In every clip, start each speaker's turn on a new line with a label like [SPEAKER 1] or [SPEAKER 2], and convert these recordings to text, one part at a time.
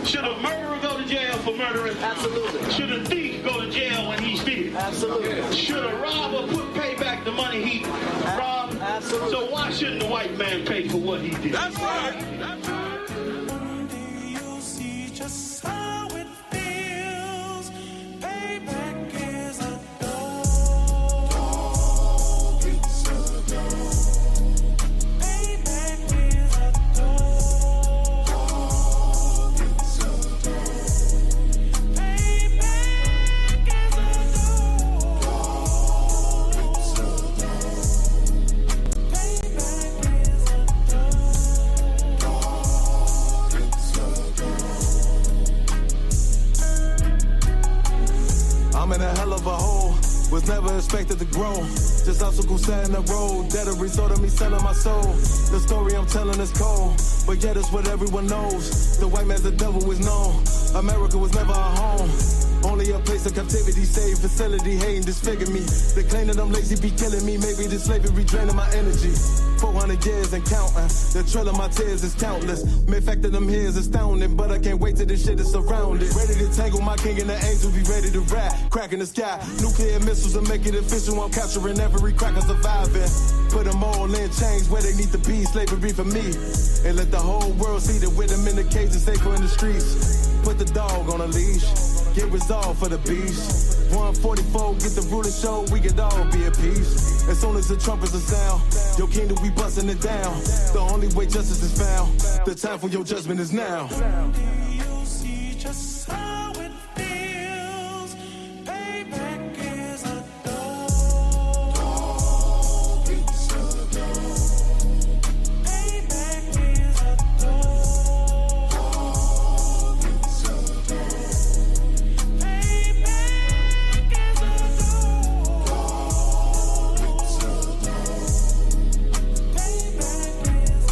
[SPEAKER 1] Should a murderer go to jail for murdering?
[SPEAKER 2] Absolutely.
[SPEAKER 1] Should a thief go to jail when he steals?
[SPEAKER 2] Absolutely.
[SPEAKER 1] Should a robber pay back the money he robbed?
[SPEAKER 2] Absolutely.
[SPEAKER 1] So why shouldn't the white man pay for what he did?
[SPEAKER 3] That's right. That's right.
[SPEAKER 4] You'll see just how it feels. Payback is a dog. It's a dog. Payback is a dog. It's a dog. Payback is a dog. It's a dog. Payback is a
[SPEAKER 5] I'm in a hell of a hole, was never expected to grow. Just obstacles set in the road, that a result of me selling my soul. The story I'm telling is cold, but yet it's what everyone knows. The white man's the devil is known. America was never our home. Only a place of captivity, save facility, hating, disfigure me. They claim that I'm lazy, be killing me. Maybe this slavery draining my energy. 400 years and counting. The trail of my tears is countless. Main fact that I'm here is astounding, but I can't wait till this shit is surrounded. Ready to tangle my king and the angels, be ready to rap. Cracking the sky, nuclear missiles and make it official. I'm capturing every cracker surviving. Put them all in chains where they need to be. Slavery for me. And let the whole world see that with them in the cage and safer in the streets. Put the dog on a leash. Get resolved for the beast. 144, get the ruler show, we could all be at peace. As soon as the trumpets are sound, your kingdom we busting it down. The only way justice is found, the time for your judgment is now.
[SPEAKER 4] You'll see just how it feels. Payback is a dog. It's a dog. Payback is a dog. It's a dog. Payback is a dog. It's a dog. Payback is a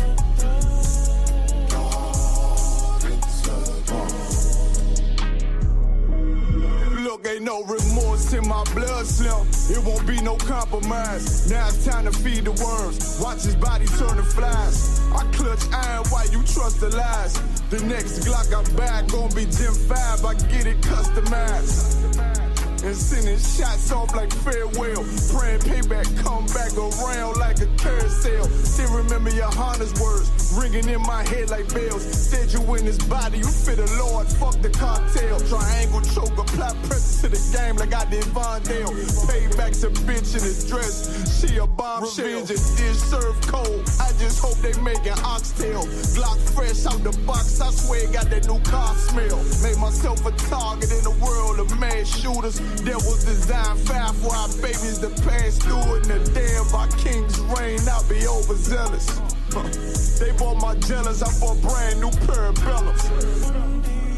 [SPEAKER 3] Look, ain't no remorse in my blood, Slim. It won't be no compromise. Now it's time to feed the worms. Watch his body turn to flies. I clutch iron while you trust the lies. The next Glock I buy gon' be Gen 5. I get it customized. And sending shots off like farewell. Praying payback come back around like a carousel. Still remember your Honda's words ringing in my head like bells. Said you in this body, you fit the Lord, fuck the cartel. Triangle choke, apply pressure to the game like I did Vondale. Payback's a bitch in his dress, she a bombshell. Revenge is served cold, I just hope they make an oxtail. Glock fresh out the box, I swear got that new car smell. Made myself a target in the world of mass shooters. There was design 5 for our babies to pass through. In the day of our king's reign, I'll be overzealous. They bought my jealous, I bought brand new parabellums.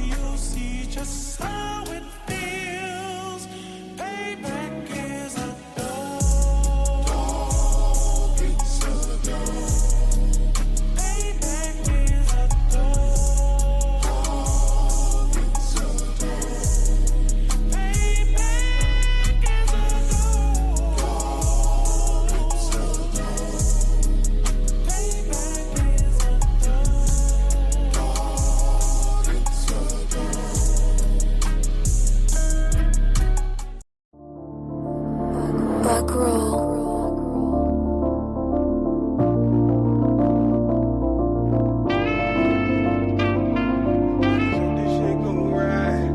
[SPEAKER 4] You'll see just how it feels. Payback is a dog. It's a dog. Payback is a dog. It's a dog. Payback is a dog. It's a dog. Payback is a dog. It's a dog.
[SPEAKER 6] Back roll.
[SPEAKER 3] This shit gon' ride.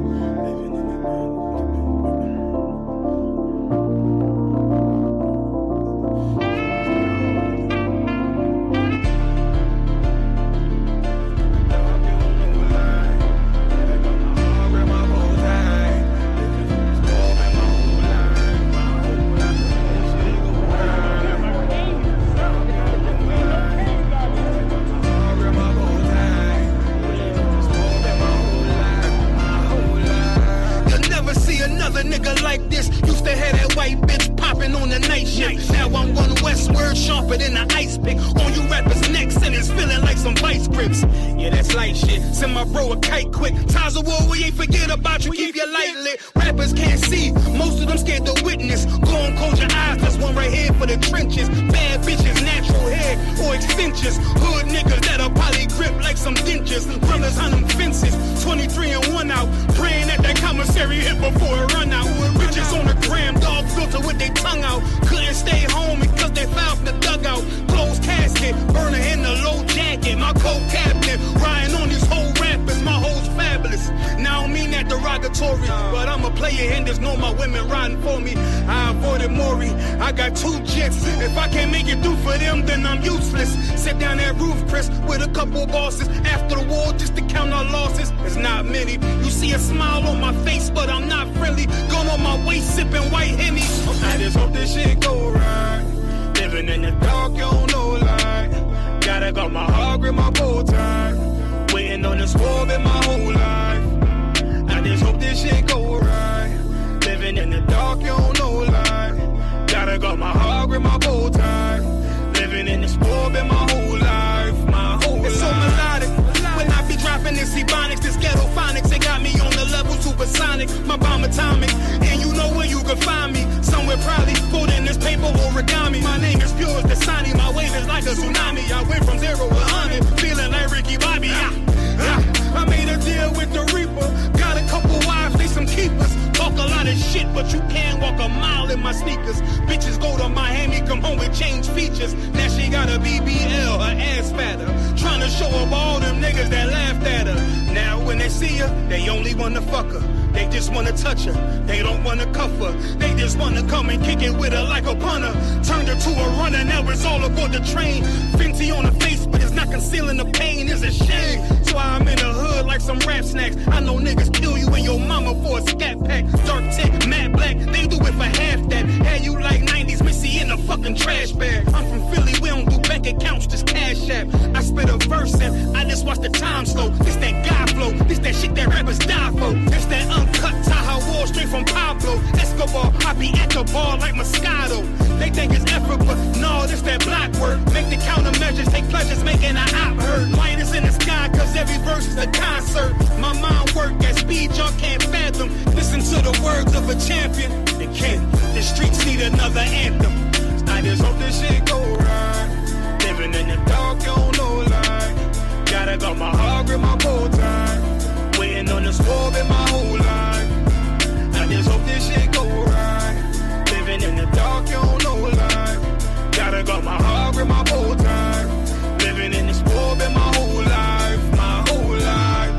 [SPEAKER 7] You'll never see another nigga like this. Used to have that white bitch popping on the night shift. Now I'm one westward, sharper than an ice pick. On you rappers' necks and it's feeling like some vice grips. Yeah, that's light shit. Send my bro a kite quick. Times of war, we ain't forget about you. Keep your light lit. Rappers can't see. Most of them scared to witness. Go and close your eyes. There's one right here for the trenches. Bad bitches, natural hair or extensions. Hood niggas that'll probably player haters know my women riding for me. I avoided Maury, I got 2 jets. If I can't make it through for them, then I'm useless. Sit down that roof, Chris, with a couple bosses. After the war, just to count our losses. It's not many. You see a smile on my face, but I'm not friendly. Gone on my waist, sipping white Henny. I just hope this shit go right. Living in the dark, you don't know light. Gotta got my heart with my bow tie. Waiting on this war been my whole life. I just hope this shit go right. Living in the dark, you don't know light. Gotta got my heart with my bow tie. Living in this war been my whole life. My whole life. It's so melodic. When I be dropping this ebonics, this ghetto phonics, it got me on the level supersonic. My bomb atomic, and you know where you can find me. Somewhere probably folding this paper origami. My name is pure as the Dasani. My wave is like a tsunami. I went from 0 to 100, feeling like Ricky Bobby. I made a deal with the Reaper. Got a couple wives, they some keepers. Talk a lot of shit, but you can't walk a mile in my sneakers. Bitches go to Miami, come home with change features. Now she got a BBL, her ass fatter. Trying to show up all them niggas that laughed at her. Now when they see her, they only wanna fuck her. They just wanna touch her, they don't wanna cuff her. They just wanna come and kick it with her like a punter. Turned her to a runner, now it's all aboard the train. Fenty on her face, but it's not concealing the pain, it's a shame. That's why I'm in the hood like some rap snacks. I know niggas kill you and your mama for a scat pack. Dark tech, matte black, they do it for half that. Had you like 90s Missy in a fucking trash bag. I'm from Philly, we don't do bank accounts, just cash app. I spit a verse and I just watch the time slow. This that guy flow, this that shit that rappers die for. This that uncut Taha War straight from Pablo Escobar. I be at the bar like Moscato. They think it's effort, but no, this that block work. Make the countermeasures, take pleasures, making a op hurt. Light is in the sky, cause every verse is a concert. My mind work at speed y'all can't fathom. Listen to the words of a champion. They can't. The streets need another anthem. I just hope this shit go right. Living in the dark, you don't know light. Gotta got my heart with my bow tie. Waiting on the squab in my whole life. I just hope this shit go right. Living in the dark, you don't know light. Gotta got my heart with my bow tie. Living in the squab in my whole life. My whole life.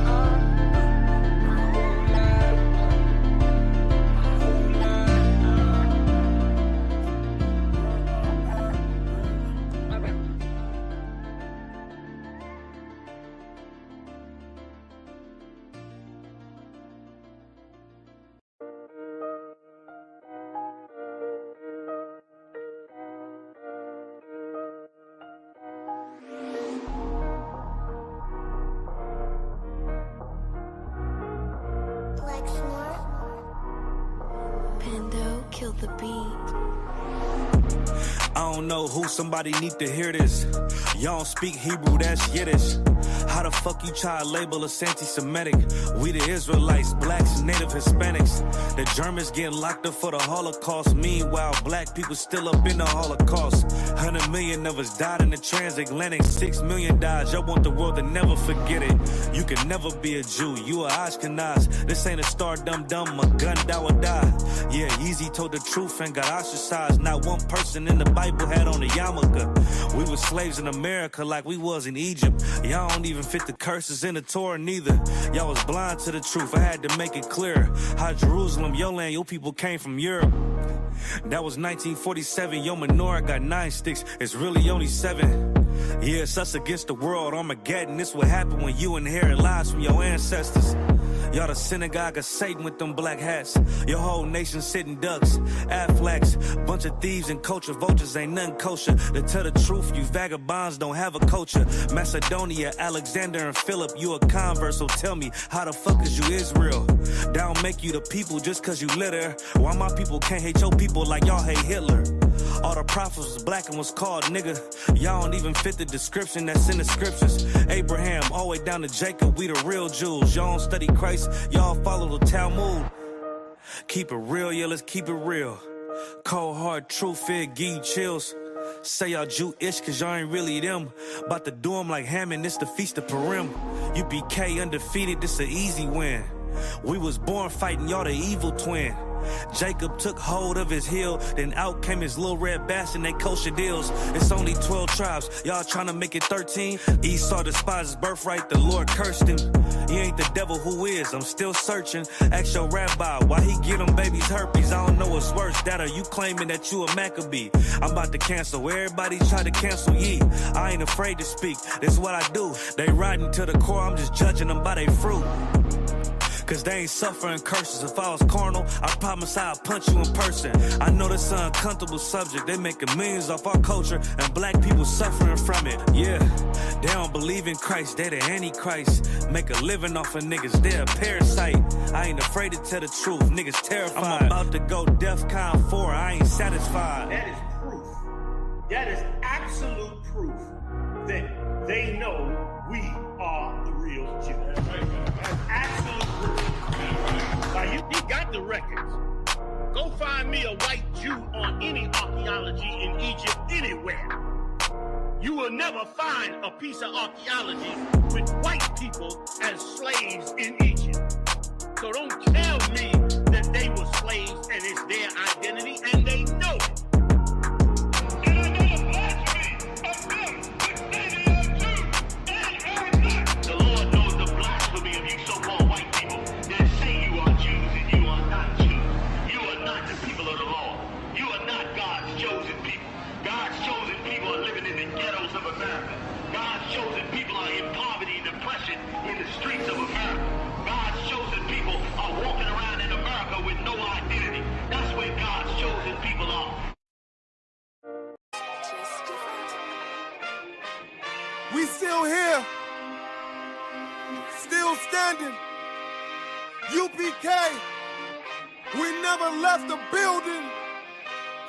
[SPEAKER 4] Kill the beat.
[SPEAKER 5] I don't know who, somebody need to hear this. Y'all don't speak Hebrew, that's Yiddish. How the fuck you try to label us anti-Semitic? We the Israelites, blacks, native Hispanics. The Germans getting locked up for the Holocaust. Meanwhile, black people still up in the Holocaust. 100 million of us died in the transatlantic. 6 million died, y'all want the world to never forget it. You can never be a Jew, you a Ashkenaz. This ain't a star dum-dum, a gun die or die. Yeah, Yeezy told the truth and got ostracized. Not one person in the Bible had on a yarmulke. We were slaves in America like we was in Egypt. Y'all don't even fit the curses in the Torah neither. Y'all was blind to the truth, I had to make it clear. How Jerusalem, your land, your people came from Europe. That was 1947, your menorah got 9 sticks, it's really only 7. Yeah, it's us against the world, Armageddon. This what happened when you inherit lies from your ancestors. Y'all the synagogue of Satan with them black hats. Your whole nation sitting ducks, Aflacs. Bunch of thieves and culture vultures, ain't nothing kosher. To tell the truth, you vagabonds don't have a culture. Macedonia, Alexander and Philip, you a convert, so tell me, how the fuck is you Israel? That don't make you the people just cause you litter. Why my people can't hate your people like y'all hate Hitler? All the prophets was black and was called nigga. Y'all don't even fit the description that's in the scriptures. Abraham, all the way down to Jacob, we the real Jews. Y'all don't study Christ, y'all follow the Talmud. Keep it real, yeah, let's keep it real. Cold hard truth, it give you chills. Say y'all Jewish cause y'all ain't really them. About to do them like Hammond, this the Feast of Purim. UPK undefeated, this an easy win. We was born fighting, y'all the evil twin.
[SPEAKER 2] Jacob took hold of his heel, then out came his little red bass and they kosher deals. It's only 12 tribes, y'all trying to make it 13. Esau despised his birthright, the Lord cursed him. He ain't the devil, who is? I'm still searching. Ask your rabbi, why he get them babies herpes? I don't know what's worse, that or you claiming that you a Maccabee. I'm about to cancel, everybody try to cancel ye. I ain't afraid to speak, this is what I do. They riding to the core, I'm just judging them by their fruit. Cause they ain't suffering curses. If I was carnal, I promise I'll punch you in person. I know this an uncomfortable subject. They making millions off our culture and black people suffering from it. Yeah, they don't believe in Christ. They the Antichrist. Make a living off of niggas. They're a parasite. I ain't afraid to tell the truth. Niggas terrified. I'm about to go DEFCON 4. I ain't satisfied.
[SPEAKER 1] That is proof. That is absolute proof that they know we are the real Jews. That's absolute proof. Now, you got the records. Go find me a white Jew on any archaeology in Egypt anywhere. You will never find a piece of archaeology with white people as slaves in Egypt. So don't tell me that they were slaves and it's their identity, and they know it. And I know the blasphemy of them, which they are Jews, and are not. The Lord knows the blasphemy of you so-called white people that say you are Jews and you are not Jews. You are not the people of the law. You are not God's chosen people. God's chosen people are living in the ghettos of America. God's chosen people are in poverty and depression in the streets of America. God's chosen people are walking around in America with no identity. That's where God's chosen people are.
[SPEAKER 3] We still here, still standing. UPK, we never left the building.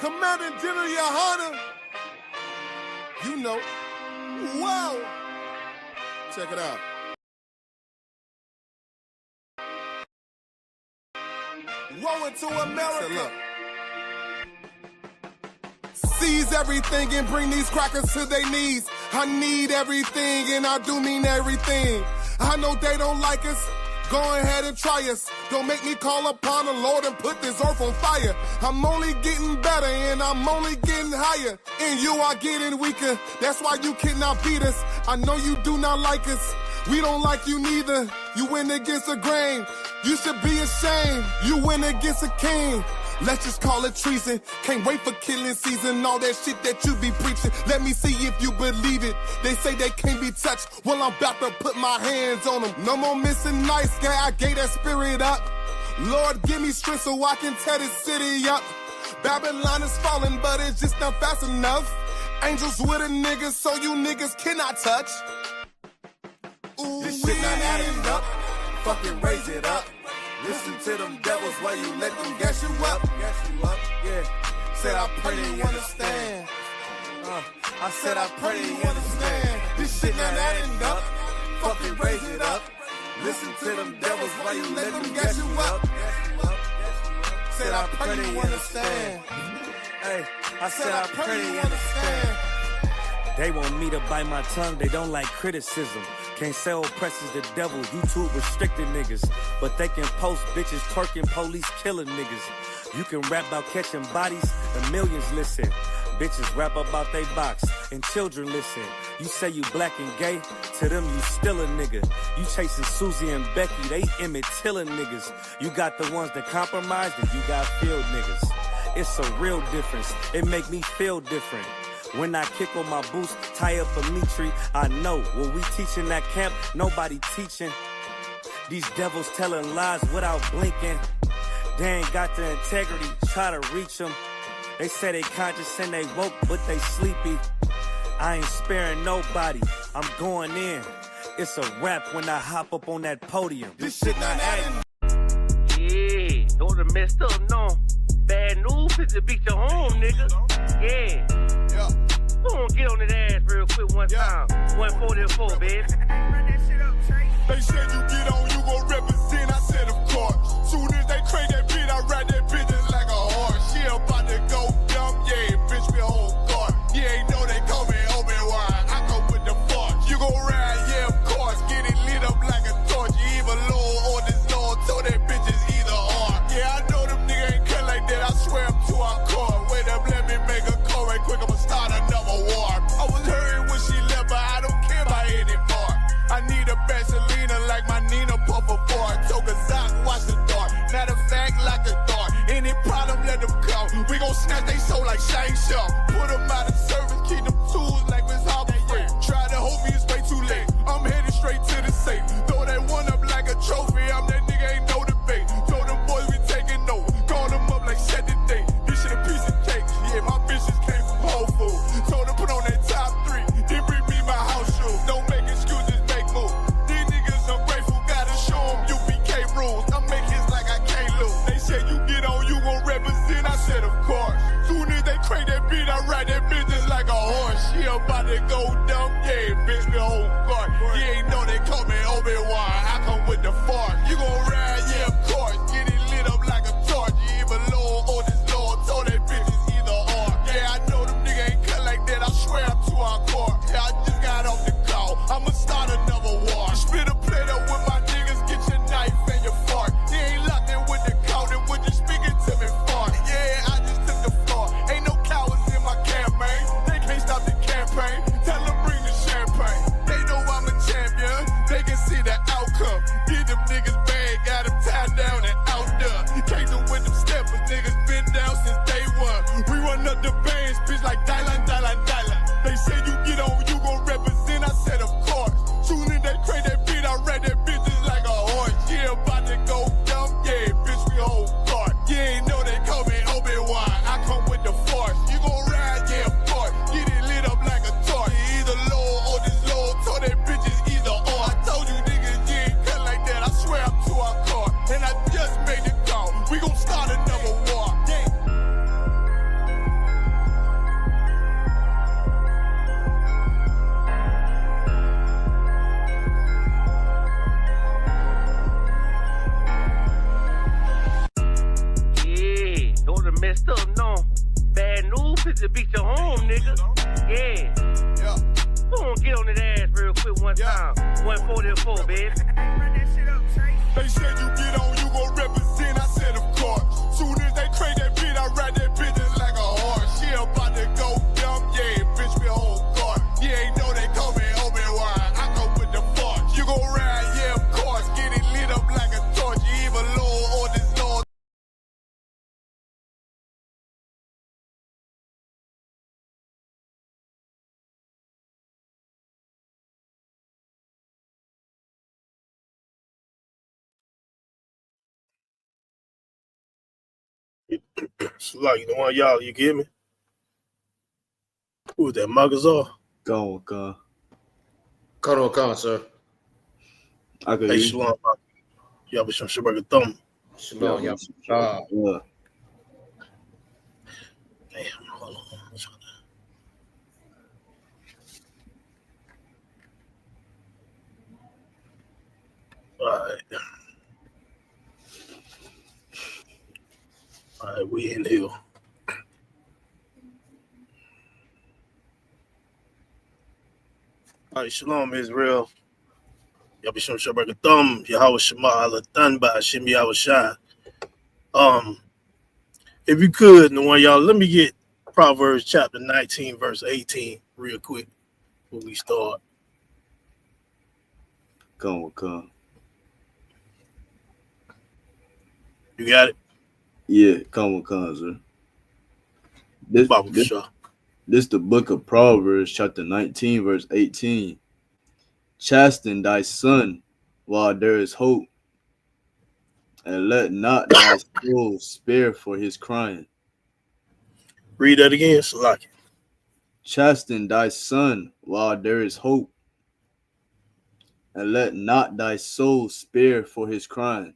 [SPEAKER 3] Commanding General Yohana, you know, wow. Check it out. Rolling to America. Seize everything and bring these crackers to their knees. I need everything and I do mean everything. I know they don't like us. Go ahead and try us. Don't make me call upon the Lord and put this earth on fire. I'm only getting better and I'm only getting higher. And you are getting weaker. That's why you cannot beat us. I know you do not like us. We don't like you neither. You went against the grain. You should be ashamed. You went against a king. Let's just call it treason. Can't wait for killing season. All that shit that you be preaching. Let me see if you believe it. They say they can't be touched. Well, I'm about to put my hands on them. No more missing nice guy. I gave that spirit up. Lord, give me strength so I can tear this city up. Babylon is falling, but it's just not fast enough. Angels with a nigga, so you niggas cannot touch. Ooh, this shit not adding up. Fucking raise it up. Listen to them devils while you let them gas you up. Yeah. Said I pray they understand. I said I pray they understand. This shit not adding up. Fucking raise it up. Listen to them devils while you let them gas you up. Said I pray they understand.
[SPEAKER 2] Hey, I said I pray they understand. They want me to bite my tongue, they don't like criticism. Can't say oppressors the devil, YouTube restricted niggas. But they can post bitches twerking, police killing niggas. You can rap about catching bodies and millions listen. Bitches rap about they box and children listen. You say you black and gay, to them you still a nigga. You chasing Susie and Becky, they Emmett Tiller niggas. You got the ones that compromised and you got field niggas. It's a real difference, it make me feel different. When I kick on my boots, tie up a Mitri, I know what we teach in that camp, nobody teaching. These devils telling lies without blinking. They ain't got the integrity, try to reach them. They say they conscious and they woke, but they sleepy. I ain't sparing nobody, I'm going in. It's a rap when I hop up on that podium.
[SPEAKER 3] This shit not adding.
[SPEAKER 1] Yeah, those are messed up, no. Bad news is to beat your home, nigga. Yeah. Go on, get on that ass real quick one time. 144, baby.
[SPEAKER 3] They said you get on, you gon' represent. I said, of course. Soon as they crank that beat, I ride that bitch just like a horse. She about to go dumb, yeah, bitch, me whole guard. You ain't know they call me Obi-Wan. I come with the force. You gon' ride, yeah, of course. Get it lit up like a torch. You even low on this Lord, so that bitch is either or. Yeah, I know them niggas ain't gon' snatch they soul like Shane Shaw. Put them out of service, keep them tools like Miss Hopper Free. Try to hold me, it's way too late. I'm headed straight to the safe. Throw that one up like a trophy. I'm that nigga, ain't no debate. Told them boys we taking over. Call them up like set the date. This shit a piece of cake. Yeah, my bitches came from Whole Foods. Told them put on that top 3. Then bring me my house shoes. Don't make excuses, make moves. These niggas ungrateful, gotta show them UPK rules. I make hits like I can't lose. They said you get on, you gon' represent. I said of course. Soon as they crank that beat, I ride that bitch just like a horse. She about to go dumb, yeah, bitch, me whole court. You ain't know they call me Obi-Wan. I come with the fork. You gon' ride, yeah, of course. Get it lit up like a torch. You even Lord or this Lord. Told that bitch it's either or. Yeah, I know them niggas ain't cut like that. I swear I'm too hardcore. Yeah, I just got off the call. I'ma start another war. Spit a plate up with my niggas. Get your knife and your fork. They ain't locked in with the cow. Then when you speaking to me, fart. Yeah, I just took the floor. Ain't no cowards in my campaign. They can't stop the campaign. Tell them bring the champagne. They know I'm a champion. They can see the outcome. Get them niggas bad. Got them tied down and out there. Came to with them steppers. Niggas been down since day one. We run up the bands, bitch, like Dylan, Dylan, Dylan. They say you get on, you gon' represent. I said, of course. Soon as they crank that beat, I ride that bitch just like a horse. Yeah, about to go dumb. Yeah, bitch, we whole court. You ain't know they call me Obi-Wan. I come with the force. You gon' ride, yeah, of course. Get it lit up like a torch. You either Lord or this Lord. Told that bitch it's either or. I told you niggas, you ain't cut like that. I swear I'm too hardcore. And I just made the call. We gon' start another war. Yeah.
[SPEAKER 6] Yeah, don't have messed up, no. Bad news is to beat your home, nigga. Yeah.
[SPEAKER 3] Yeah.
[SPEAKER 6] Go on, get on that ass real quick one time. 144, baby.
[SPEAKER 3] They said you get on, you gon' represent. I said, of course. Soon as they crank that beat, I ride that bitch just like a horse. She about to go dumb, yeah, bitch, me whole court. You ain't know they call me Obi-Wan. I come with the force. You gon' ride, yeah, of course. Get it lit up like a torch. You either Lord or this Lord.
[SPEAKER 8] It's like the one y'all, you get me? Who was that? Magazar?
[SPEAKER 9] Go, go.
[SPEAKER 10] Cut on, sir.
[SPEAKER 9] I could
[SPEAKER 8] Hey,
[SPEAKER 9] use
[SPEAKER 8] Shalom. Y'all be some shibaka thumb.
[SPEAKER 10] Shalom,
[SPEAKER 9] yeah.
[SPEAKER 10] y'all.
[SPEAKER 8] Damn, hold on. All right, we in here. All right, Shalom, Israel. Y'all be some shibaka thumb. Yahweh Shema Allah Tanba Shim Yahweh Shai. If you could, the one y'all, let me get Proverbs chapter 19, verse 18, real quick before we start.
[SPEAKER 9] Go.
[SPEAKER 8] You got it?
[SPEAKER 9] Yeah, come, sir. This the book of Proverbs, chapter 19, verse 18. Chasten thy son while there is hope, and let not thy soul spare for his crying.
[SPEAKER 8] Read that again, Salaki.
[SPEAKER 9] Chasten thy son while there is hope, and let not thy soul spare for his crying.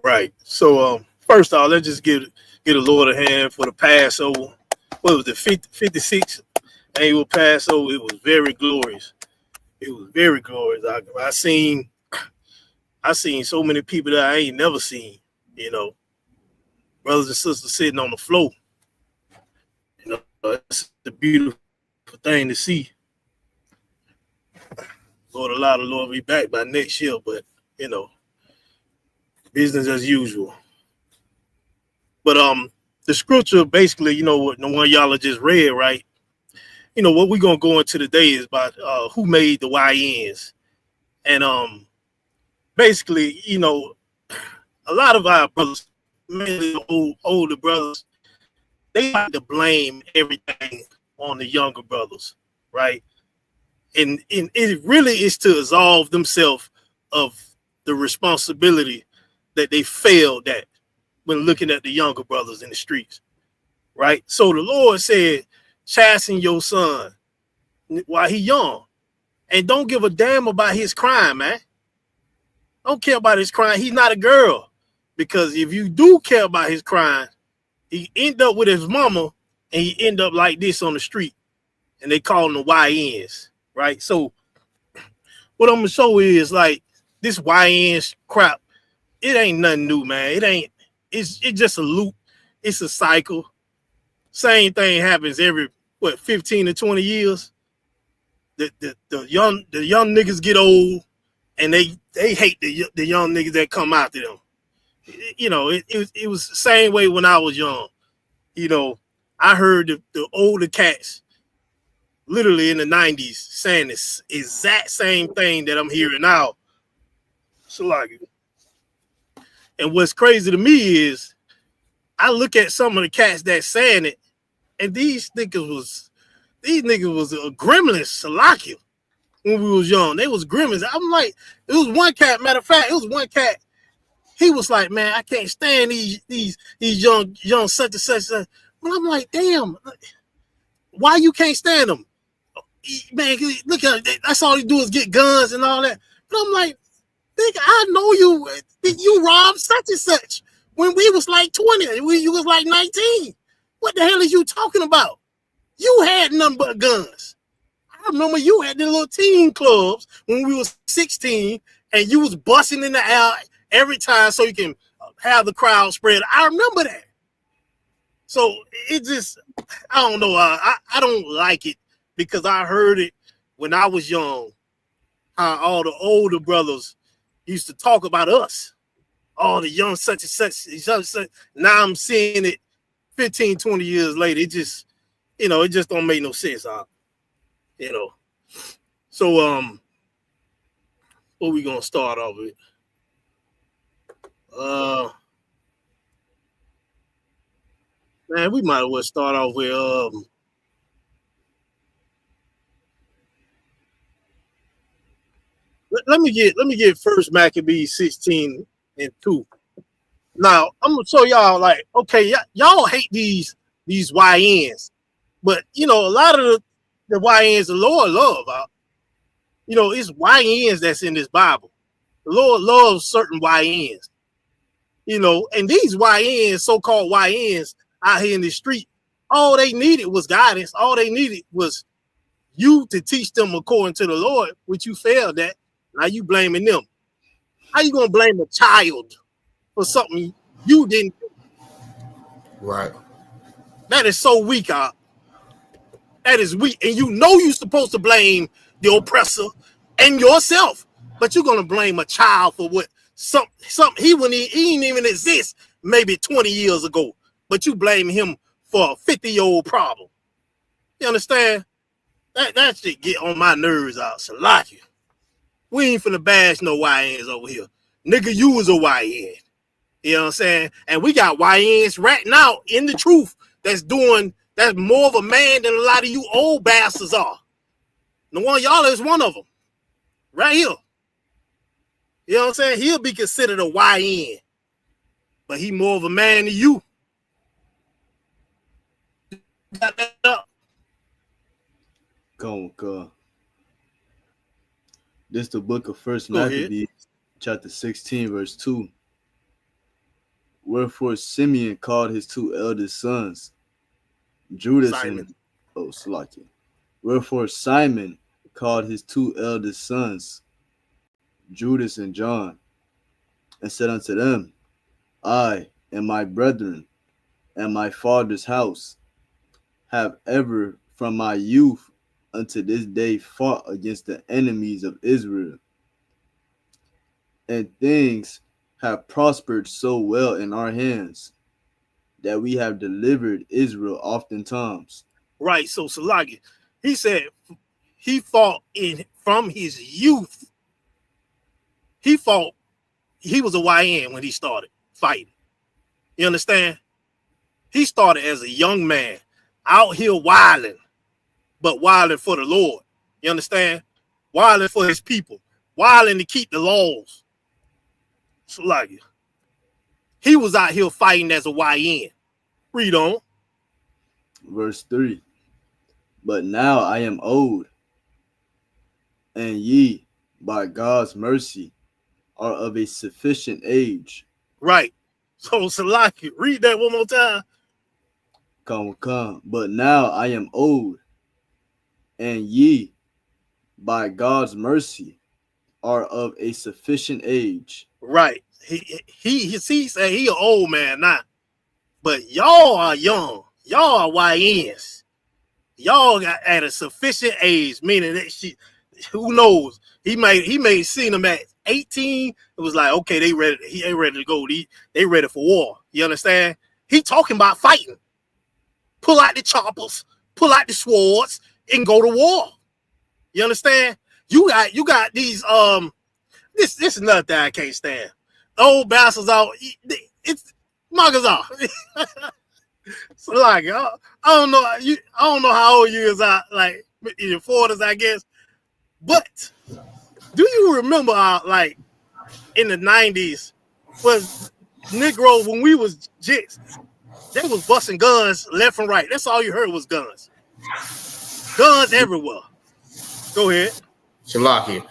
[SPEAKER 8] Right. So first off, let's just get a Lord a hand for the Passover. What was the 56th annual Passover? It was very glorious. It was very glorious. I seen so many people that I ain't never seen, you know, brothers and sisters sitting on the floor. You know, it's a beautiful thing to see. Lord, allow the Lord be back by next year, but you know, business as usual. But the scripture basically, you know, what the one y'all just read, right? You know, what we're gonna go into today is about who made the YNs. And basically, you know, a lot of our brothers, mainly older brothers, they like to blame everything on the younger brothers, right? And it really is to absolve themselves of the responsibility that they failed at when looking at the younger brothers in the streets, right? So the Lord said, chasten your son while he young, and don't give a damn about his crime, man. Don't care about his crime. He's not a girl, because if you do care about his crime, he end up with his mama, and he end up like this on the street, and they call them the YNs, right? So what I'm gonna show is like this YNs crap. It ain't nothing new, man. It ain't. It's just a loop. It's a cycle. Same thing happens every 15 to 20 years. The young niggas get old, and they hate the young niggas that come after them. You know, it was the same way when I was young. You know, I heard the older cats literally in the 90s saying this exact same thing that I'm hearing now. So like, and what's crazy to me is I look at some of the cats that saying it, and these niggas was a gremlin, Salakia, when we was young. They was gremlins. I'm like, it was one cat, matter of fact, it was one cat. He was like, man, I can't stand these young such and such. But I'm like, damn, why you can't stand them? Man, look at it. That's all he do is get guns and all that. But I'm like, nigga, I know you robbed such and such when we was like 20, when you was like 19. What the hell is you talking about? You had nothing but guns. I remember you had the little teen clubs when we was 16, and you was busting in the air every time so you can have the crowd spread. I remember that. So it just, I don't know. I don't like it because I heard it when I was young, how all the older brothers used to talk about us, all the young such and such. Now I'm seeing it 15, 20 years later. It just, it just don't make no sense. So what we gonna start off with? Man, we might as well start off with let me get First Maccabees 16:2. Now I'm gonna show y'all, like, okay, y'all hate these YNs, but a lot of the YNs the Lord love. It's YNs that's in this Bible. The Lord loves certain YNs, and these YNs, so-called YNs out here in the street, all they needed was guidance. All they needed was you to teach them according to the Lord, which you failed at. Now you blaming them. How you gonna blame a child for something you didn't do?
[SPEAKER 10] Right.
[SPEAKER 8] That is so weak, That is weak. And you're supposed to blame the oppressor and yourself, but you're gonna blame a child for what something he didn't even exist maybe 20 years ago, but you blame him for a 50-year-old problem. You understand? That shit get on my nerves out. Salakia. We ain't finna bash no YNs over here. Nigga, you was a YN. You know what I'm saying? And we got YNs right now in the truth that's more of a man than a lot of you old bastards are. The one y'all is one of them. Right here. You know what I'm saying? He'll be considered a YN. But he more of a man than you. Got that up.
[SPEAKER 9] Go. This the book of First Maccabees, chapter 16, verse 2. Wherefore Simeon called his two eldest sons, Judas
[SPEAKER 8] Simon.
[SPEAKER 9] and Salakia. Wherefore Simon called his two eldest sons, Judas and John, and said unto them, I and my brethren and my father's house have ever from my youth unto this day fought against the enemies of Israel, and things have prospered so well in our hands that we have delivered Israel oftentimes.
[SPEAKER 8] Right, so Salagi, he said he fought from his youth. He was a YN when he started fighting. You understand? He started as a young man out here wilding, but wilding for the Lord. You understand? Wilding for his people, wilding to keep the laws. So like he was out here fighting as a YN. Read on.
[SPEAKER 9] Verse 3. But now I am old, and ye, by God's mercy, are of a sufficient age.
[SPEAKER 8] Right. So Salaki, read that one more time.
[SPEAKER 9] Come. But now I am old, and ye, by God's mercy, are of a sufficient age.
[SPEAKER 8] Right. He said he an old man now. But y'all are young. Y'all are YNs. Y'all got at a sufficient age, meaning that who knows? He may seen them at 18. It was like, okay, they ready. He ain't ready to go. They ready for war. You understand? He talking about fighting. Pull out the choppers, pull out the swords, and go to war. You understand? You got these this is another thing I can't stand. The old bastards out. It's muggers off. So like I don't know how old you is, like in your 40s, I guess. But do you remember how, like, in the 90s was Negro when we was jits, they was busting guns left and right. That's all you heard was guns. Guns everywhere. Go ahead.
[SPEAKER 10] Shalaki.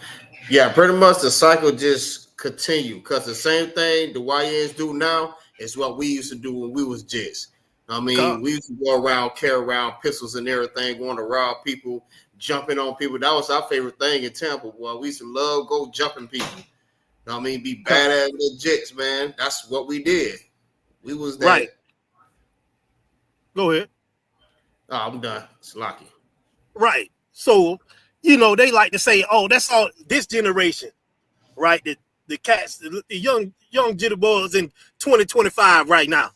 [SPEAKER 10] Yeah, pretty much the cycle just continue because the same thing the YNs do now is what we used to do when we was jits. I mean, we used to go around, carry around pistols and everything, going to rob people, jumping on people. That was our favorite thing in Tampa, boy. We used to love go jumping people. You know what I mean? Be badass legit, man. That's what we did. We was that.
[SPEAKER 8] Right. Go ahead.
[SPEAKER 10] Oh, I'm done. It's lucky.
[SPEAKER 8] Right. So, you know, they like to say, oh, that's all this generation, right? The cats, the young jitterbugs in 2025 right now.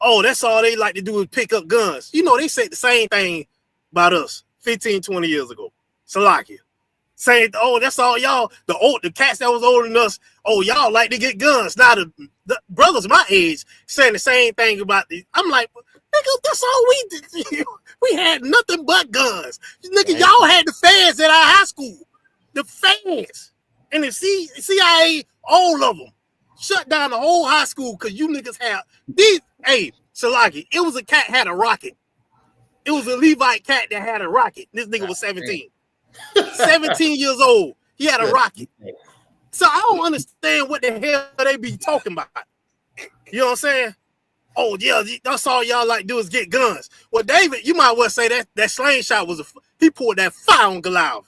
[SPEAKER 8] Oh, that's all they like to do is pick up guns. You know, they said the same thing about us 15, 20 years ago. Salakia. Saying, oh, that's all y'all, the cats that was older than us, oh, y'all like to get guns. Now the brothers my age saying the same thing about the. I'm like, nigga, that's all we did. We had nothing but guns. Nigga, y'all had the feds at our high school. The feds. And the CIA, all of them. Shut down the whole high school because you niggas have these. Hey, Salaki, it was a cat had a rocket. It was a Levite cat that had a rocket. This nigga was 17. 17 years old. He had a rocket. So I don't understand what the hell they be talking about. You know what I'm saying? Oh, yeah, that's all y'all like do is get guns. Well, David, you might well say that slingshot was he pulled that fire on Goliath.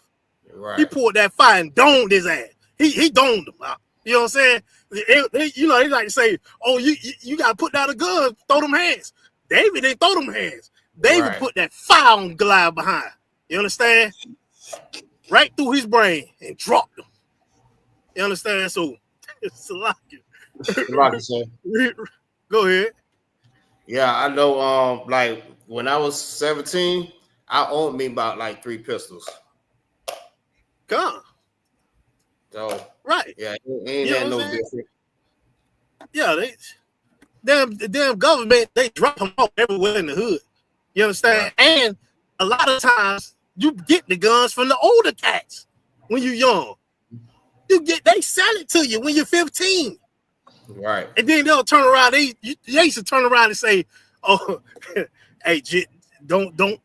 [SPEAKER 8] Right. He pulled that fire and domed his ass. He domed him. You know what I'm saying? You know, they like to say, oh, you got to put down a gun, throw them hands. David didn't throw them hands. David put that fire on Goliath behind. You understand? Right through his brain and dropped him. You understand? So, it's a lot. Go ahead.
[SPEAKER 10] Yeah, I know. Like when I was 17, I owned me about like 3 pistols.
[SPEAKER 8] Come.
[SPEAKER 10] So
[SPEAKER 8] right.
[SPEAKER 10] Yeah, ain't that no different.
[SPEAKER 8] Yeah, the damn government, they drop them off everywhere in the hood. You understand? Right. And a lot of times you get the guns from the older cats when you're young. They sell it to you when you're 15.
[SPEAKER 10] Right.
[SPEAKER 8] And then they'll turn around. They used to turn around and say, "Oh, hey, don't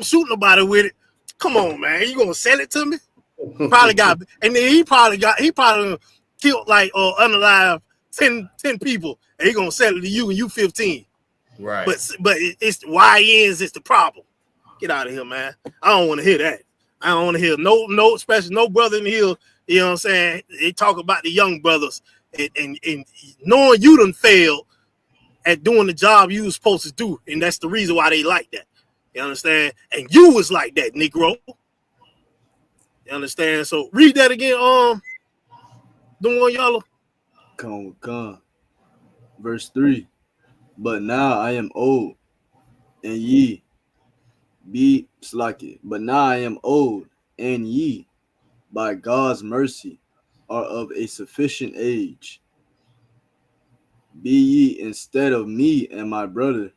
[SPEAKER 8] shoot nobody with it. Come on, man. You gonna sell it to me?" Probably got, and then he probably killed like unalive 10 people, and he gonna sell it to you and you 15.
[SPEAKER 10] Right.
[SPEAKER 8] But it's YNs. It's the problem. Get out of here, man. I don't want to hear that. I don't want to hear no, especially no brother in the hill. You know what I'm saying? They talk about the young brothers and knowing you done failed at doing the job you was supposed to do, and that's the reason why they like that. You understand? And you was like that, Negro. You understand? So read that again. The one yellow.
[SPEAKER 9] Come. Verse 3. But now I am old, and ye be slacky. But now I am old, and ye, by God's mercy, are of a sufficient age. Be ye instead of me and my brother,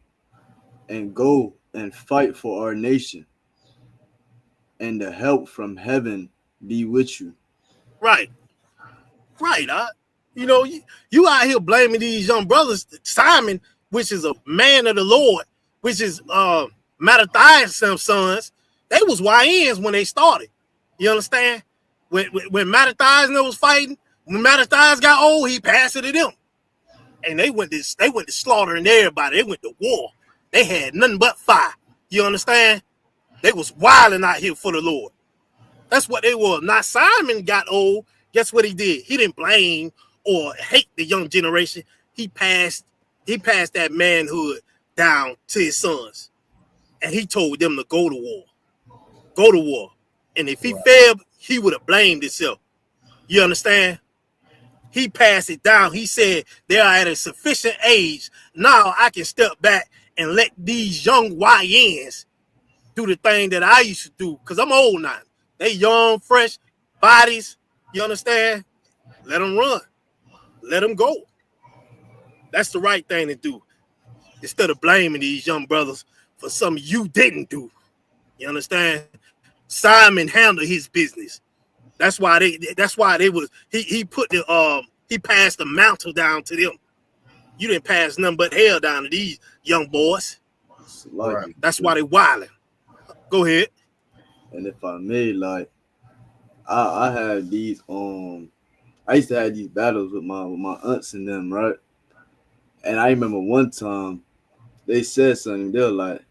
[SPEAKER 9] and go and fight for our nation, and the help from heaven be with you.
[SPEAKER 8] Right. Right. You know, you out here blaming these young brothers. Simon, which is a man of the Lord, which is Mattathias' sons, they was YNs when they started. You understand? When Mattathias was fighting, when Mattathias got old, he passed it to them. And they went to slaughtering everybody. They went to war. They had nothing but fire. You understand? They was wilding out here for the Lord. That's what they were. Now Simon got old. Guess what he did? He didn't blame or hate the young generation. He passed that manhood down to his sons. And he told them to go to war. Go to war. And if he failed, he would have blamed himself. You understand? He passed it down. He said, they are at a sufficient age. Now I can step back and let these young YNs do the thing that I used to do. Because I'm old now. They young, fresh bodies. You understand? Let them run. Let them go. That's the right thing to do. Instead of blaming these young brothers for something you didn't do. You understand? Simon handled his business. That's why they was he put the he passed the mantle down to them. You didn't pass nothing but hell down to these young boys.
[SPEAKER 9] Right.
[SPEAKER 8] That's why they wilding. Go ahead.
[SPEAKER 9] And if I may, like, I had these I used to have these battles with my aunts and them, right? And I remember one time they said something. They're like,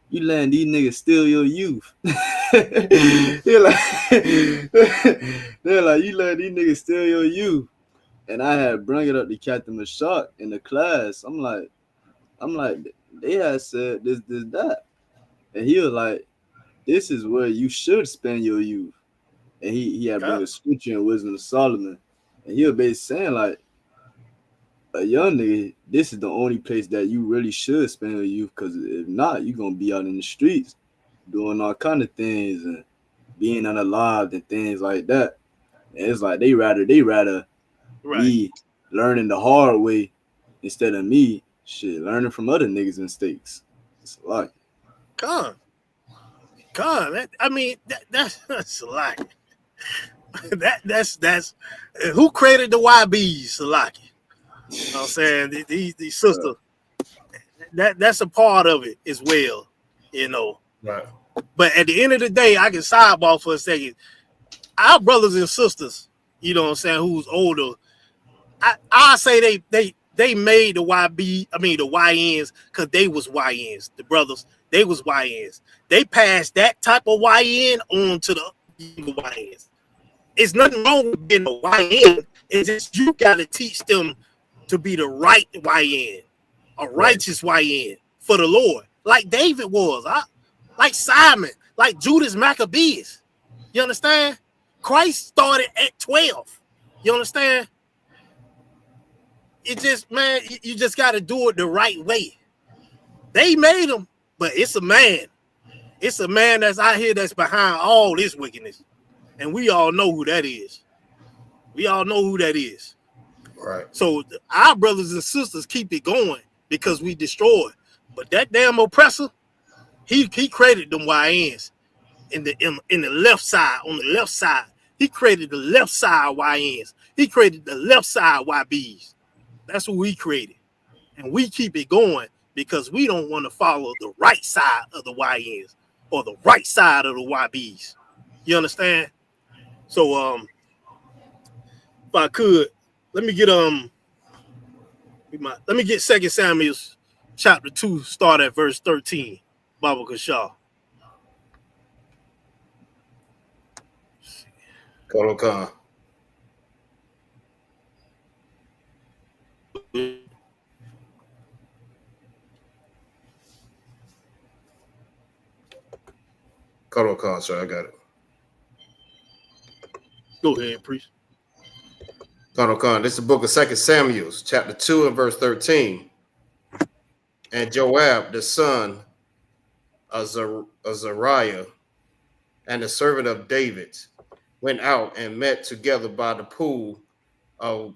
[SPEAKER 9] "You letting these niggas steal your youth?" they're like, "You letting these niggas steal your youth?" And I had bring it up to Captain Mashak in the class. I'm like, they had said this, that, and he was like, "This is where you should spend your youth." And he had bring a scripture in Wisdom of Solomon, and he was basically saying like, a young nigga, this is the only place that you really should spend your youth, because if not, you're gonna be out in the streets doing all kind of things and being unalived and things like that. And it's like they rather me learning the hard way instead of me learning from other niggas' mistakes. It's a lot.
[SPEAKER 8] I mean, that's a lot. that's who created the YBs, Salaki? You know what I'm saying? These sisters, that's a part of it as well, you know.
[SPEAKER 10] Right.
[SPEAKER 8] But at the end of the day, I can sidebar for a second. Our brothers and sisters, you know what I'm saying, who's older, I say they made the YNs because they was YNs. The brothers, they was YNs. They passed that type of YN on to the YNs. It's nothing wrong with being a YN. It's just you got to teach them to be the right YN, a righteous YN for the Lord, like David was, like Simon, like Judas Maccabees. You understand? Christ started at 12. You understand? It just, man, you just got to do it the right way. They made him, but it's a man. It's a man that's out here that's behind all this wickedness. And we all know who that is. We all know who that is.
[SPEAKER 10] Right.
[SPEAKER 8] So our brothers and sisters keep it going because we destroy. But that damn oppressor, he created them YNs in the left side, on the left side. He created the left side YNs. He created the left side YBs. That's what we created. And we keep it going because we don't want to follow the right side of the YNs or the right side of the YBs. You understand? So if I could, let me get 2 Samuel chapter 2, start at verse 13. Baba Kashaw.
[SPEAKER 10] Kolo Khan. Kolo Khan, sir, I got it.
[SPEAKER 8] Go ahead, priest.
[SPEAKER 10] Kolo Khan, this is the book of 2 Samuel, chapter 2 and verse 13. And Joab, the son of Zariah, and the servant of David, went out and met together by the pool of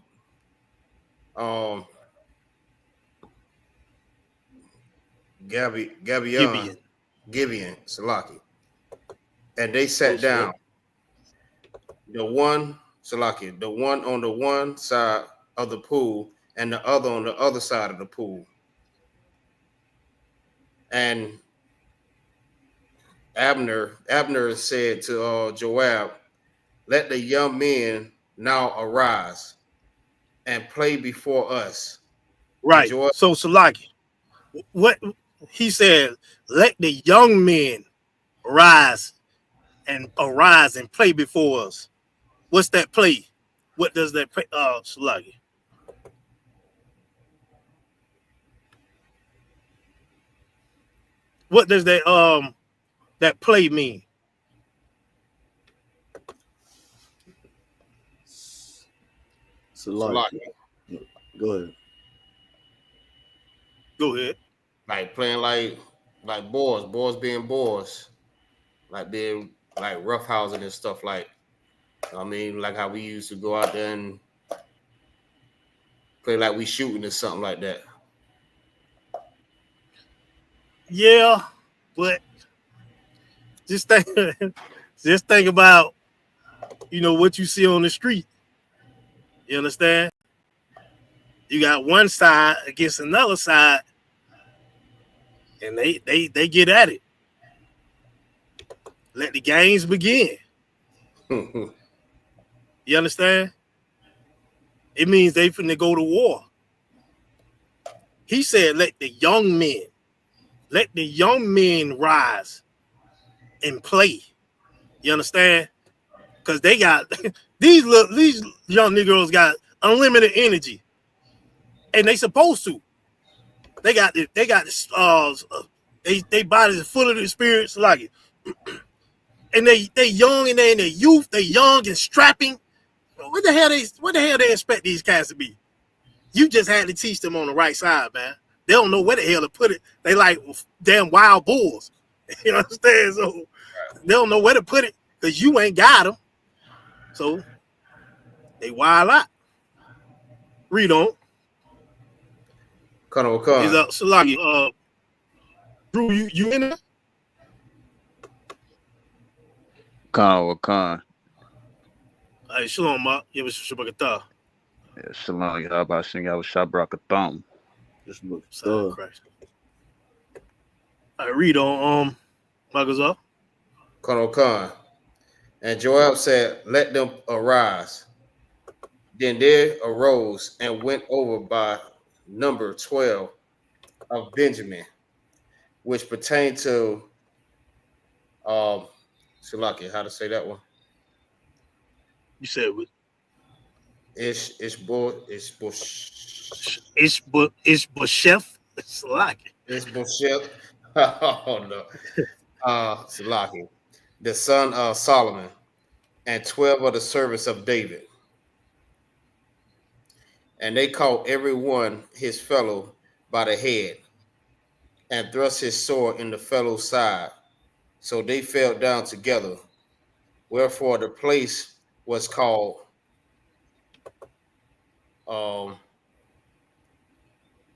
[SPEAKER 8] Gibeon.
[SPEAKER 10] Salaki. And they sat down. The one on the one side of the pool and the other on the other side of the pool. And Abner said to Joab, "Let the young men now arise and play before us."
[SPEAKER 8] Right. So Salaki, what he said, let the young men arise and play before us. What's that play? What does that play? Salaki. What does that play mean?
[SPEAKER 9] Salaki. Go ahead.
[SPEAKER 8] Go ahead.
[SPEAKER 10] Like playing like boys being boys, like being like roughhousing and stuff. Like, I mean, like how we used to go out there and play like we shooting or something like that.
[SPEAKER 8] Yeah, but just think about, what you see on the street. You understand? You got one side against another side, and they get at it. Let the games begin. You understand? It means they finna go to war. He said, let the young men rise and play. You understand? Because they got these young Negroes got unlimited energy, and they supposed to. They got this. They bodies are full of the experience, like it. And they young and they in their youth. They young and strapping. What the hell they expect these cats to be? You just had to teach them on the right side, man. They don't know where the hell to put it. They like damn wild bulls. You understand? So they don't know where to put it because you ain't got them. So they wild out. Read on.
[SPEAKER 10] Colonel Khan.
[SPEAKER 8] He's up, Salaki. Drew, you in there?
[SPEAKER 11] Khan.
[SPEAKER 8] Hey, shalom, Mark. Yeah, was Shabakatah.
[SPEAKER 11] Yeah, shalom. How about sing out with Shabrakatham?
[SPEAKER 9] Just look
[SPEAKER 8] stuff. I read on Magazah.
[SPEAKER 10] Colonel Khan. And Joab said, "Let them arise." Then there arose and went over by number 12 of Benjamin, which pertained to Shalaki. How to say that one?
[SPEAKER 8] You said what?
[SPEAKER 10] Ishbosheth.
[SPEAKER 8] Salaki.
[SPEAKER 10] Ishbosheth. Oh no. Salaki, the son of Solomon, and 12 of the servants of David. And they caught every one his fellow by the head, and thrust his sword in the fellow's side. So they fell down together. Wherefore the place was called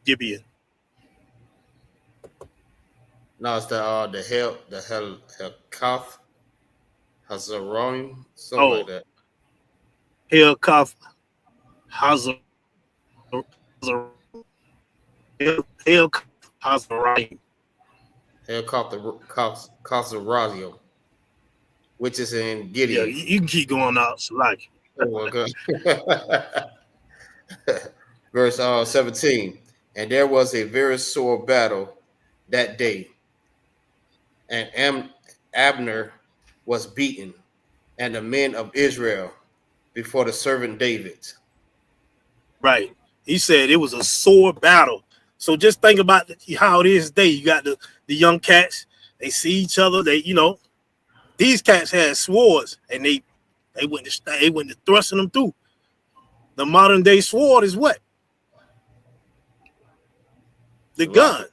[SPEAKER 8] Gibeon.
[SPEAKER 10] Now it's the Helkath Hazarim, something like that.
[SPEAKER 8] Helkath Hazarim.
[SPEAKER 10] Helkath, which is in Gideon.
[SPEAKER 8] Yeah, you can keep going out, Salaki.
[SPEAKER 10] Oh, okay. Verse 17. And there was a very sore battle that day, and Abner was beaten, and the men of Israel before the servant David.
[SPEAKER 8] Right. He said it was a sore battle. So just think about how it is today. You got the young cats. They see each other. These cats had swords, and they went to thrusting them through. The modern day sword is what? The gun.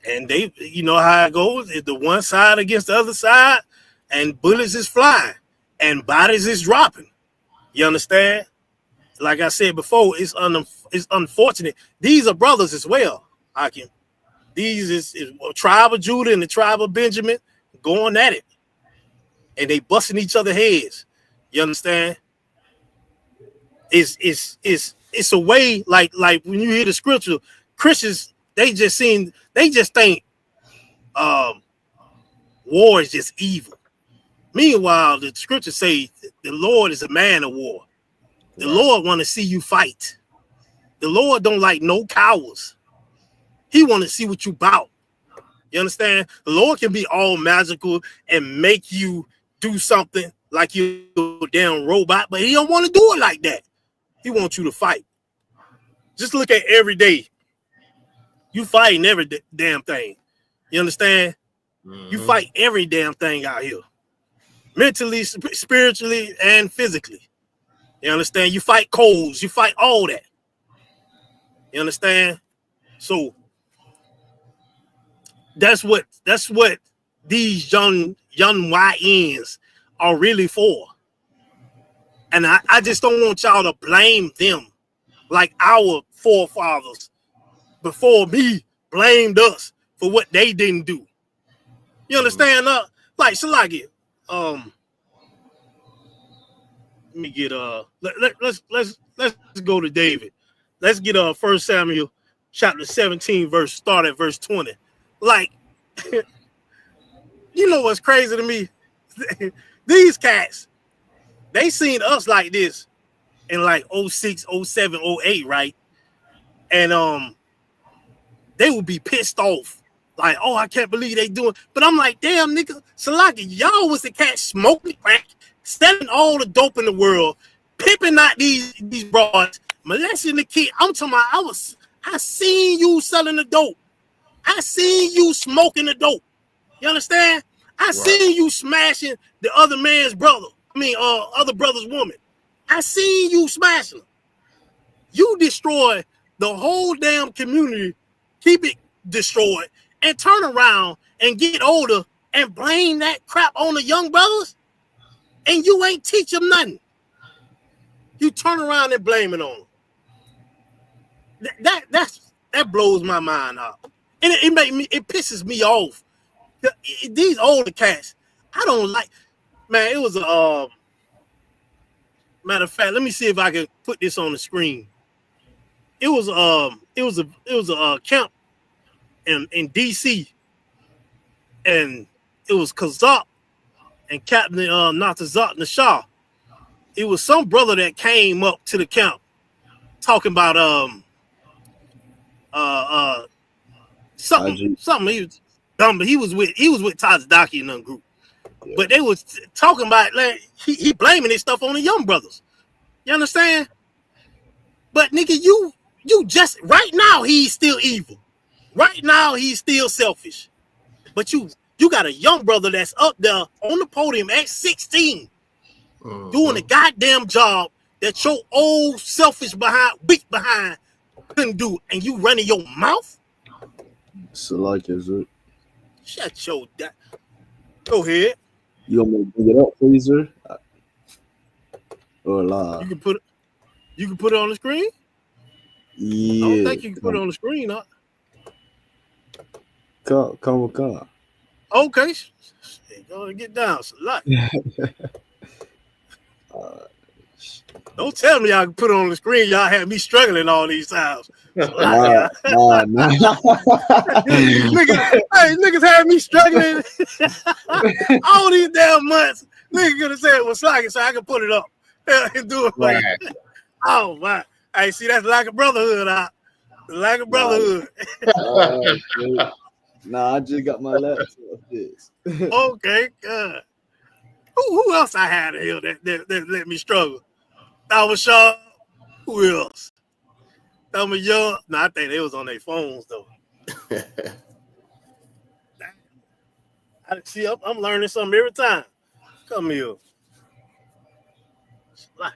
[SPEAKER 8] And they, you know how it goes. It's the one side against the other side, and bullets is flying, and bodies is dropping. You understand? Like I said before, it's unfortunate. These are brothers as well. I can. These is a tribe of Judah and the tribe of Benjamin going at it, and they busting each other heads. You understand? It's a way like when you hear the scripture, Christians they just think war is just evil. Meanwhile, the scriptures say the Lord is a man of war. The Lord want to see you fight. The Lord don't like no cowards. He want to see what you about. You understand? The Lord can be all magical and make you do something like you're a damn robot, but he don't want to do it like that. He wants you to fight. Just look at every day. You fighting every damn thing. You understand? You fight every damn thing out here. Mentally, spiritually, and physically. You understand? You fight colds. You fight all that. You understand? So that's what these young YNs are really for. And I just don't want y'all to blame them like our forefathers before me blamed us for what they didn't do. You understand? Like Salaki, let me get let's go to David. Let's get 1 Samuel chapter 17 start at verse 20. Like, you know what's crazy to me? These cats, they seen us like this in like 06, 07, 08, right? And they would be pissed off. Like, oh, I can't believe they doing. But I'm like, damn, nigga, Salaki, y'all was the cat smoking crack, selling all the dope in the world, pimping out these broads, molesting the kid. I'm talking about, I seen you selling the dope. I seen you smoking the dope. You understand? I seen you smashing the other man's brother. Other brother's woman. I seen you smashing them. You destroy the whole damn community, keep it destroyed, and turn around and get older and blame that crap on the young brothers, and you ain't teach them nothing. You turn around and blame it on them. That blows my mind up, and it pisses me off. These older cats, I don't like. Man, it was a matter of fact. Let me see if I can put this on the screen. It was a camp in DC, and it was Kazak and Captain Natazak Nashar. It was some brother that came up to the camp talking about something. He was dumb, but he was with Tazadaki and them group. Yeah. But they was talking about like he blaming this stuff on the young brothers. You understand? But nigga, you just right now he's still evil. Right now he's still selfish. But you got a young brother that's up there on the podium at 16 doing the goddamn job that your old selfish weak behind couldn't do, and you running your mouth?
[SPEAKER 9] So like, is it?
[SPEAKER 8] Shut your Go ahead.
[SPEAKER 9] You want me to bring it up, Freezer? Or live?
[SPEAKER 8] You can put it on the screen?
[SPEAKER 9] Yeah.
[SPEAKER 8] I don't think you can put it on the screen, huh?
[SPEAKER 9] Come.
[SPEAKER 8] Okay. Go and get down. It's a lot. Don't tell me y'all can put it on the screen. Y'all had me struggling all these times.
[SPEAKER 9] Nah.
[SPEAKER 8] Niggas had me struggling all these damn months. Niggas could have said, well, Sluggy, so I can put it up and do it. Right. Oh, my. Hey, see, that's lack of brotherhood. Lack of brotherhood.
[SPEAKER 9] Nah, I just got my laptop fixed.
[SPEAKER 8] Okay, good. Who else I had here that let me struggle? I was sure. Who else? That was young. No, I think they was on their phones though. See, I'm learning something every time. Come here. Like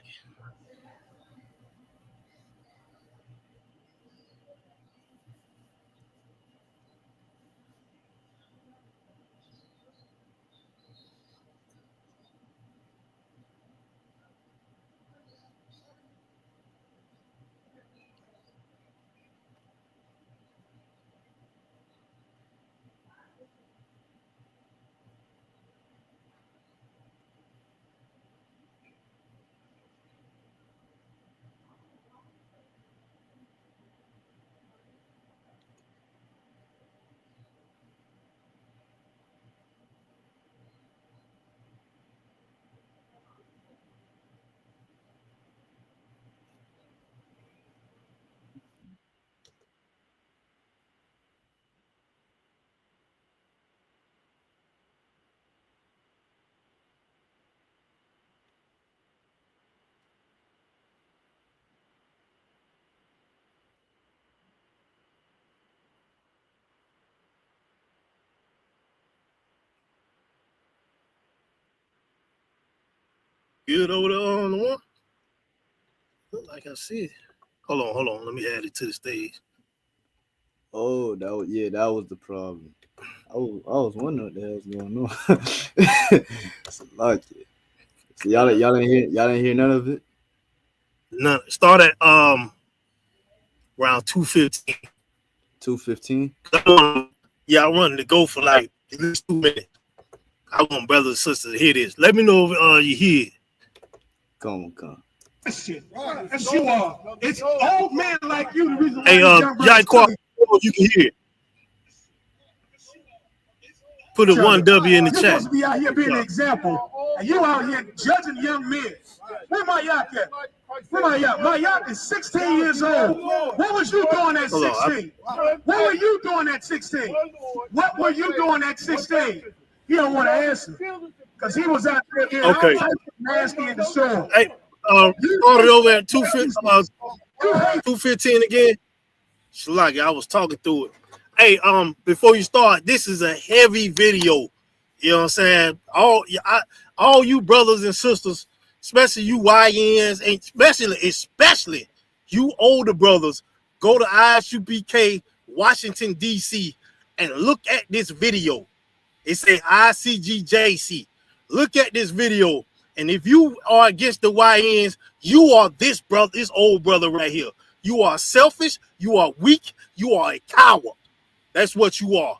[SPEAKER 8] Good over there on the one. Look like I see it. Hold on. Let me add it to the stage.
[SPEAKER 9] Oh, that was the problem. I was wondering what the hell's going on. It's like it. So y'all didn't hear none of it?
[SPEAKER 8] None. Start at around 2:15.
[SPEAKER 9] 2:15?
[SPEAKER 8] Yeah, I wanted to go for like at least 2 minutes. I want brothers and sisters to hear this. Let me know if you hear it.
[SPEAKER 9] Come.
[SPEAKER 12] Shit. That's you all. It's old men like you. The reason why
[SPEAKER 8] Hey, you can hear it. Put a 1W in the chat.
[SPEAKER 12] You're supposed to be out here being an example, and you out here judging young men. Where my yak at? Where my yak? My yak is 16 years old. What was you doing at 16? What were you doing at 16? What were you doing at 16? He don't want to answer because he was out there being all types of nasty in the store.
[SPEAKER 8] Hey, started over at 2:15 again. Shalagi, I was talking through it. Hey, before you start, this is a heavy video. You know what I'm saying? All you brothers and sisters, especially you YNs, and especially you older brothers, go to ISUBK, Washington, D.C., and look at this video. It says ICGJC. Look at this video. And if you are against the YNs, you are this old brother right here. You are selfish, you are weak, you are a coward. That's what you are.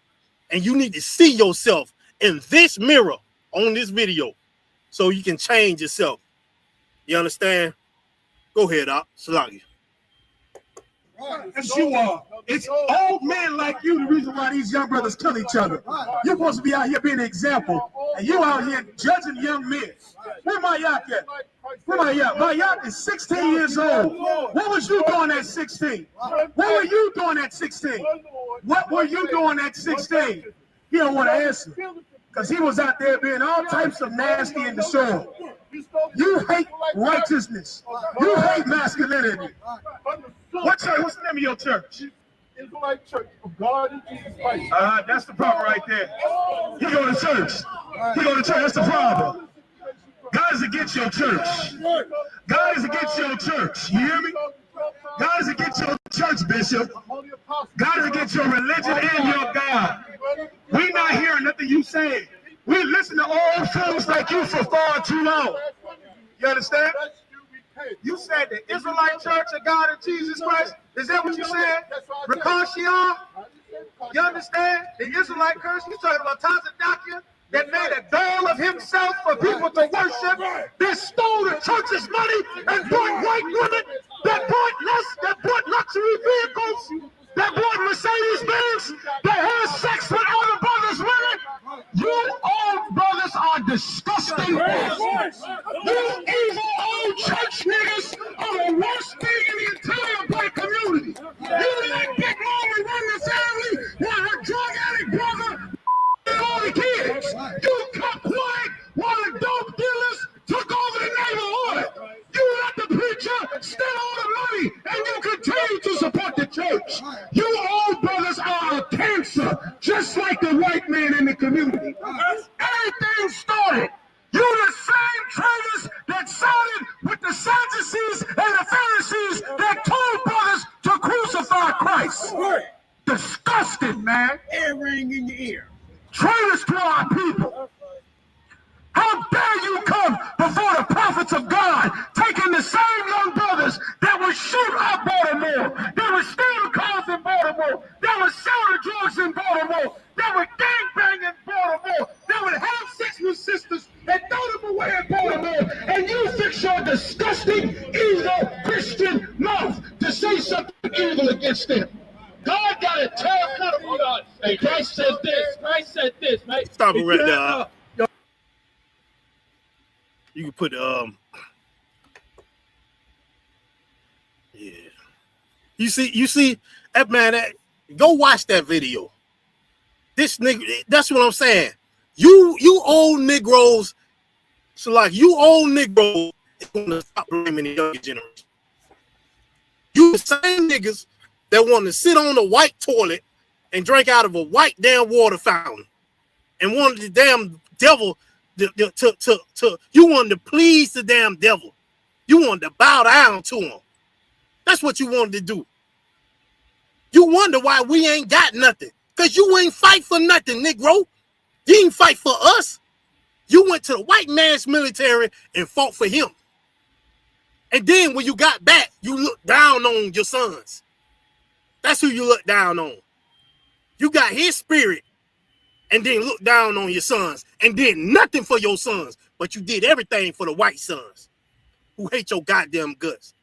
[SPEAKER 8] And you need to see yourself in this mirror on this video so you can change yourself. You understand? Go ahead, Salagi.
[SPEAKER 12] That's you all. It's old men like you. The reason why these young brothers kill each other. You're supposed to be out here being an example, and you out here judging young men. Where my yak at? Where my yak? My yak is 16 years old. What was you doing at 16? What were you doing at 16? What were you doing at 16? He don't want to answer because he was out there being all types of nasty in the show. You hate righteousness. You hate masculinity. What church? What's the name of your church?
[SPEAKER 13] Israelite Church of God and Jesus Christ.
[SPEAKER 12] That's the problem right there. You go to church. You go to church. That's the problem. God is against your church. God is against your church. You hear me? God is against your church, Bishop. God is against your religion and your God. We not hearing nothing you say. We listen to old fools like you for far too long. You understand? You said the Israelite Church of God and Jesus Christ. Is that what you said? Rakabya? You understand? The Israelite curse. You talking about Tazadakia that made a goal of himself for people to worship, that stole the church's money and bought white women, that bought luxury vehicles, that bought Mercedes-Benz, that had sex with other brothers' women. You old brothers are disgusting. You evil old church niggas are the worst thing in the entire black community. You let Big Mama run the family while her drug addict brother and all the kids. You kept quiet while the dope dealers took over the neighborhood. You let the preacher steal all the money and you continue to support the church. You old brothers are a cancer, just like the white man in the community. Everything started. You're the same traitors that sided with the Sadducees and the Pharisees that told brothers to crucify Christ. Disgusting, man. Air ring in your ear. Traitors to our people. How dare you come before the prophets of God, taking the same young brothers that would shoot up Baltimore, that would steal cars in Baltimore, that would sell the drugs in Baltimore, that would gangbang in Baltimore, that would have sex with sisters and throw them away in Baltimore, and you fix your disgusting, evil Christian mouth to say something evil against them. God got a terrible God. Hey, Christ said this. Christ said this, mate.
[SPEAKER 8] Stop it right there. You can put yeah. You see that man. Go watch that video. This nigga. That's what I'm saying. You old Negroes. So like you old Negroes is gonna stop blaming the younger generation. You the same niggas that want to sit on the white toilet and drink out of a white damn water fountain, and wanted the damn devil you wanted to please the damn devil. You wanted to bow down to him. That's what you wanted to do. You wonder why we ain't got nothing. Because you ain't fight for nothing, Negro. You didn't fight for us. You went to the white man's military and fought for him. And then when you got back, you looked down on your sons. That's who you look down on. You got his spirit and then looked down on your sons and did nothing for your sons, but you did everything for the white sons who hate your goddamn guts.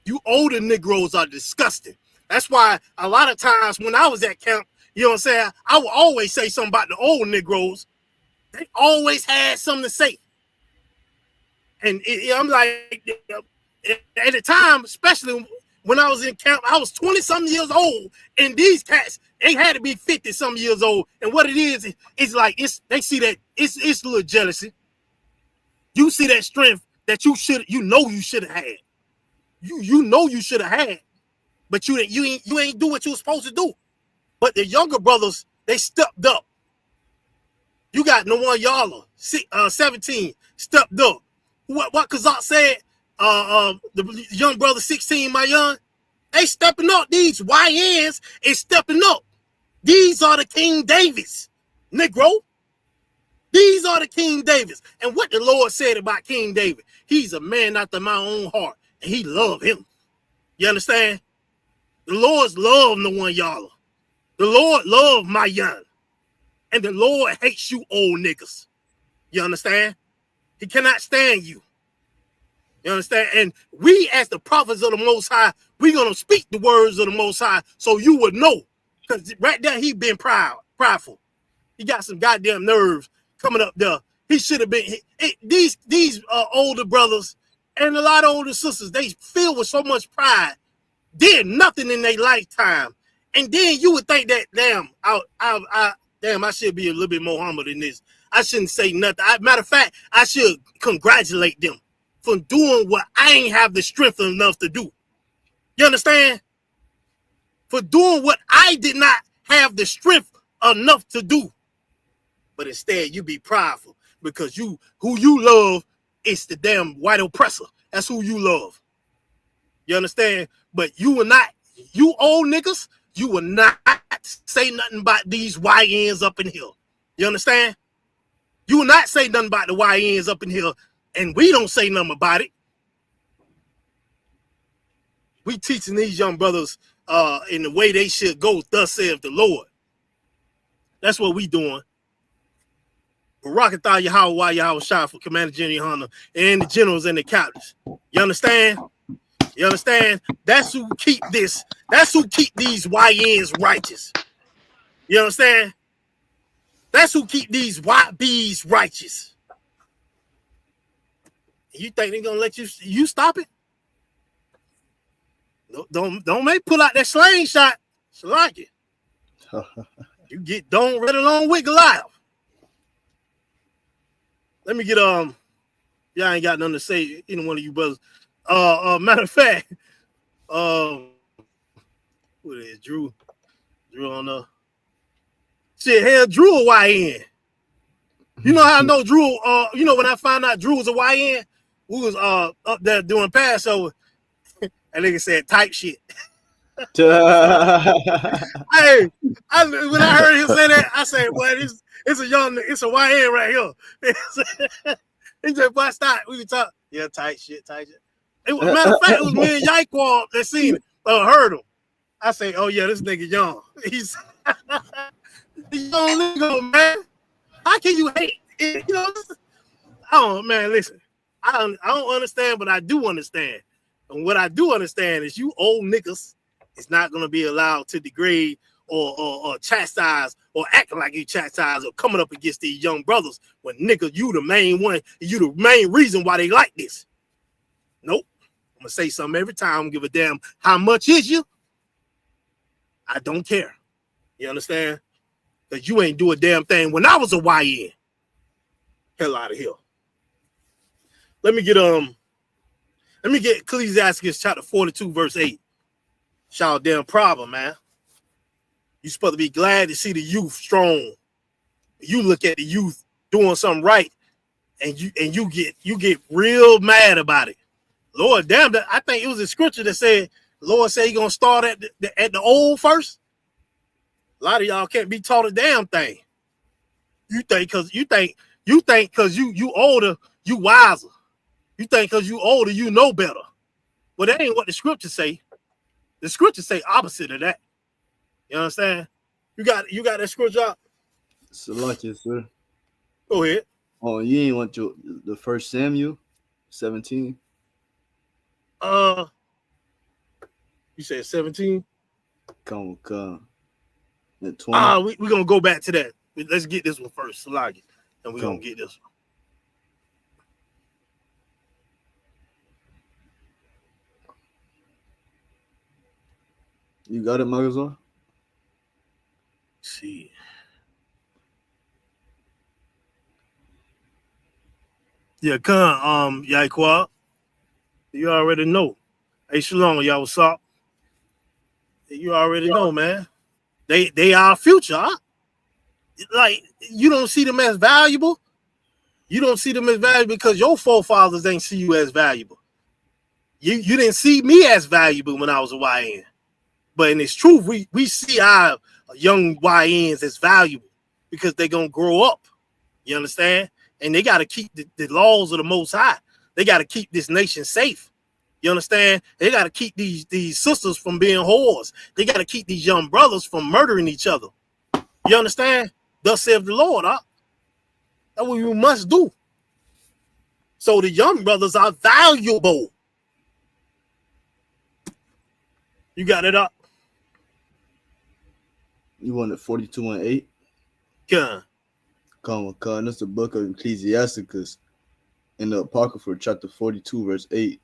[SPEAKER 8] You older Negroes are disgusting. That's why a lot of times when I was at camp, you know what I'm saying, I would always say something about the old Negroes. They always had something to say. And I'm like, at the time, especially when I was in camp, I was 20-something years old, and these cats, they had to be 50-something years old. And what it is, it's like, they see that, it's a little jealousy. You see that strength that you should have had. You know you should have had, but you ain't do what you were supposed to do. But the younger brothers, they stepped up. You got Nawan Yala, 17, stepped up. What Kazak said, the young brother 16, my young, they stepping up. These YNs is stepping up. These are the King Davids, Negro. These are the King Davids. And what the Lord said about King David, he's a man after my own heart, and he loved him. You understand? The Lord's love Nawan Yala. The Lord loved my young. And the Lord hates you old niggas. You understand? He cannot stand you. You understand? And we, as the prophets of the Most High, we're going to speak the words of the Most High so you would know. Because right there, he been prideful. He got some goddamn nerves coming up there. He should have been. These older brothers and a lot of older sisters, they filled with so much pride, did nothing in their lifetime. And then you would think that, damn, I should be a little bit more humble than this. I shouldn't say nothing. Matter of fact, I should congratulate them for doing what I ain't have the strength enough to do. You understand? For doing what I did not have the strength enough to do. But instead, you be prideful because who you love is the damn white oppressor. That's who you love. You understand? But you will not, you old niggas, you will not say nothing about these YNs up in here. You understand? You will not say nothing about the YNs up in here, and we don't say nothing about it. We teaching these young brothers in the way they should go, thus saith the Lord. That's what we doing. Rakabya Yahweh Shah for Commander General Hunter and the generals and the captains. You understand? You understand? That's who keep this. That's who keep these YNs righteous. You understand? That's who keep these YBs righteous. You think they're gonna let you stop it? Don't make pull out that slingshot. It's like it. You get don't run along with Goliath. Let me get y'all ain't got nothing to say, any one of you brothers. Matter of fact, who it is? Drew on the shit. Hell, Drew a YN. You know how I know Drew? You know when I found out Drew was a YN, we was up there doing Passover. And nigga said type shit. Hey, when I heard him say that, I said, "Boy, it's a YN right here." He said, "Boy, stop. We can talk." Yeah, tight shit. Matter of fact, it was me and Yaquan that seen it, heard him. I say, "Oh yeah, this nigga young. He's young nigga, man. How can you hate? You know, oh man, listen. I don't understand, but I do understand. And what I do understand is you old niggas is not gonna be allowed to degrade or chastise or acting like you chastise or coming up against these young brothers when nigga, you the main one, you the main reason why they like this. Nope. I'm gonna say something every time. I don't give a damn how much is you. I don't care. You understand? Because you ain't do a damn thing when I was a YN. Hell out of here. Let me get Ecclesiastes chapter 42, verse 8. Y'all damn problem, man. You supposed to be glad to see the youth strong. You look at the youth doing something right, and you get real mad about it. Lord damn, I think it was a scripture that said, Lord said he gonna start at the old first. A lot of y'all can't be taught a damn thing. You think because you older, you wiser. You think because you older, you know better. Well, that ain't what the scriptures say. The scriptures say opposite of that. You understand? You got that scripture up?
[SPEAKER 9] Salakia, sir.
[SPEAKER 8] Go ahead.
[SPEAKER 9] Oh, you ain't want the 1 Samuel 17?
[SPEAKER 8] You said 17?
[SPEAKER 9] Come. At 20.
[SPEAKER 8] We're gonna go back to that. Let's get this one first, Salakia. And we're gonna get this one.
[SPEAKER 9] You got it, Magazine?
[SPEAKER 8] See. Yeah, Yaikwa. You already know. Hey, Shalom, y'all, what's up? You already know, man. They our future, huh? Like, you don't see them as valuable. You don't see them as valuable because your forefathers ain't see you as valuable. You didn't see me as valuable when I was a YN. But in its truth, we see our young YNs as valuable because they're going to grow up. You understand? And they got to keep the laws of the Most High. They got to keep this nation safe. You understand? They got to keep these sisters from being whores. They got to keep these young brothers from murdering each other. You understand? Thus saith the Lord, huh? That's what we must do. So the young brothers are valuable. You got it up?
[SPEAKER 9] You want it 42:8?
[SPEAKER 8] Yeah.
[SPEAKER 9] Come. That's the book of Ecclesiasticus in the Apocrypha, chapter 42, verse 8.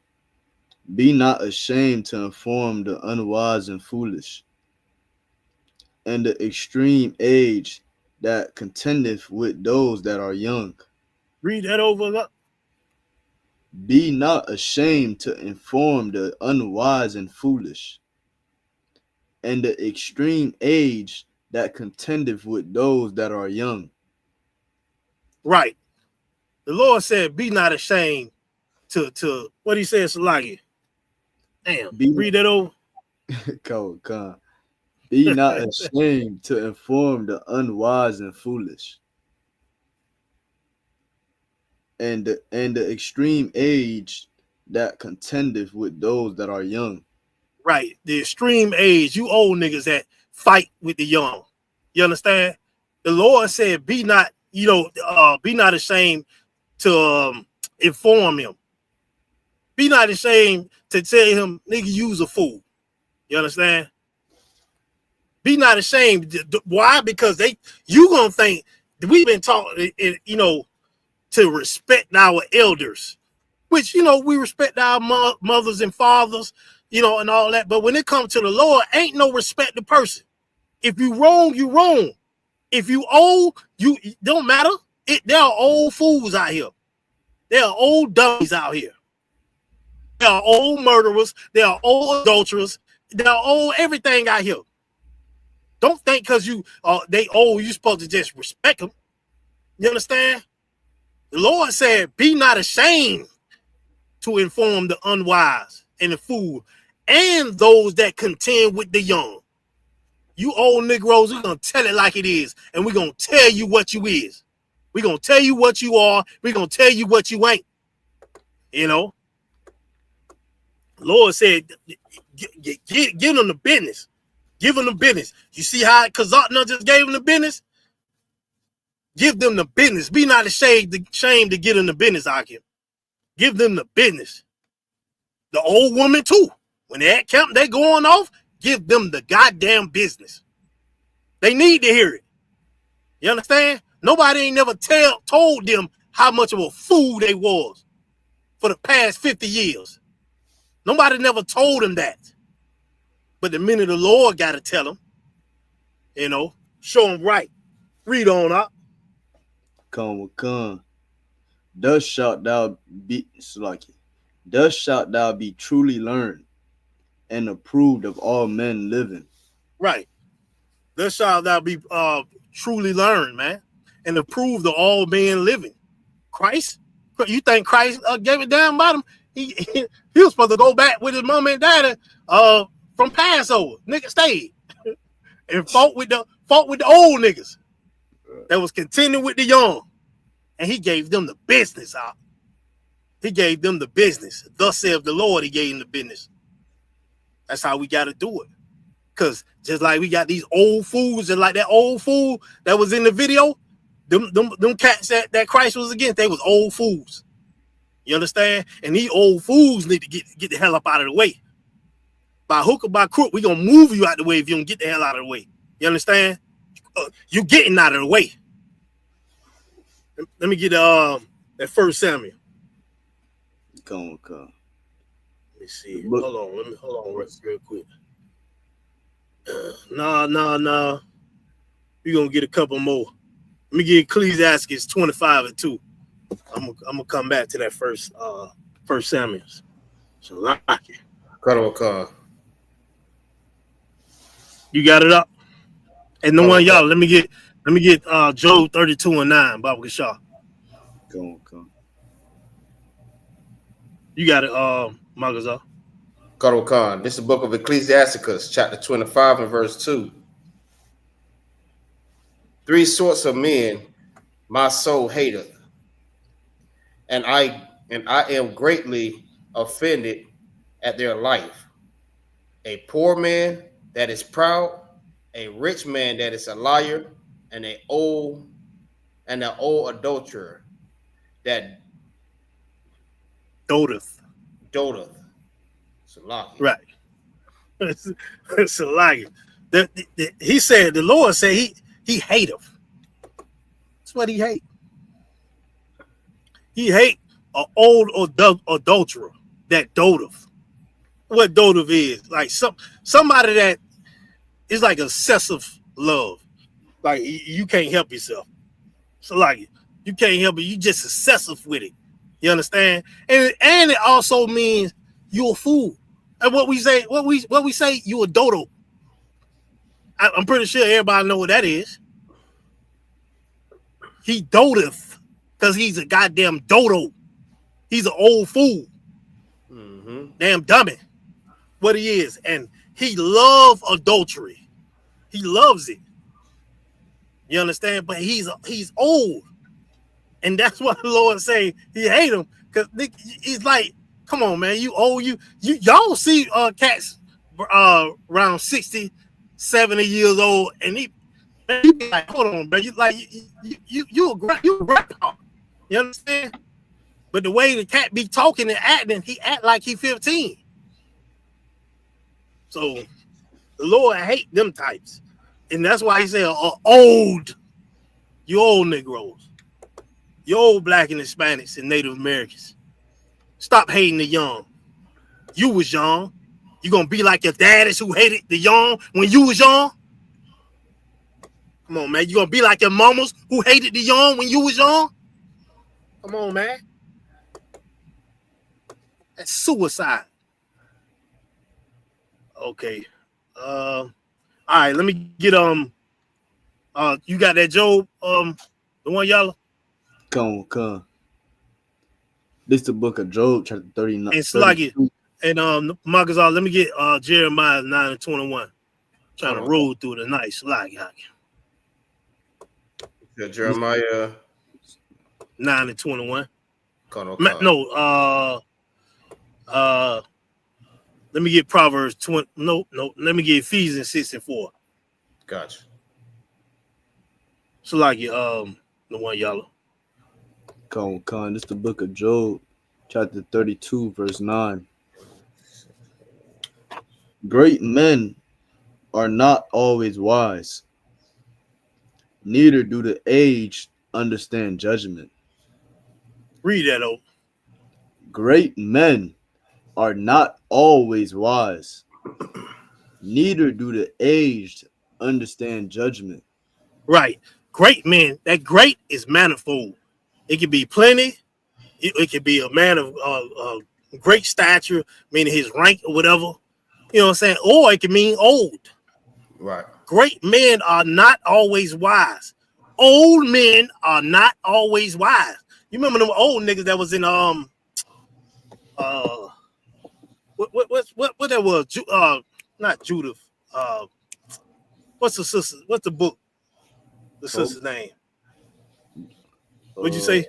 [SPEAKER 9] Be not ashamed to inform the unwise and foolish, and the extreme age that contendeth with those that are young.
[SPEAKER 8] Read that over.
[SPEAKER 9] Be not ashamed to inform the unwise and foolish, and the extreme age that contendeth with those that are young.
[SPEAKER 8] Right. The Lord said, be not ashamed to what he says, Salagi. Damn. Read that over.
[SPEAKER 9] Come. Be not ashamed to inform the unwise and foolish, and the extreme age that contendeth with those that are young.
[SPEAKER 8] Right. The extreme age, you old niggas that fight with the young. You understand? The Lord said, be not ashamed to inform him. Be not ashamed to tell him, nigga, you's a fool. You understand? Be not ashamed. Why? Because you gonna think that we've been taught, to respect our elders, which, we respect our mothers and fathers, and all that. But when it comes to the Lord, ain't no respect the person. If you wrong, you wrong. If you old, you don't matter. There are old fools out here. There are old dummies out here. There are old murderers. There are old adulterers. There are old everything out here. Don't think because they old, you supposed to just respect them. You understand? The Lord said, be not ashamed to inform the unwise and the fool and those that contend with the young. You old Negroes, we're going to tell it like it is, and we're going to tell you what you is. We're going to tell you what you are. We're going to tell you what you ain't. The Lord said, give them the business. Give them the business. You see how Kazakna just gave them the business? Give them the business. Be not ashamed to get in the business, Akim. Give them the business. The old woman, too. When they're at camp, they going off, give them the goddamn business. They need to hear it. You understand? Nobody ain't never told them how much of a fool they was for the past 50 years. Nobody never told them that. But the minute the Lord got to tell them, show them right. Read on up.
[SPEAKER 9] Come. Thus shalt thou be truly learned and approved of all men living.
[SPEAKER 8] Right. Thus shalt thou be truly learned, man, and approved of all men living. Christ, You think Christ gave it down about him? He was supposed to go back with his mom and daddy from Passover. Nigga stayed and fought with the old niggas that was continuing with the young, and he gave them the business out. He gave them the business. Thus saith the Lord, he gave them the business. That's how we got to do it. Because just like we got these old fools, and like that old fool that was in the video, them cats that Christ was against, they was old fools. You understand? And these old fools need to get the hell up out of the way. By hook or by crook, we going to move you out the way if you don't get the hell out of the way. You understand? You getting out of the way. Let me get that 1 Samuel.
[SPEAKER 9] Come.
[SPEAKER 8] Let me see. Hold on real quick. Nah. We're going to get a couple more. Let me get Ecclesiastes 25:2. I'm gonna come back to that first Samuel. So like it. You got it up? And no one y'all, let me get Job 32:9, Baba Kashar.
[SPEAKER 9] Come.
[SPEAKER 8] You got it, Magaza.
[SPEAKER 10] Khan. This is the book of Ecclesiasticus, chapter 25 and verse 2. 3 sorts of men my soul hateth, and I am greatly offended at their life. A poor man that is proud, a rich man that is a liar, and an old adulterer that
[SPEAKER 8] doteth. Right. It's a liar. He said, the Lord said he hateth. That's what he hate. He hate an old adulterer that doteth. What doteth is, like somebody that is like obsessive love. Like you can't help yourself. So like you can't help it. You just obsessive with it. You understand? And it also means you're a fool. And what we say, you a dodo. I'm pretty sure everybody know what that is. He doteth because he's a goddamn dodo. He's an old fool. Mm-hmm. Damn dummy. What he is. And he loves adultery. He loves it. You understand? But he's old. And that's what the Lord say he hate him. Because he's like, come on, man. You old. Y'all see cats around 60, 70 years old. And he be like, hold on, bro. You a grandpa. You understand? But the way the cat be talking and acting, he act like he 15. So the Lord hate them types. And that's why he said, old. You old Negroes. You old Black and Hispanics and Native Americans. Stop hating the young. You was young. You gonna be like your daddies who hated the young when you was young? Come on, man. You gonna be like your mamas who hated the young when you was young? Come on, man. That's suicide. Okay. All right, let me get you got that Job, the one y'all?
[SPEAKER 9] Come. This is the book of Job, chapter 39.
[SPEAKER 8] And Sluggy. And Magazine, let me get Jeremiah 9:21. Trying to roll through the night. Sluggy.
[SPEAKER 10] Yeah, Jeremiah
[SPEAKER 8] 9:21. No, let me get Proverbs 20. No, let me get Ephesians 6:4.
[SPEAKER 10] Gotcha.
[SPEAKER 8] So like the one y'all.
[SPEAKER 9] Con. This is the book of Job, chapter 32, verse 9. Great men are not always wise, neither do the aged understand judgment.
[SPEAKER 8] Read that over.
[SPEAKER 9] Great men are not always wise, neither do the aged understand judgment.
[SPEAKER 8] Right. Great men. That great is manifold. It can be plenty. It can be a man of great stature, meaning his rank or whatever. You know what I'm saying? Or it can mean old.
[SPEAKER 10] Right.
[SPEAKER 8] Great men are not always wise. Old men are not always wise. You remember them old niggas that was in what that was? Not Judith. What's the sister? What's the book? The sister's name? What'd you say?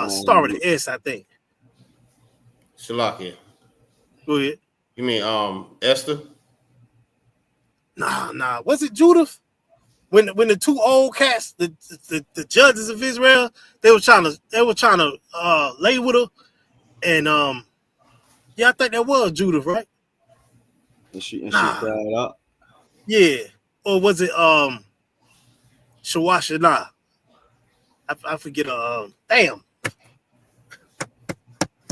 [SPEAKER 8] Start with an S, I think.
[SPEAKER 10] Shalakia.
[SPEAKER 8] Go ahead.
[SPEAKER 10] You mean Esther?
[SPEAKER 8] Nah. Was it Judith? When the two old cats, the judges of Israel, they were trying to lay with her, and yeah, I think that was Judith, right?
[SPEAKER 9] And she cried out.
[SPEAKER 8] Yeah, or was it Shawashana? I forget damn.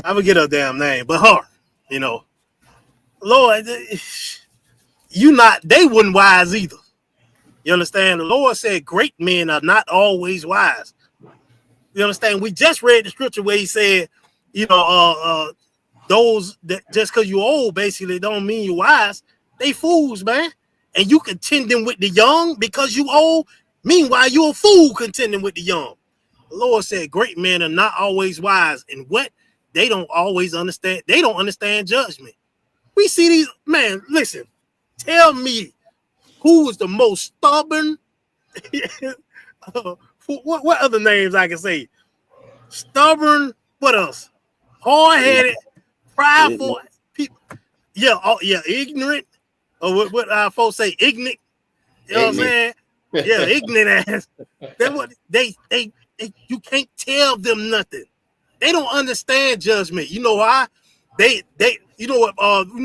[SPEAKER 8] I forget her damn name, but her, you know, Lord, they weren't wise either. You understand? The Lord said great men are not always wise. You understand? We just read the scripture where he said, you know, those that just because you're old basically don't mean you're wise. They fools, man. And you contending with the young because you old. Meanwhile, you're a fool contending with the young. The Lord said great men are not always wise. And what? They don't always understand. They don't understand judgment. We see these, man, listen, tell me who is the most stubborn? What other names I can say? Stubborn, what else? Hard-headed, prideful people. Yeah, ignorant. Or what our folks say, ignorant. You know what I'm saying? Yeah, ignorant ass. That's what they you can't tell them nothing. They don't understand judgment. You know why? They you know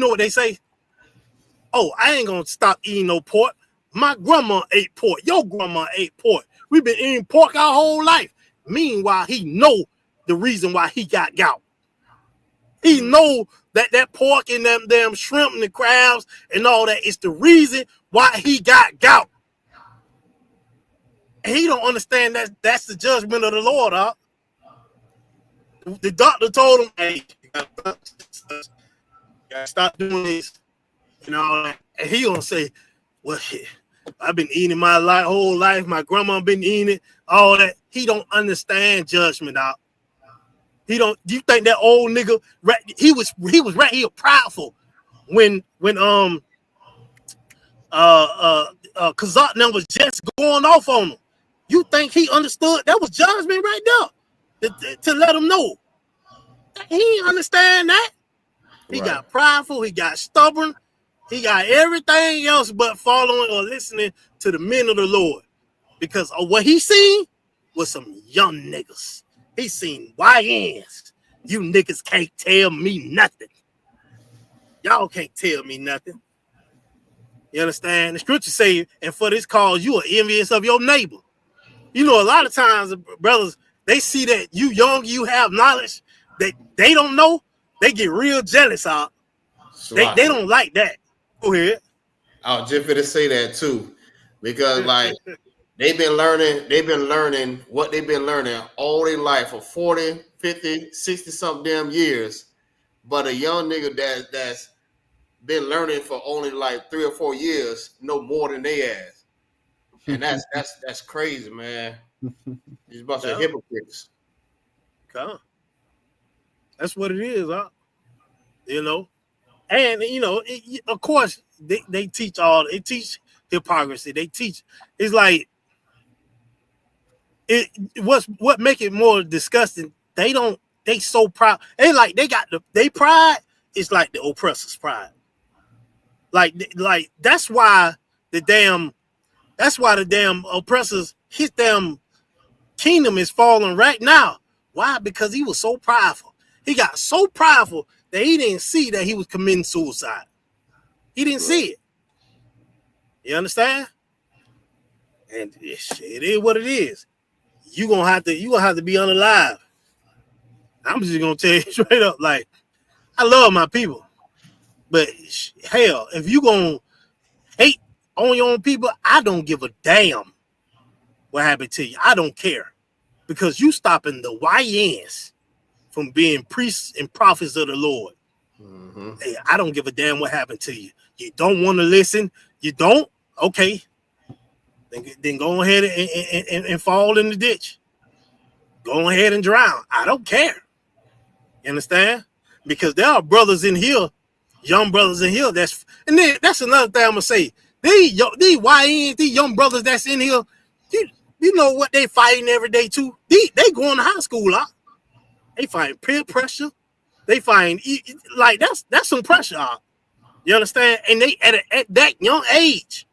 [SPEAKER 8] what they say? Oh, I ain't gonna stop eating no pork. My grandma ate pork. Your grandma ate pork. We've been eating pork our whole life. Meanwhile, he know the reason why he got gout. He know that pork and them damn shrimp and the crabs and all that is the reason why he got gout. And he don't understand that's the judgment of the Lord, huh? The doctor told him, hey, you gotta stop doing this. You know, and he gonna say, well, shit, I've been eating my whole life. My grandma been eating it, all that. He don't understand judgment, out. He don't. You think that old nigga? He was prideful when Kazak now was just going off on him. You think he understood? That was judgment right there to let him know. He didn't understand that. He got prideful. He got stubborn. He got everything else but following or listening to the men of the Lord. Because of what he seen was some young niggas. He seen YNs. You niggas can't tell me nothing. Y'all can't tell me nothing. You understand? The scripture say, and for this cause, you are envious of your neighbor. You know, a lot of times, brothers, they see that you young, you have knowledge that they don't know. They get real jealous out. They don't like that. Go ahead.
[SPEAKER 10] I was just gonna say that too, because like they've been learning what they've been learning all their life for 40, 50, 60 something damn years. But a young nigga that's been learning for only like 3 or 4 years know more than they ass. And that's crazy, man. These a bunch of hypocrites.
[SPEAKER 8] Come. That's what it is, huh? You know. And you know, of course, they teach hypocrisy. They teach. It's like what make it more disgusting. They so proud. They got they pride is like the oppressor's pride. Like that's why the damn oppressors, his damn kingdom is falling right now. Why? Because he was so prideful. He got so prideful that he didn't see that he was committing suicide. He didn't see it. You understand? And it is what it is. You gonna have to be unalive. I'm just gonna tell you straight up, like, I love my people, but hell, if you gonna hate on your own people, I don't give a damn what happened to you. I don't care, because you stopping the YNs from being priests and prophets of the Lord. Mm-hmm. Hey, I don't give a damn what happened to you. You don't want to listen. You don't? Okay. Then go ahead and fall in the ditch. go ahead and drown. I don't care. You understand? Because there are brothers in here, young brothers in here. And then that's another thing I'm gonna say. These YNs, these young brothers that's in here, you know what they fighting every day too. They going to high school, huh? They fighting peer pressure. They find like that's some pressure. You understand? And they at that young age,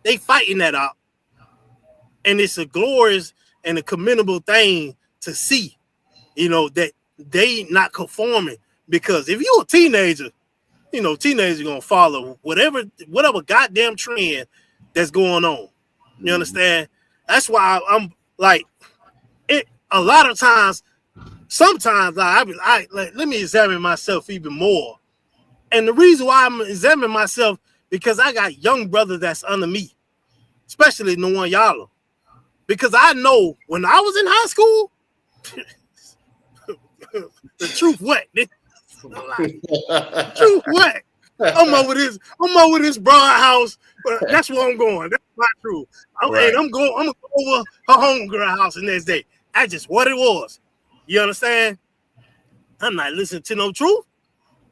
[SPEAKER 8] they fighting that up. And it's a glorious and a commendable thing to see, you know, that they not conforming. Because if you're a teenager, you know, teenagers gonna follow whatever goddamn trend that's going on. You understand? That's why I'm like it. A lot of times, sometimes I let me examine myself even more. And the reason why I'm examining myself because I got young brothers that's under me, especially the one y'all are. Because I know when I was in high school, the truth wet. Truth wet. I'm over this broad house. That's where I'm going. That's my truth. And I'm going over her homegirl house the next day. That's just what it was. You understand? I'm not listening to no truth.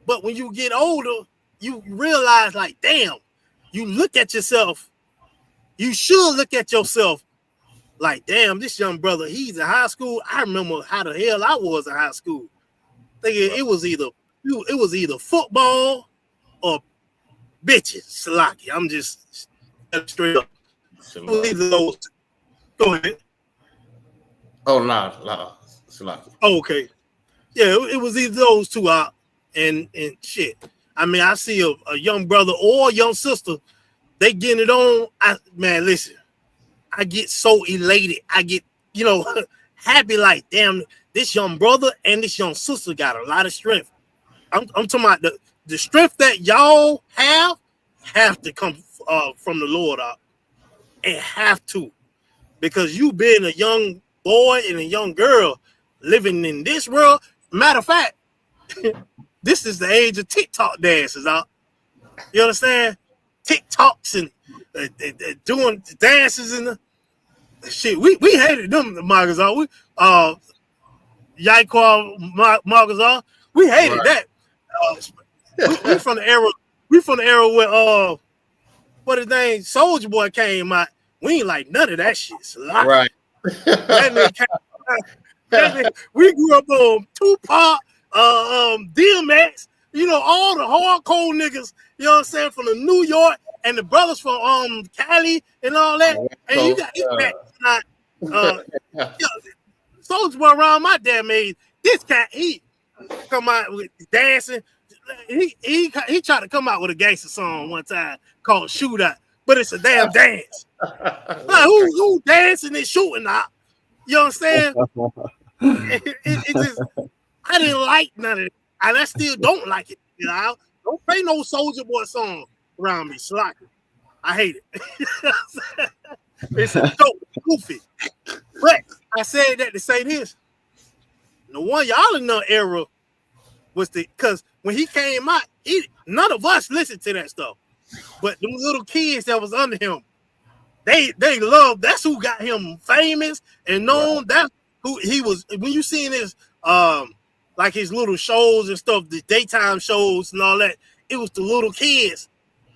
[SPEAKER 8] But when you get older, you realize, like, damn, you look at yourself. You should look at yourself like, damn, this young brother, he's in high school. I remember how the hell I was in high school. Thinking it was either football or bitches. Salaki. I'm just straight up. Either those. Go ahead.
[SPEAKER 10] Oh, no. Salaki.
[SPEAKER 8] Oh, okay. Yeah, it was either those two out and shit. I mean, I see a young brother or a young sister, they getting it on. Man, listen, I get so elated. I get, you know, happy like, damn, this young brother and this young sister got a lot of strength. I'm talking about the strength that y'all have to come from the Lord up. It have to. Because you being a young boy and a young girl living in this world. Matter of fact, this is the age of TikTok dances out. You understand? TikToks and doing dances and shit. We hated them, Magazine. We Yaquan Magazine. We hated that. We from the era. We from the era where what his name, Soulja Boy came out. We ain't like none of that shit.
[SPEAKER 10] Right.
[SPEAKER 8] We grew up on Tupac, DMX, you know, all the hardcore niggas, you know what I'm saying, from the New York and the brothers from Cali and all that. And you got this cat, Soulja Boy around my damn age. This cat, he come out with dancing. He tried to come out with a gangster song one time called Shootout, but it's a damn dance. Like, who dancing and shooting out? You know what I'm saying? It just, I didn't like none of it, and I still don't like it. You know, don't play no Soulja Boy song around me, sloppy. I hate it. It's a joke, goofy. But I said that to say this: the one y'all in the era was because when he came out, none of us listened to that stuff, but the little kids that was under him, they loved. That's who got him famous and known. Right. That's who he was. When you seen his like his little shows and stuff, the daytime shows and all that, it was the little kids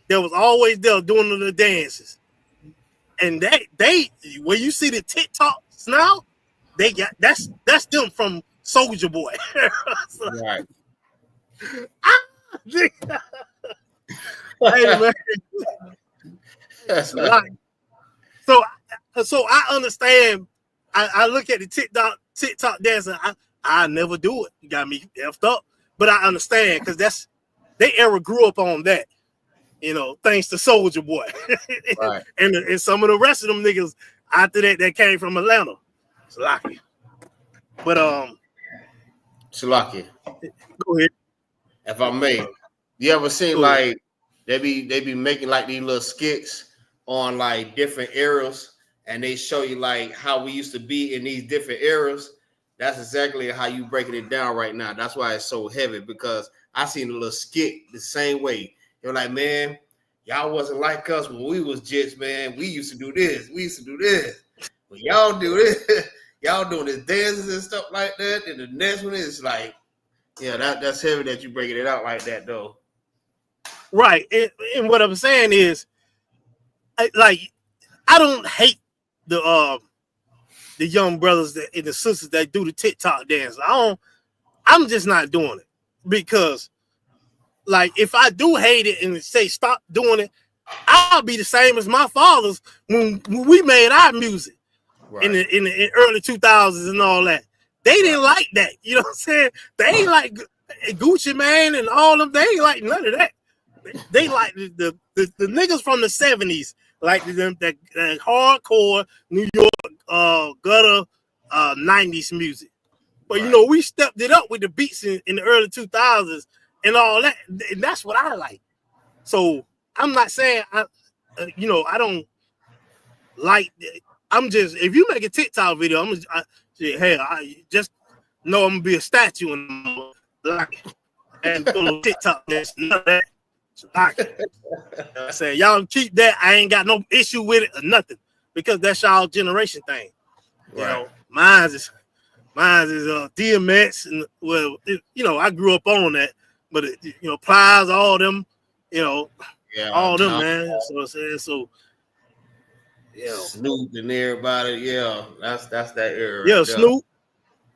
[SPEAKER 8] that was always there doing the dances. And they when you see the TikToks now, they got that's them from Soulja Boy.
[SPEAKER 10] Right.
[SPEAKER 8] Hey man. So I understand. I look at the TikTok dancing. I never do it. You got me effed up. But I understand because they era grew up on that. You know, thanks to Soulja Boy. Right. and some of the rest of them niggas after that came from Atlanta. Salaki. But
[SPEAKER 10] Salaki.
[SPEAKER 8] Go ahead.
[SPEAKER 10] If I may, you ever seen like they be making like these little skits on like different eras, and they show you like how we used to be in these different eras? That's exactly how you breaking it down right now. That's why it's so heavy, because I seen a little skit the same way. You're like, man, y'all wasn't like us when we was jits, man. We used to do this. We used to do this. But y'all do this. y'all doing this dances and stuff like that, and the next one is like, yeah, that's heavy that you breaking it out like that though.
[SPEAKER 8] Right, and what I'm saying is, I don't hate the young brothers and the sisters that do the TikTok dance. I'm just not doing it because, like, if I do hate it and say stop doing it, I'll be the same as my fathers when we made our music in the early 2000s and all that. They didn't like that. You know what I'm saying? They ain't like Gucci Mane and all them. They ain't like none of that. They like the niggas from the 70s, like that hardcore New York gutter 90s music. But you know, we stepped it up with the beats in the early 2000s and all that. And that's what I like. So I'm not saying I don't like. I'm just, if you make a TikTok video, I just know I'm gonna be a statue and like and go TikTok. There's none of that. I said y'all keep that. I ain't got no issue with it or nothing because that's y'all generation thing. You know, mine's is DMX and I grew up on that, but Plies, all them, all them, man. So
[SPEAKER 10] Snoop and everybody, that's that era.
[SPEAKER 8] Yeah, Snoop,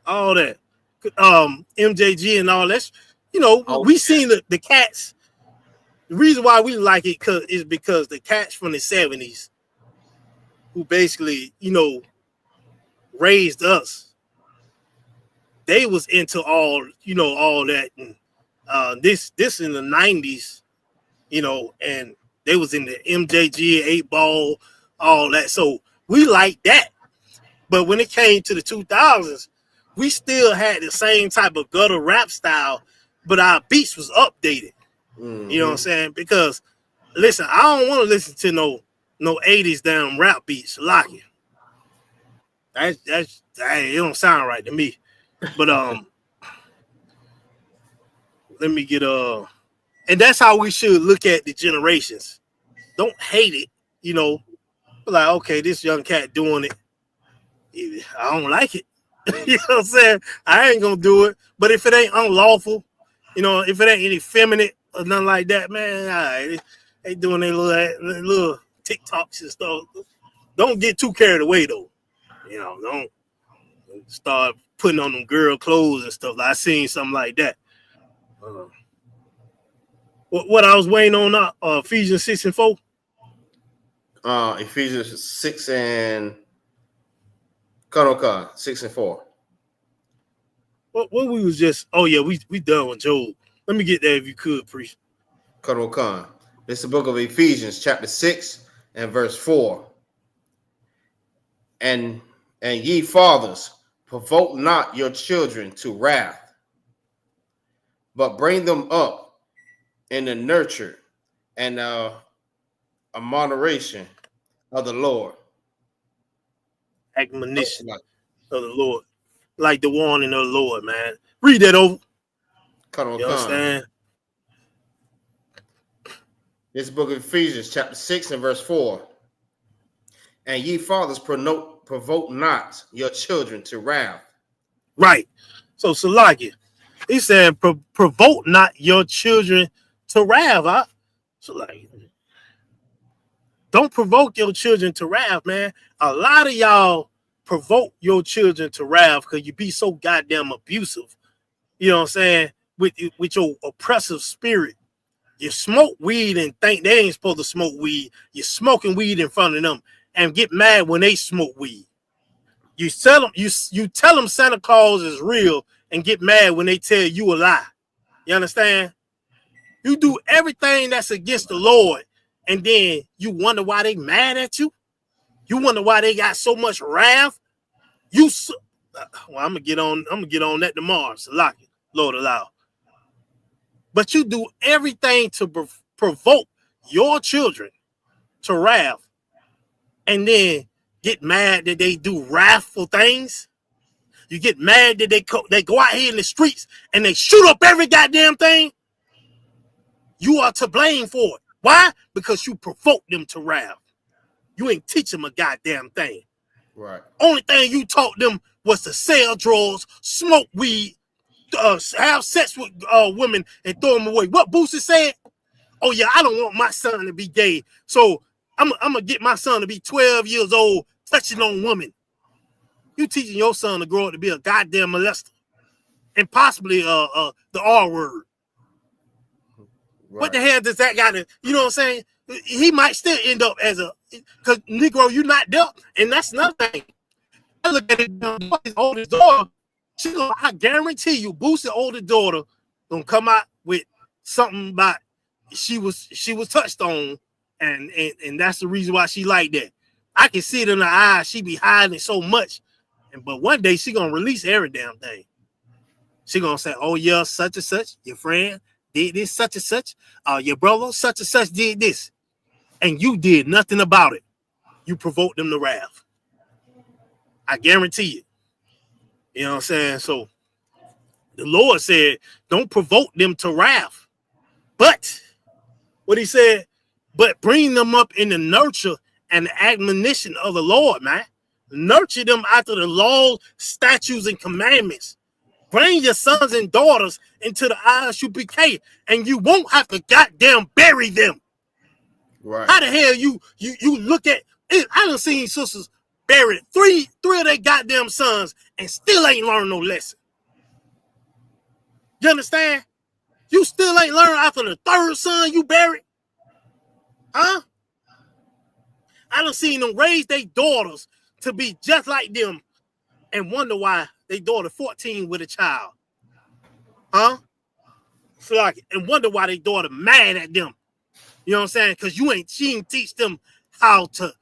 [SPEAKER 8] all that, MJG and all that. We seen the cats. The reason why we like it is because the cats from the 70s, who basically raised us, they was into all that, and this in the 90s, and they was in the MJG, 8 Ball, all that. So we like that. But when it came to the 2000s, we still had the same type of gutter rap style, but our beats was updated. You know what I'm saying? Because listen, I don't want to listen to no 80s damn rap beats. Lock it. It don't sound right to me. But let me get and that's how we should look at the generations. Don't hate it, like, okay, this young cat doing it. I don't like it. You know what I'm saying? I ain't gonna do it. But if it ain't unlawful, if it ain't any feminine or nothing like that, man, all right, they doing their little TikToks and stuff. Don't get too carried away though. Don't start putting on them girl clothes and stuff. I seen something like that. What I was waiting on Ephesians 6 and 4.
[SPEAKER 10] Ephesians 6 and 6 and 4.
[SPEAKER 8] What we was just? Oh yeah, we done with Job. Let me get that if you could, priest.
[SPEAKER 10] This is the book of Ephesians, chapter 6 and verse 4. And ye fathers, provoke not your children to wrath, but bring them up in the nurture and admonition of the Lord.
[SPEAKER 8] Admonition of the Lord. Like the warning of the Lord, man. Read that over. You understand?
[SPEAKER 10] This book of Ephesians, chapter 6 and verse 4. And ye fathers, provoke not your children to wrath.
[SPEAKER 8] Right. So Salakia, he said, provoke not your children to wrath. Huh? So don't provoke your children to wrath, man. A lot of y'all provoke your children to wrath because you be so goddamn abusive. You know what I'm saying? With your oppressive spirit. You smoke weed and think they ain't supposed to smoke weed. You're smoking weed in front of them and get mad when they smoke weed. You tell them Santa Claus is real and get mad when they tell you a lie. You understand? You do everything that's against the Lord, and then you wonder why they mad at you. You wonder why they got so much wrath. I'm gonna get on that tomorrow. Salakia, Lord allow. But you do everything to provoke your children to wrath, and then get mad that they do wrathful things. You get mad that they go out here in the streets and they shoot up every goddamn thing. You are to blame for it. Why? Because you provoke them to wrath. You ain't teach them a goddamn thing.
[SPEAKER 10] Right.
[SPEAKER 8] Only thing you taught them was to sell drugs, smoke weed, have sex with women, and throw them away. What Boosie said? Oh yeah, I don't want my son to be gay, so I'm gonna get my son to be 12 years old, touching on women. You teaching your son to grow up to be a goddamn molester, and possibly the R word. Right. What the hell does that got to? You know what I'm saying? He might still end up as a, because Negro, you not dealt, and that's another thing. I look at it, his oldest daughter. I guarantee you, Boosie's oldest daughter gonna come out with something about she was touched on, and that's the reason why she like that. I can see it in her eyes. She be hiding so much, but one day she gonna release every damn thing. She gonna say, "Oh yeah, such and such, your friend did this, such and such. Your brother, such and such, did this, and you did nothing about it. You provoked them to wrath. I guarantee it." You know what I'm saying? So the Lord said, "Don't provoke them to wrath." But what he said, but bring them up in the nurture and the admonition of the Lord, man. Nurture them after the law, statutes, and commandments. Bring your sons and daughters into the ISUPK, and you won't have to goddamn bury them. Right? How the hell you look at it? I done seen sisters bury three of their goddamn sons and still ain't learned no lesson. You understand? You still ain't learned after the third son you buried? Huh? I done seen them raise their daughters to be just like them and wonder why they daughter 14 with a child. Huh? So like, and wonder why they daughter mad at them. You know what I'm saying? Because she ain't teach them how to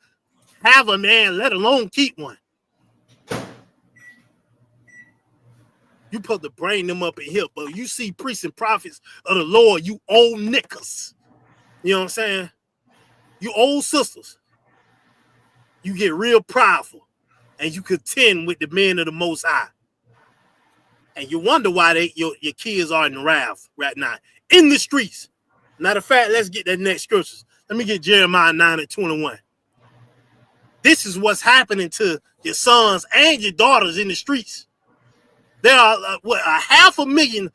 [SPEAKER 8] have a man, let alone keep one. You supposed to bring them up in here, but you see priests and prophets of the Lord, you old niggas. You know what I'm saying? You old sisters. You get real prideful, and you contend with the men of the Most High. And you wonder why your kids are in the wrath right now, in the streets. Matter of fact, let's get that next scriptures. Let me get Jeremiah 9:21. This is what's happening to your sons and your daughters in the streets. There are 500,000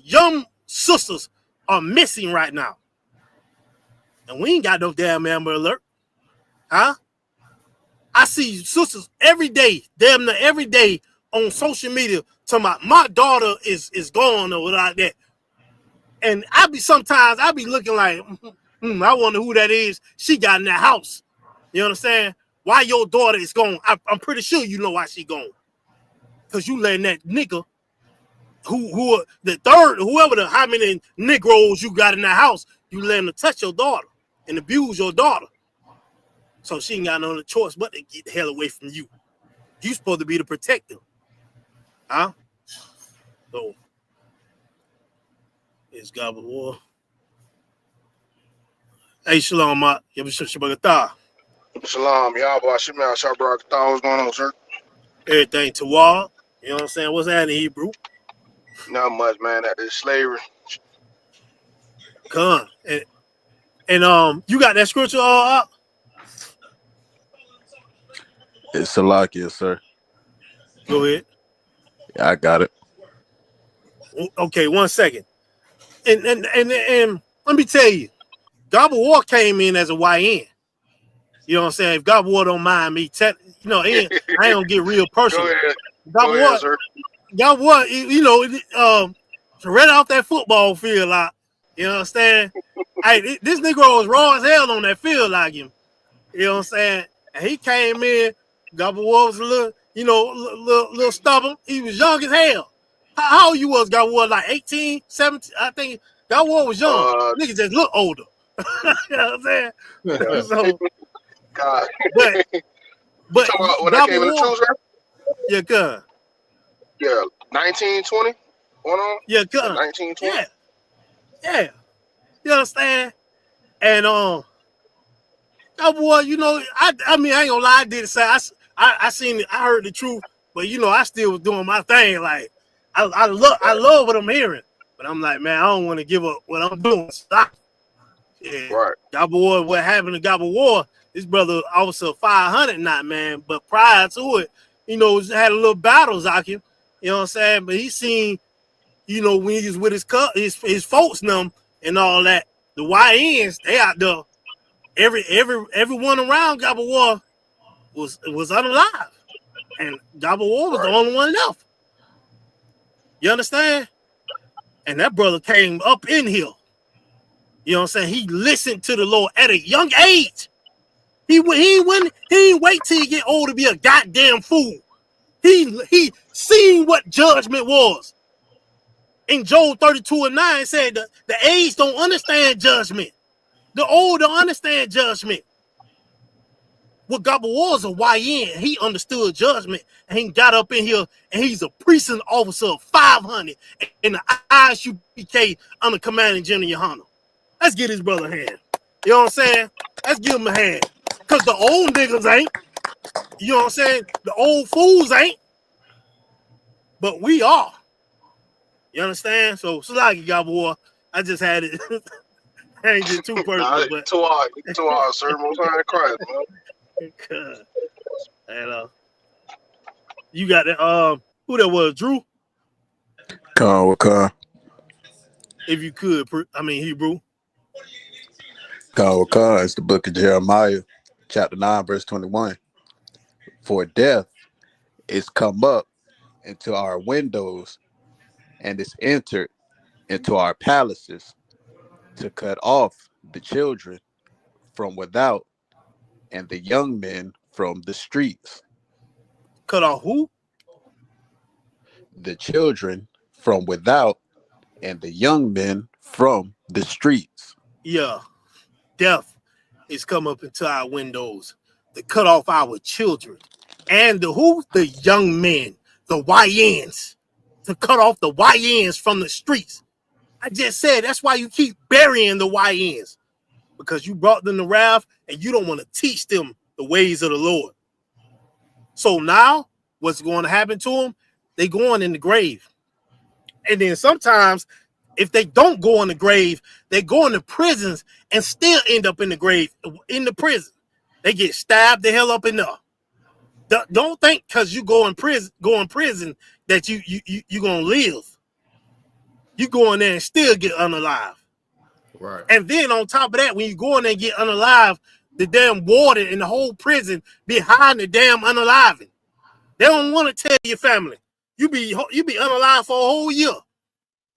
[SPEAKER 8] young sisters are missing right now. And we ain't got no damn Amber Alert. Huh? I see sisters every day, damn near every day on social media talking about my daughter is gone or like that. And I be looking like, I wonder who that is she got in that house. You understand? Why your daughter is gone? I'm pretty sure you know why she gone. Because you letting that nigga who the third, whoever how many Negroes you got in that house, you letting them touch your daughter and abuse your daughter. So she ain't got no other choice but to get the hell away from you. You supposed to be the protector. Huh? So it's God of War. Hey, Shalom, Mat.
[SPEAKER 14] Shalom, y'all. Shemel, Shabrak, what's going on, sir?
[SPEAKER 8] Everything to wall. You know what I'm saying? What's that in Hebrew?
[SPEAKER 14] Not much, man. That is slavery.
[SPEAKER 8] Come on. And you got that scripture all up?
[SPEAKER 15] It's Salakia, sir.
[SPEAKER 8] Go ahead.
[SPEAKER 15] Yeah, I got it.
[SPEAKER 8] Okay, 1 second. And let me tell you, God of War came in as a YN. You know what I'm saying? If God of War don't mind me, I ain't gonna get real personal. God of War, right off that football field, like, you understand? Hey, this nigga was raw as hell on that field, like him. You know what I'm saying? And he came in. God of War was a little stubborn. He was young as hell. How old you was, God of War? Like 18, 17? I think God of War was young. Niggas just look older. You know what I'm saying?
[SPEAKER 14] Yeah.
[SPEAKER 8] So,
[SPEAKER 14] God.
[SPEAKER 8] But
[SPEAKER 14] when I came in the truth, right?
[SPEAKER 8] Yeah, good.
[SPEAKER 14] Yeah, 1920 going on.
[SPEAKER 8] Yeah, good.
[SPEAKER 14] 1920.
[SPEAKER 8] Yeah. You understand? And God of War, I mean, I ain't gonna lie, I did say I seen it, I heard the truth, but I still was doing my thing. Like I love what I'm hearing, but I'm like, man, I don't want to give up what I'm doing. Stop. Yeah.
[SPEAKER 14] Right.
[SPEAKER 8] God of War, what happened to God of War? This brother officer 500 not, man, but prior to it, had a little battles out here. You know what I'm saying? But he seen, when he was with his folks and all that, the YNs, they out there. Everyone around Gabba War was unalive. And Gabba War was the only one left. You understand? And that brother came up in here. You know what I'm saying? He listened to the Lord at a young age. He didn't wait till he get old to be a goddamn fool. He seen what judgment was. In Job 32:9 said the age don't understand judgment. The old don't understand judgment. What Gabba was a YN. He understood judgment, and he got up in here, and he's a precinct officer of 500 in the ISUPK under Commanding General Yohana. Let's get his brother a hand. You know what I'm saying? Let's give him a hand. Because the old niggas ain't. You know what I'm saying? The old fools ain't. But we are. You understand? So, Salaki Gabba War. I just had it. I ain't get too personal, but
[SPEAKER 14] too hard, sir. Most high in Christ, man.
[SPEAKER 8] And you got that who that was, Drew?
[SPEAKER 15] Con.
[SPEAKER 8] If you could, Hebrew.
[SPEAKER 15] Con. It's the book of Jeremiah, chapter 9, verse 21. For death is come up into our windows, and is entered into our palaces, to cut off the children from without, and the young men from the streets.
[SPEAKER 8] Cut off who?
[SPEAKER 15] The children from without, and the young men from the streets.
[SPEAKER 8] Yeah. Death is come up into our windows to cut off our children. And the who? The young men, the YNs, to cut off the YNs from the streets. I just said that's why you keep burying the YNs, because you brought them to wrath and you don't want to teach them the ways of the Lord. So now what's going to happen to them? They going in the grave. And then sometimes if they don't go in the grave, they go into prisons and still end up in the grave, in the prison. They get stabbed the hell up in there. Don't think because you go in prison that you gonna live. You go in there and still get unalive.
[SPEAKER 10] Right.
[SPEAKER 8] And then on top of that, when you go in there and get unalive, the damn warden in the whole prison behind the damn unaliving. They don't want to tell your family. You be unalive for a whole year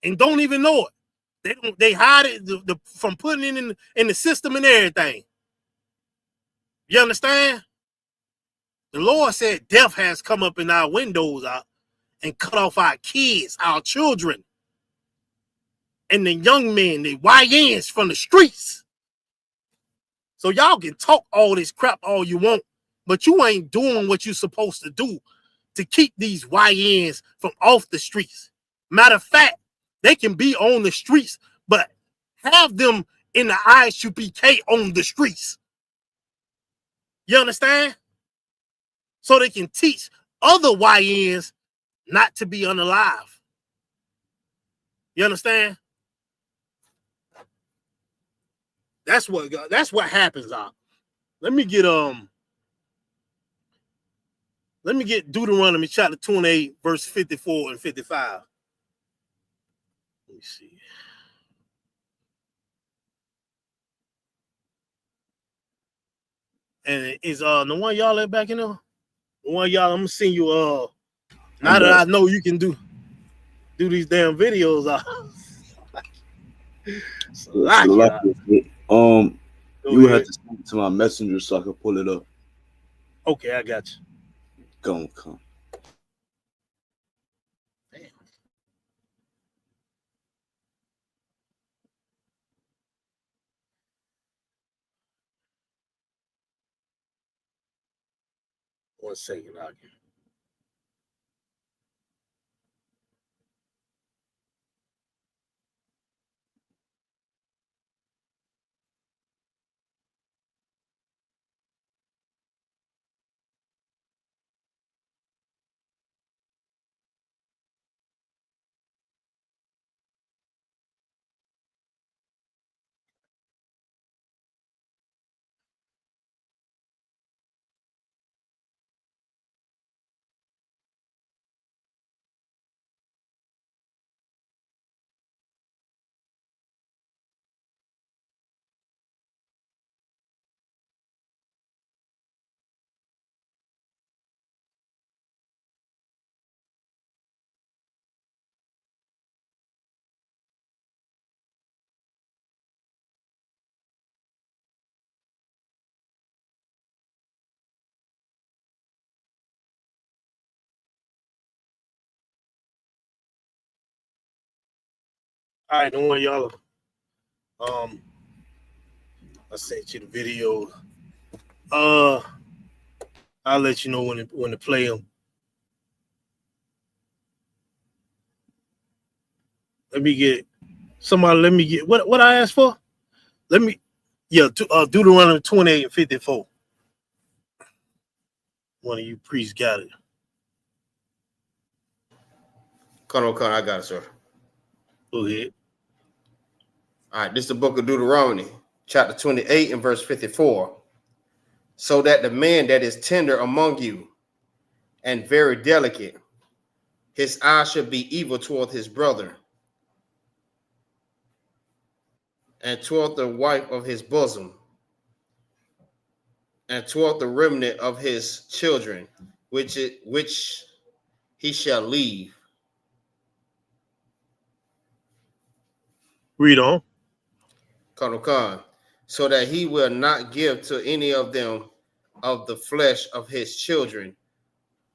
[SPEAKER 8] and don't even know it. They hide it from putting it in the system and everything. You understand? The Lord said death has come up in our windows and cut off our kids, our children, and the young men, the YNs from the streets. So y'all can talk all this crap all you want, but you ain't doing what you're supposed to do to keep these YNs from off the streets. Matter of fact, they can be on the streets, but have them in the ISUPK on the streets. You understand? So they can teach other YNs not to be unalive. You understand? That's what happens. Let me get Deuteronomy chapter 28, verse 54 and 55. Let me see. And is the one y'all let back in there? The one y'all, I'm gonna send you now that I know you can do these damn videos.
[SPEAKER 9] You have to send it to my messenger so I can pull it up.
[SPEAKER 8] Okay, I got you.
[SPEAKER 9] Come.
[SPEAKER 8] Damn. One second, I'll get. All right, don't worry, y'all. I sent you the video. I'll let you know when to play them. Let me get what I asked for. Deuteronomy 28 and 54. One of you priests got it.
[SPEAKER 10] Come on, I got it, sir.
[SPEAKER 8] Go ahead.
[SPEAKER 10] All right, this is the book of Deuteronomy, chapter 28 and verse 54. So that the man that is tender among you and very delicate, his eye should be evil toward his brother, and toward the wife of his bosom, and toward the remnant of his children, which he shall leave.
[SPEAKER 8] Read on.
[SPEAKER 10] Khan, so that he will not give to any of them of the flesh of his children,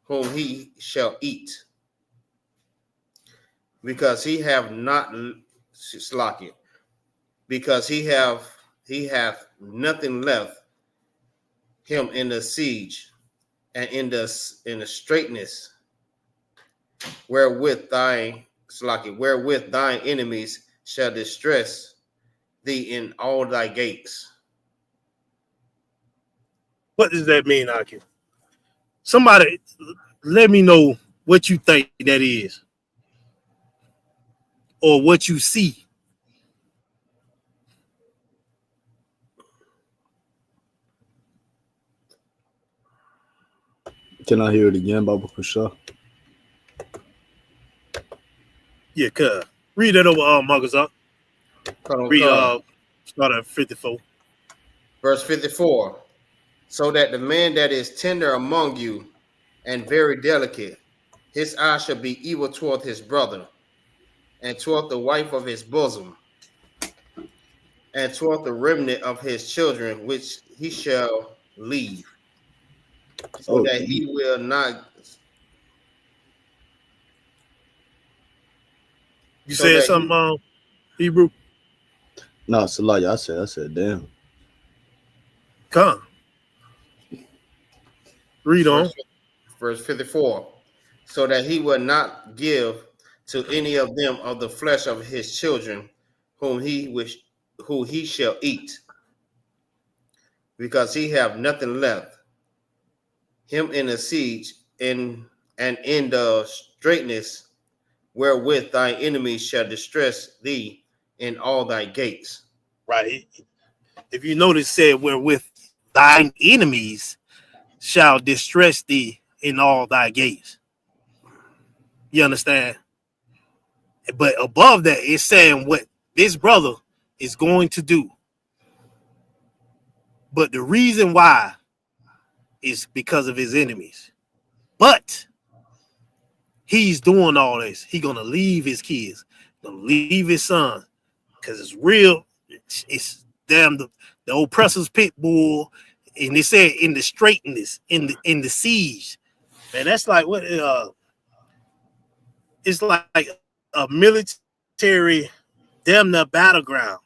[SPEAKER 10] whom he shall eat, because he have not slack it, because he hath nothing left him in the siege and in the straitness wherewith thine enemies shall distress thee in all thy gates.
[SPEAKER 8] What does that mean, Aki? Somebody let me know what you think that is, or what you see.
[SPEAKER 9] Can I hear it again, Baba Kusha?
[SPEAKER 8] Yeah, cuz. Read that over Marcus up. Read start at 54.
[SPEAKER 10] Verse 54. So that the man that is tender among you and very delicate, his eye shall be evil toward his brother, and toward the wife of his bosom, and toward the remnant of his children, which he shall leave, so that he will not.
[SPEAKER 8] You said something, Hebrew?
[SPEAKER 9] No, Salaya, I said, damn.
[SPEAKER 8] Come. Read on.
[SPEAKER 10] Verse 54. So that he will not give to any of them of the flesh of his children, who he shall eat, because he have nothing left him in the siege and in the straitness wherewith thy enemies shall distress thee in all thy gates.
[SPEAKER 8] Right. If you notice, said wherewith thine enemies shall distress thee in all thy gates. You understand? But above that, it's saying what this brother is going to do. But the reason why is because of his enemies. But he's doing all this. He's gonna leave his kids, gonna leave his son, because it's real. It's damn the oppressor's pit bull, and they said in the straightness, in the siege. Man, that's like what it's like a military damn near battleground.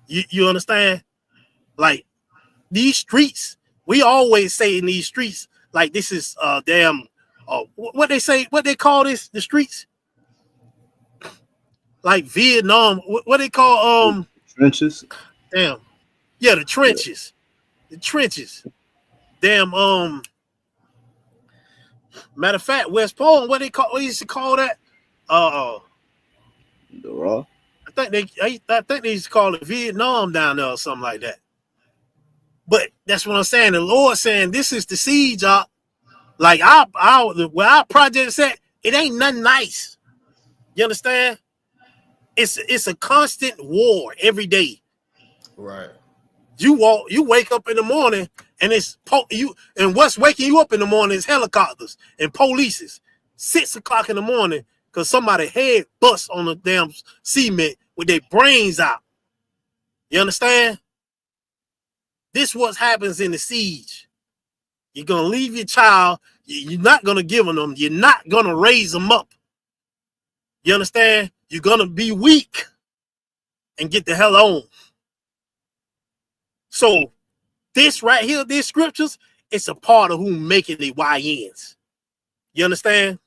[SPEAKER 8] You understand? Like these streets, we always say in these streets, like this is damn what they say, what they call this, the streets? Like Vietnam, what they call
[SPEAKER 9] trenches.
[SPEAKER 8] Damn. Yeah, the trenches. Yeah. The trenches. Damn, matter of fact, West Point, what they used to call that?
[SPEAKER 9] The Raw.
[SPEAKER 8] I think they used to call it Vietnam down there or something like that. But that's what I'm saying. The Lord saying this is the siege, like where our project is at, it ain't nothing nice. You understand? It's a constant war every day.
[SPEAKER 10] Right.
[SPEAKER 8] You wake up in the morning and and what's waking you up in the morning is helicopters and polices. 6 o'clock in the morning because somebody head bust on the damn cement with their brains out. You understand? This what happens in the siege. You're gonna leave your child. You're not gonna give them. You're not gonna raise them up. You understand? You're gonna be weak. and get the hell on. So this right here, these scriptures, it's a part of who making the YNs. You understand?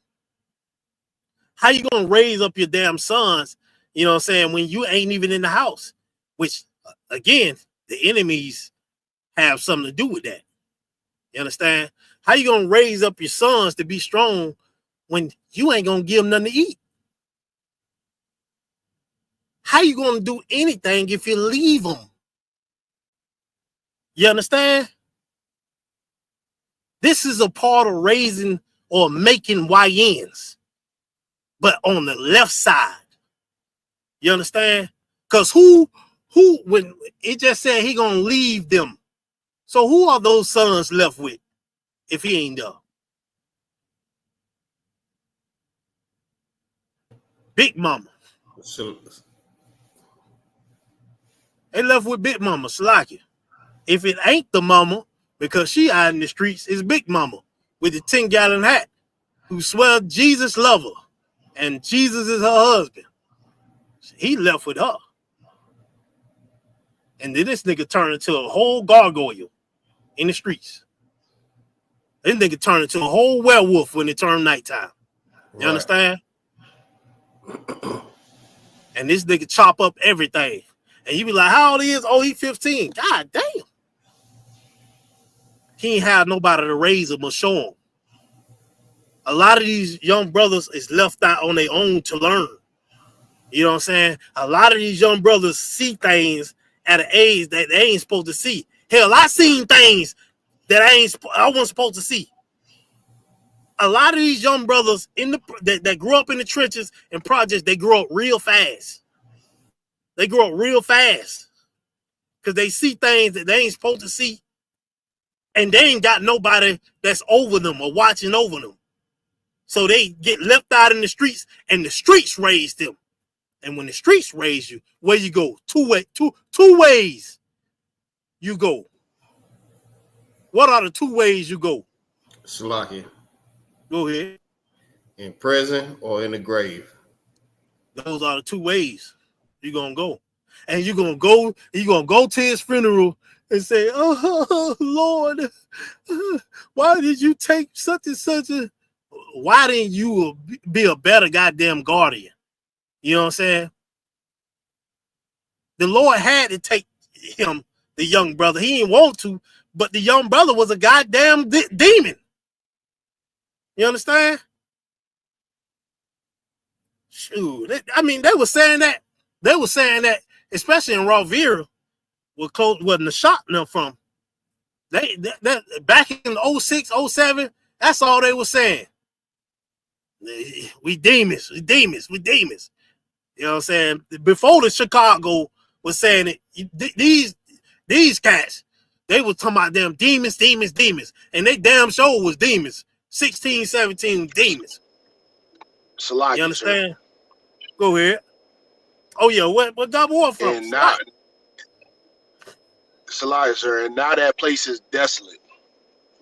[SPEAKER 8] How you gonna raise up your damn sons, you know what I'm saying, when you ain't even in the house? Which, again, the enemies have something to do with that. You understand? How you gonna raise up your sons to be strong when you ain't gonna give them nothing to eat? How you gonna do anything if you leave them? You understand? This is a part of raising or making YNs, but on the left side. You understand? Because who when it just said he gonna leave them. So who are those sons left with if he ain't there? Big Mama. They left with Big Mama, Salakia. If it ain't the mama, because she out in the streets, it's Big Mama with the 10-gallon hat who swear Jesus love her and Jesus is her husband. He left with her. And then this nigga turned into a whole gargoyle in the streets. This nigga turned into a whole werewolf when it turned nighttime. You understand? And this nigga chop up everything. And you be like, how old he is? Oh, he 15. God damn. He ain't have nobody to raise him or show him. A lot of these young brothers is left out on their own to learn. You know what I'm saying? A lot of these young brothers see things at an age that they ain't supposed to see. Hell, I seen things that I wasn't supposed to see. A lot of these young brothers that grew up in the trenches and projects, they grow up real fast. They grow up real fast because they see things that they ain't supposed to see, and they ain't got nobody that's over them or watching over them. So they get left out in the streets, and the streets raise them. And when the streets raise you, where you go? Two ways you go. What are the 2 ways you go?
[SPEAKER 10] Salakia.
[SPEAKER 8] Go ahead.
[SPEAKER 10] In prison or in the grave.
[SPEAKER 8] Those are the 2 ways you're gonna go. And you're gonna go to his funeral and say, oh Lord, why did you take such and such a why didn't you be a better goddamn guardian? You know what I'm saying? The Lord had to take him, the young brother. He didn't want to, but the young brother was a goddamn demon. You understand? Shoot. I mean, they were saying that. They were saying that, especially in Ravira, where Nashat them from. That back in 06, 07, that's all they were saying. We demons. We demons. We demons. You know what I'm saying? Before the Chicago was saying it, these cats, they were talking about them demons. And they damn sure was demons. 16, 17 demons.
[SPEAKER 14] Salaki,
[SPEAKER 8] you understand? Sir. Go ahead. Oh yeah, what God war from?
[SPEAKER 14] And now, Salaki, sir, and now that place is desolate.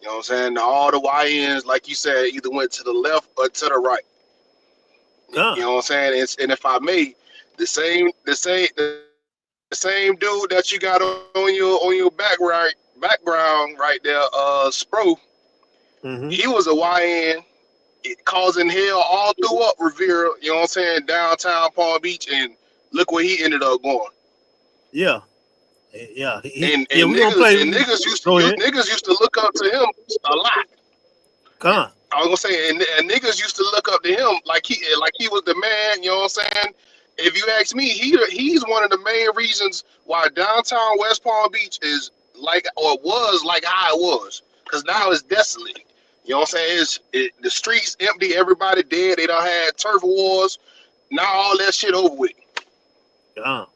[SPEAKER 14] You know what I'm saying? All the YNs, like you said, either went to the left or to the right. You know what I'm saying? And if I may, the same dude that you got on your background right there, Spro, he was a YN causing hell all through up Revere, you know what I'm saying, downtown Palm Beach, and look where he ended up going.
[SPEAKER 8] Yeah. Yeah.
[SPEAKER 14] Niggas used to look up to him a lot. I was gonna say, and niggas used to look up to him like he was the man. You know what I'm saying? If you ask me, he's one of the main reasons why downtown West Palm Beach is like, or was like how it was, because now it's desolate. You know what I'm saying? The streets empty, everybody dead. They done had turf wars. Now all that shit over with.
[SPEAKER 8] You know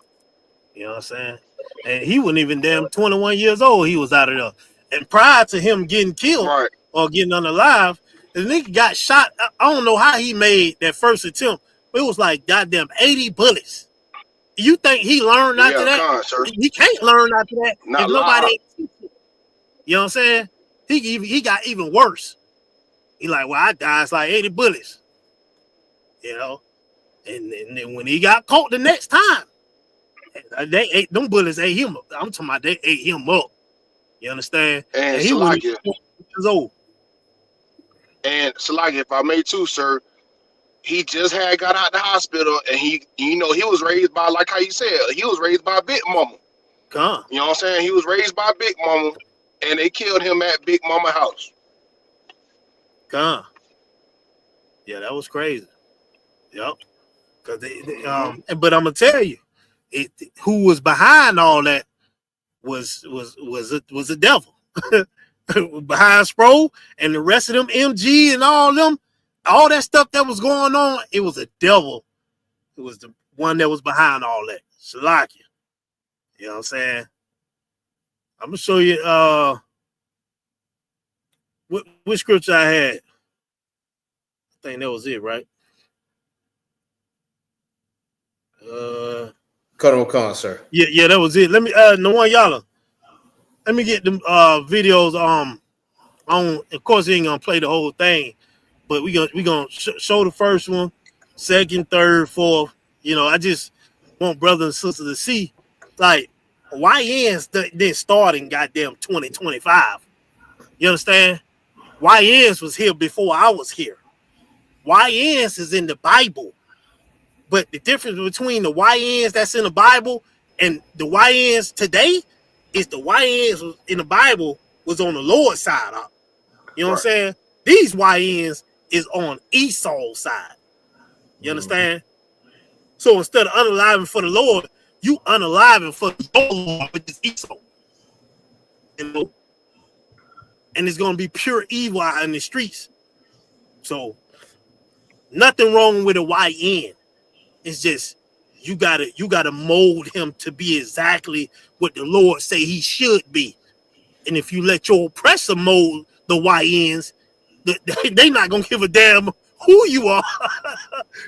[SPEAKER 8] what I'm saying? And he wasn't even damn 21 years old. He was out of there. And prior to him getting killed or getting unalive, the nigga got shot. I don't know how he made that first attempt, but it was like goddamn 80 bullets. You think he learned after that? He can't learn after that. If nobody, you know what I'm saying? He got even worse. He like, well, I died. It's like 80 bullets. You know? And then when he got caught the next time, They ate them bullets. Ate him. I'm talking about they ate him up. You understand?
[SPEAKER 14] And
[SPEAKER 8] he was
[SPEAKER 14] Salakia,
[SPEAKER 8] years old.
[SPEAKER 14] And Salakia, if I may too, sir, he just had got out the hospital, and he was raised by, like how you said, he was raised by Big Mama.
[SPEAKER 8] Come.
[SPEAKER 14] You know what I'm saying? He was raised by Big Mama, and they killed him at Big Mama house.
[SPEAKER 8] Come. Yeah, that was crazy. Yep. Cause but I'm gonna tell you, who was behind all that was the devil. Behind Spro and the rest of them MG and all that stuff that was going on, it was a devil. It was the one that was behind all that. Shalakia. You know what I'm saying? I'm gonna show you which scripture I had. I think that was it, right?
[SPEAKER 10] Cut on, sir.
[SPEAKER 8] Yeah, that was it. Let me no one y'all. Let me get them videos on. Of course, he ain't gonna play the whole thing, but we gonna show the first one, second, third, fourth. You know, I just want brothers and sisters to see, like, YNs didn't start in goddamn 2025. You understand? YNs was here before I was here. YNs is in the Bible, but the difference between the YNs that's in the Bible and the YNs today is the YNs in the Bible was on the Lord's side. You know what I'm saying? These YNs is on Esau's side. You understand? So instead of unaliving for the Lord, you unaliving for your Lord, which is Esau. You know? And it's gonna be pure evil out in the streets. So nothing wrong with a YN. It's just you gotta mold him to be exactly what the Lord say he should be. And if you let your oppressor mold the YNs, they not gonna give a damn who you are.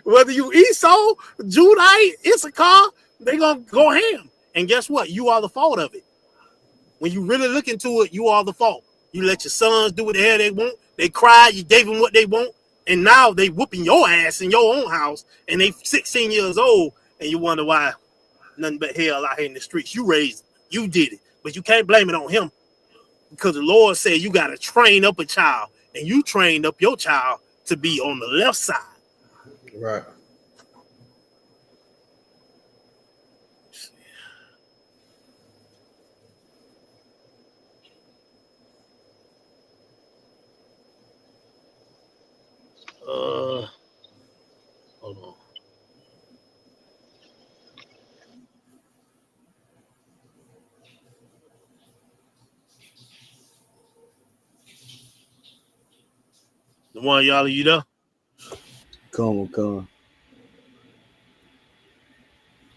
[SPEAKER 8] Whether you Esau, Judite, Issachar, they gonna go ham. And guess what? You are the fault of it. When you really look into it, you are the fault. You let your sons do what the hell they want. They cry, you gave them what they want, and now they whooping your ass in your own house, and they 16 years old, and you wonder why nothing but hell out here in the streets. You raised them. You did it. But you can't blame it on him. Because the Lord said you got to train up a child, and you trained up your child to be on the left side.
[SPEAKER 10] Right.
[SPEAKER 8] Hold on. The one y'all, you there?
[SPEAKER 9] Come.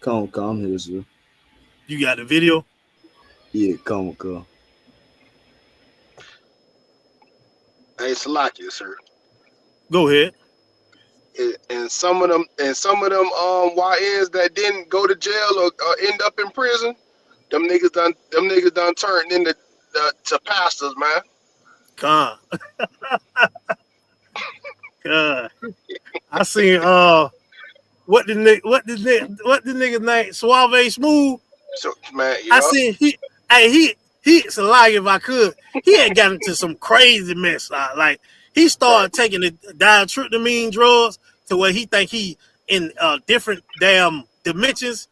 [SPEAKER 9] I'm here, sir.
[SPEAKER 8] You got the video?
[SPEAKER 9] Yeah, come.
[SPEAKER 14] Hey, Salakia, sir.
[SPEAKER 8] Go ahead.
[SPEAKER 14] And some of them YNs that didn't go to jail or end up in prison, them niggas done turned into to pastors, man.
[SPEAKER 8] God. God. I seen what the nigga name? Suave Smooth.
[SPEAKER 14] So man,
[SPEAKER 8] I seen it's a lie if I could. He had gotten into some crazy mess. Like he started taking the dietryptamine drugs to where he think he in different damn dimensions.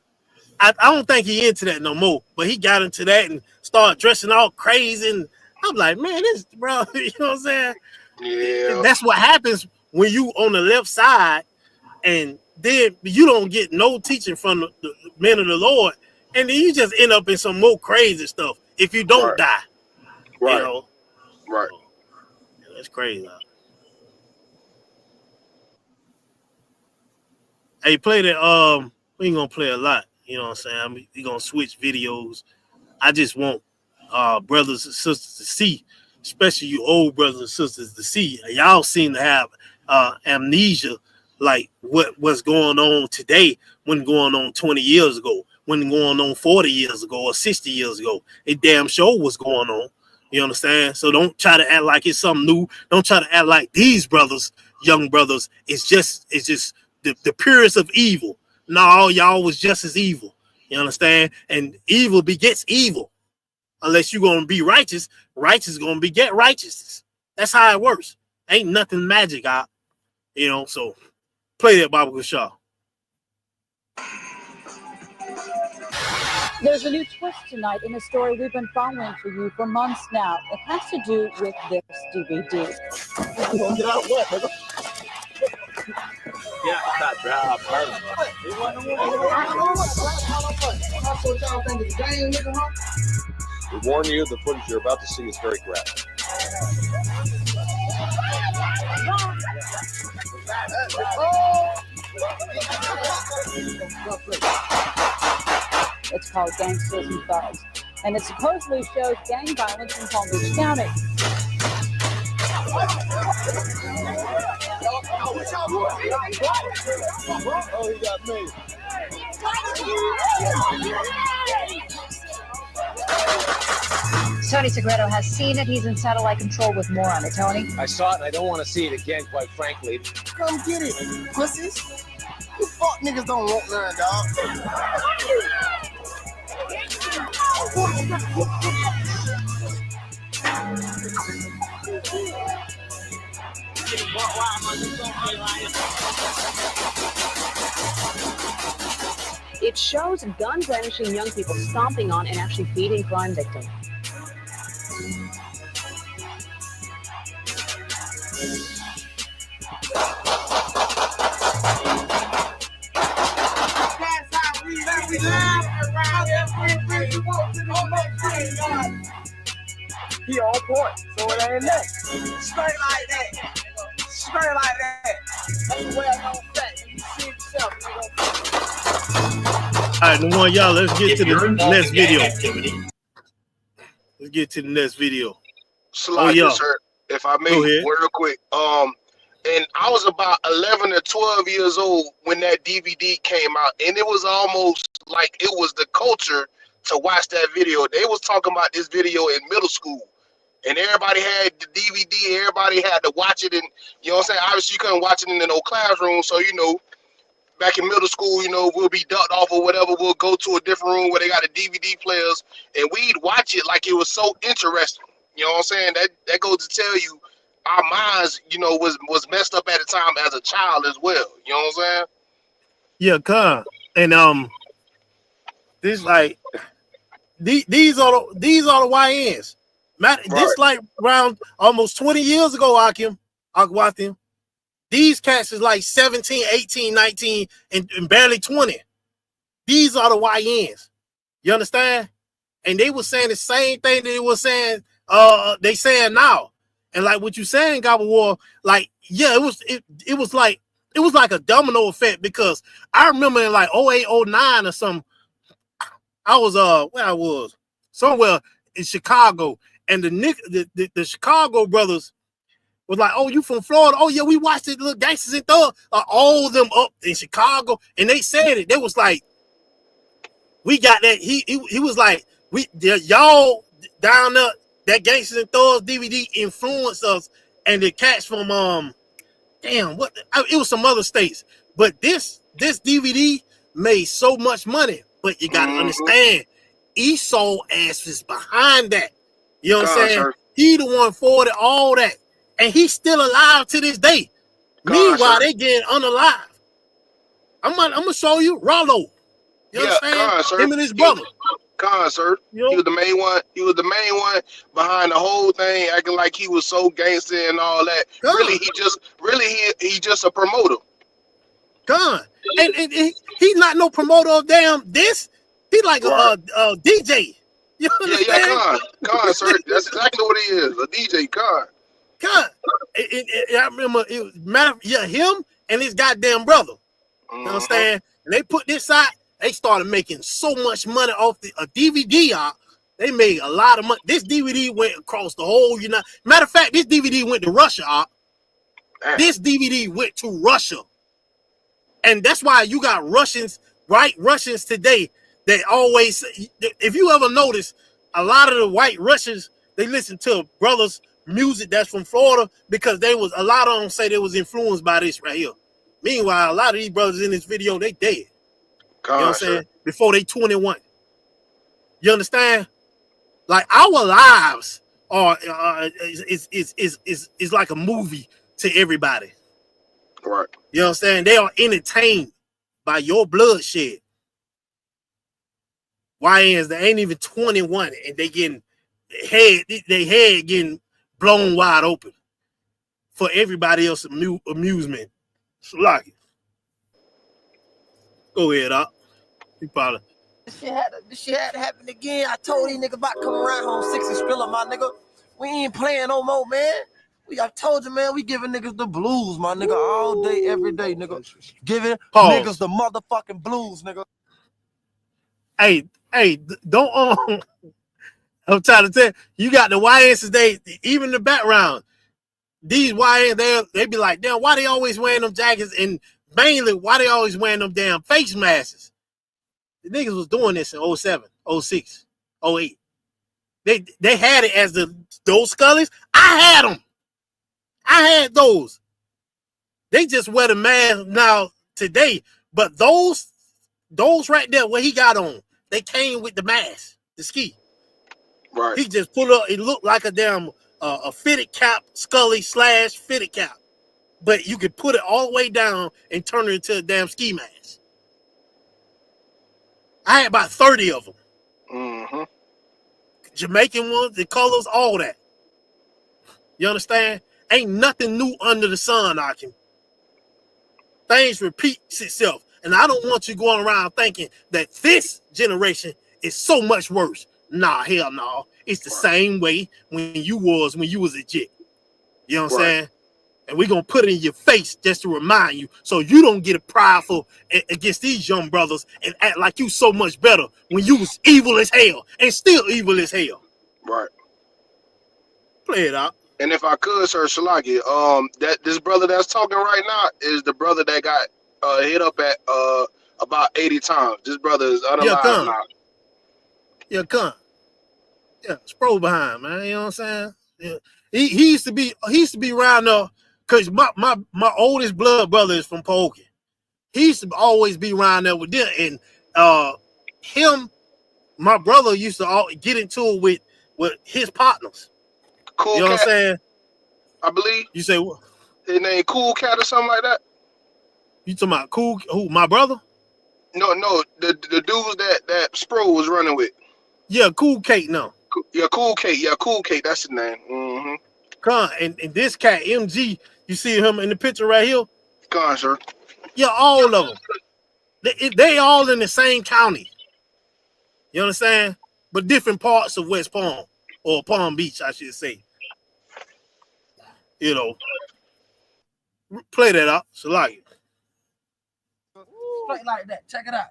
[SPEAKER 8] I don't think he into that no more. But he got into that and started dressing all crazy. And I'm like, man, this bro, you know what I'm saying?
[SPEAKER 14] Yeah.
[SPEAKER 8] That's what happens when you on the left side, and then you don't get no teaching from the men of the Lord, and then you just end up in some more crazy stuff if you don't die.
[SPEAKER 14] Right.
[SPEAKER 8] You know?
[SPEAKER 14] Right.
[SPEAKER 8] Yeah, that's crazy. Hey, play that. We ain't gonna play a lot. You know what I'm saying? We gonna switch videos. I just want brothers and sisters to see, especially you old brothers and sisters to see. Y'all seem to have amnesia, like what's going on today when going on 20 years ago, when going on 40 years ago or 60 years ago. It damn sure was going on. You understand? So don't try to act like it's something new. Don't try to act like these brothers, young brothers, it's just the purest of evil. No, y'all was just as evil. You understand? And evil begets evil. Unless you're gonna be righteous, righteous gonna beget righteousness. That's how it works. Ain't nothing magic out. You know, so play that Baba Shaw.
[SPEAKER 16] There's a new twist tonight in a story we've been following for you for months now. It has to do with this DVD.
[SPEAKER 17] You gonna get out what, nigga? Yeah, that job.
[SPEAKER 18] We warn you, the footage you're about to see is very graphic.
[SPEAKER 16] It's called Gangsters and Thugs, and it supposedly shows gang violence in Palm Beach County.
[SPEAKER 17] Oh, he got me.
[SPEAKER 16] Tony Segredo has seen it. He's in satellite control with more on it. Tony?
[SPEAKER 18] I saw it and I don't want to see it again, quite frankly.
[SPEAKER 17] Come get it, pussies. You fuck niggas don't want none, dog.
[SPEAKER 16] It shows gun-brandishing young people stomping on and actually beating crime victims.
[SPEAKER 17] He on point, so it ain't that. Straight like that. Straight like that. That's the way I know that. You see yourself.
[SPEAKER 8] All right, the one y'all, let's get to the next video. Let's get to the next video.
[SPEAKER 14] Slide this, sir, if I may, real quick. And I was about 11 or 12 years old when that DVD came out, and it was almost like it was the culture to watch that video. They was talking about this video in middle school, and everybody had the DVD. Everybody had to watch it, and you know what I'm saying. Obviously, you couldn't watch it in no classroom, so you know, back in middle school, you know, we'll be ducked off or whatever. We'll go to a different room where they got the DVD players, and we'd watch it like it was so interesting. You know what I'm saying? That goes to tell you our minds, you know, was messed up at the time as a child as well. You know what I'm saying?
[SPEAKER 8] Yeah, and this like these are the YNs. This like around almost 20 years ago, Akim. These cats is like 17, 18, 19, and barely 20. These are the YNs. You understand? And they were saying the same thing that they were saying, they saying now. And like what you saying, Gobble War, like, yeah, it was like a domino effect, because I remember in like 08, 09 or something, I was where I was, somewhere in Chicago, and the Chicago brothers was like, oh, you from Florida? Oh yeah, we watched it, little Gangsters and Thugs, all of them up in Chicago, and they said it. They was like, we got that. He was like, y'all down there, that Gangsters and Thugs DVD influenced us, and the cats from it was some other states, but this DVD made so much money. But you gotta understand, Esau ass is behind that. You know what I'm saying?
[SPEAKER 14] Sir.
[SPEAKER 8] He the one for it, all that, and he's still alive to this day. Meanwhile, they getting unalive. I'm gonna show you Rollo. You understand? Him and his brother.
[SPEAKER 14] Sir. He was the main one. He was the main one behind the whole thing, acting like he was so gangster and all that. Really, he just a promoter.
[SPEAKER 8] And he's not no promoter of damn this. He like a DJ. You understand?
[SPEAKER 14] Yeah, sir. That's exactly what he is. A DJ,
[SPEAKER 8] I remember it was him and his goddamn brother. You understand? And they put this out. They started making so much money off a DVD out. They made a lot of money. This DVD went across the whole United. Matter of fact, this DVD went to Russia out. This DVD went to Russia. And that's why you got Russians, white Russians today, that always, if you ever notice, a lot of the white Russians, they listen to brothers' music that's from Florida, because a lot of them say they was influenced by this right here. Meanwhile, a lot of these brothers in this video, they dead. You know what I'm saying? Before they 21. You understand? Like our lives are is like a movie to everybody.
[SPEAKER 14] Right.
[SPEAKER 8] You know what I'm saying? They are entertained by your bloodshed. YNs that ain't even 21 and they getting head getting blown wide open for everybody else's amusement. So like it. Go ahead, up. You probably.
[SPEAKER 17] This shit had to happen again. I told these niggas about coming around home 6 and Skrilla, my nigga. We ain't playing no more, man. I told you, man, we giving niggas the blues, my nigga, all day, every day, nigga. Giving niggas the motherfucking blues, nigga.
[SPEAKER 8] Hey, don't I'm trying to tell you, you got the YNs today, even in the background. These YNs, they be like, damn, why they always wearing them jackets? And mainly, why they always wearing them damn face masks? The niggas was doing this in 07, 06, 08. They had it as those Scullies. I had them. I had those. They just wear the mask now today. But those right there, what he got on, they came with the mask, the ski.
[SPEAKER 14] Right.
[SPEAKER 8] He just put up, it looked like a damn a fitted cap, Scully / fitted cap. But you could put it all the way down and turn it into a damn ski mask. I had about 30 of them.
[SPEAKER 14] Mm-hmm.
[SPEAKER 8] Jamaican ones, the colors, all that. You understand? Ain't nothing new under the sun, Akim. Things repeats itself. And I don't want you going around thinking that this generation is so much worse. Nah, hell no. It's the same way when you was a jit. You know what I'm saying? And we're going to put it in your face just to remind you so you don't get prideful against these young brothers and act like you so much better when you was evil as hell and still evil as hell.
[SPEAKER 14] Right.
[SPEAKER 8] Play it out.
[SPEAKER 14] And if I could, sir, Shalaki, that this brother that's talking right now is the brother that got hit up at about 80 times. This brother is unalive now.
[SPEAKER 8] Yeah, come. Yeah, Spro behind, man. You know what I'm saying? Yeah. He used to be around there because my oldest blood brother is from Polk. He used to always be around there with them. And him, my brother used to get into it with his partners.
[SPEAKER 14] Cool
[SPEAKER 8] you know
[SPEAKER 14] Cat,
[SPEAKER 8] what I'm saying?
[SPEAKER 14] I believe.
[SPEAKER 8] You say what?
[SPEAKER 14] His name Cool Cat or something like that?
[SPEAKER 8] You talking about Cool? Who? My brother?
[SPEAKER 14] No, the dudes that Spro was running with.
[SPEAKER 8] Yeah, Cool Kate, no.
[SPEAKER 14] Yeah, Cool Kate. Yeah, Cool Kate. That's his name. Mm-hmm.
[SPEAKER 8] And this cat, MG, you see him in the picture right here?
[SPEAKER 14] Con, sir.
[SPEAKER 8] Yeah, all of them. They all in the same county. You understand? But different parts of West Palm, or Palm Beach, I should say. You know. Play that out. So like it.
[SPEAKER 17] Straight like that. Check it out.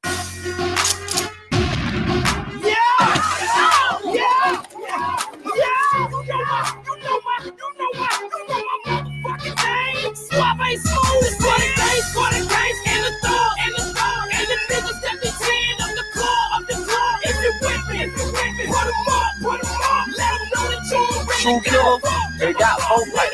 [SPEAKER 4] Suave smooth, it's for the case, and the thought, and the niggas that be tearing up the car, If you with me, put them up, let them know that you're ready.
[SPEAKER 17] True killer, they got both like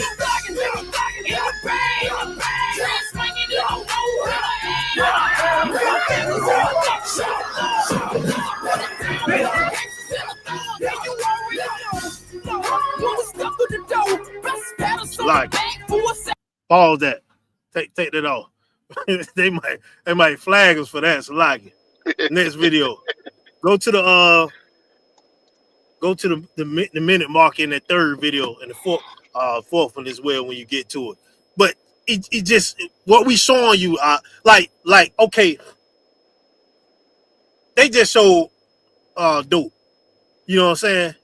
[SPEAKER 8] Like, pause that. Take that off. they might flag us for that. So like it. Next video. Go to the minute mark in that third video and the fourth one as well when you get to it. But it just what we showing you like okay, they just showed dope. You know what I'm saying?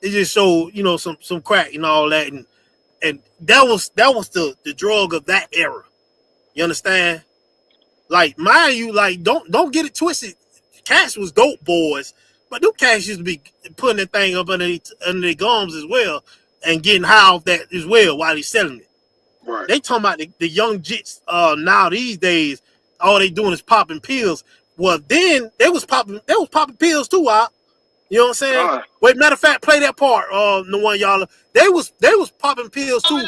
[SPEAKER 8] They just showed, you know, some crack and all that, and that was the drug of that era. You understand? Like, mind you, like don't get it twisted. Cats was dope boys, but them cats used to be putting that thing up under their gums as well and getting high off that as well while he's selling it.
[SPEAKER 14] Right.
[SPEAKER 8] They talking about the young jits now these days, all they doing is popping pills. Well, then they was popping pills too, you know what I'm saying? Wait, matter of fact, play that part, the one y'all. They was popping pills too.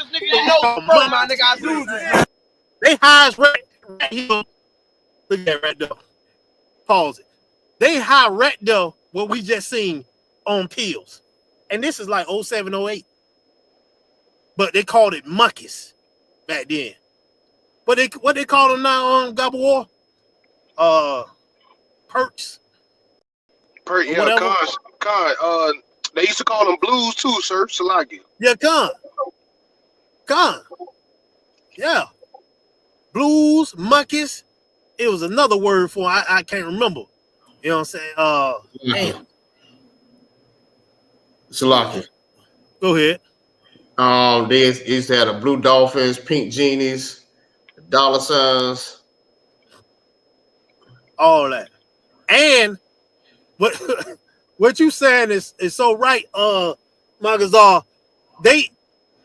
[SPEAKER 8] They high as right here. Look at that right there. pause it. They high wrecked what we just seen on pills. And this is like 07, 08. But they called it monkeys back then. What they call them now on Gobble War? Perks.
[SPEAKER 14] Yeah, they used to call them blues too, sir. Salagi.
[SPEAKER 8] Yeah, con. Yeah. Blues, monkeys. It was another word for I can't remember. You know what I'm saying? Damn.
[SPEAKER 10] Salaki.
[SPEAKER 8] Go ahead.
[SPEAKER 10] They used to have the blue dolphins, pink genies, dollar signs.
[SPEAKER 8] All that. And what you saying is so right, Magazar.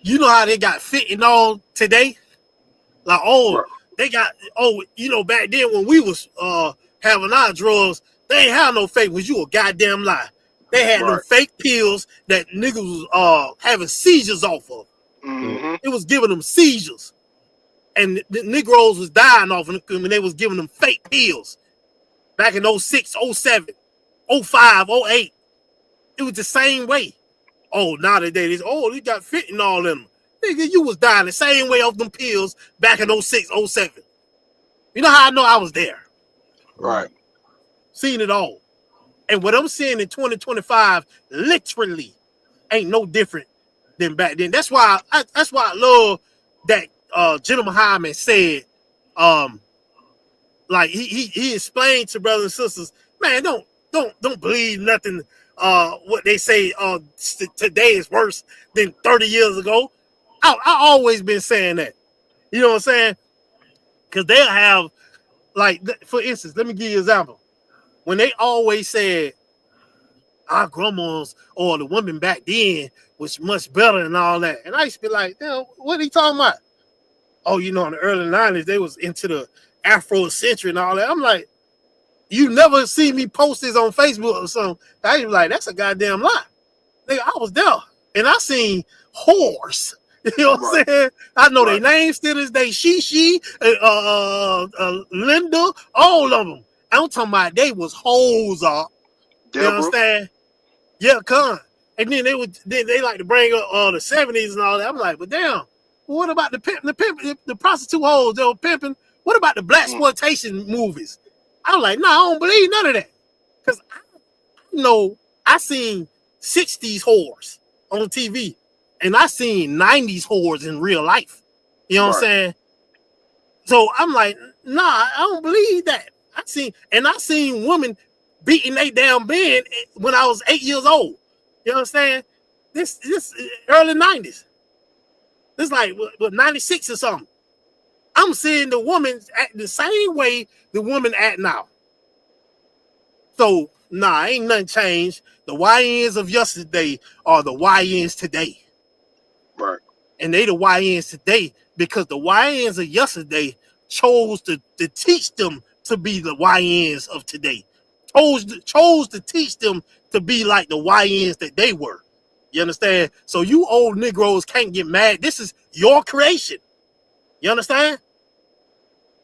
[SPEAKER 8] You know how they got fitting on today? Like, they got, back then when we was having our drugs, they ain't have no fake ones. You a goddamn lie. They had no fake pills that niggas was having seizures off of.
[SPEAKER 14] Mm-hmm.
[SPEAKER 8] It was giving them seizures. And the Negroes was dying off of them when they was giving them fake pills. Back in 06, 07, 05, 08. It was the same way. Oh, nowadays, they got fentanyl in them. Nigga, you was dying the same way off them pills back in 06, 07. You know how I know I was there?
[SPEAKER 14] Right.
[SPEAKER 8] Seen it all. And what I'm seeing in 2025 literally ain't no different than back then. That's why I love that Gentleman Hyman said, like he explained to brothers and sisters, man, don't believe nothing what they say today is worse than 30 years ago. I always been saying that. You know what I'm saying? Because they'll have, like, for instance, let me give you an example. When they always said our grandmas or the women back then was much better and all that. And I used to be like, what are you talking about? Oh, in the early 90s, they was into the Afrocentric and all that. I'm like, you never see me post this on Facebook or something. I was like, that's a goddamn lie. Nigga, I was there. And I seen whores. You know what I'm saying? I know their names to this day. She, Linda, all of them. I'm talking about they was hoes up. You understand? Yeah, con. And then they like to bring up the 70s and all that. I'm like, but damn, what about the prostitute hoes they were pimping? What about the black exploitation movies? I'm like, I don't believe none of that. Because I seen 60s whores on TV. And I seen 90s whores in real life. You know what I'm saying? So I'm like, I don't believe that. I seen women beating they damn bed when I was 8 years old. You know what I'm saying? This early 90s. This like 96 or something. I'm seeing the woman act the same way the woman act now. So, ain't nothing changed. The YNs of yesterday are the YNs today.
[SPEAKER 14] Right.
[SPEAKER 8] And they the YNs today because the YNs of yesterday chose to teach them to be the YNs of today. Chose to teach them to be like the YNs that they were. You understand? So you old Negroes can't get mad. This is your creation. You understand?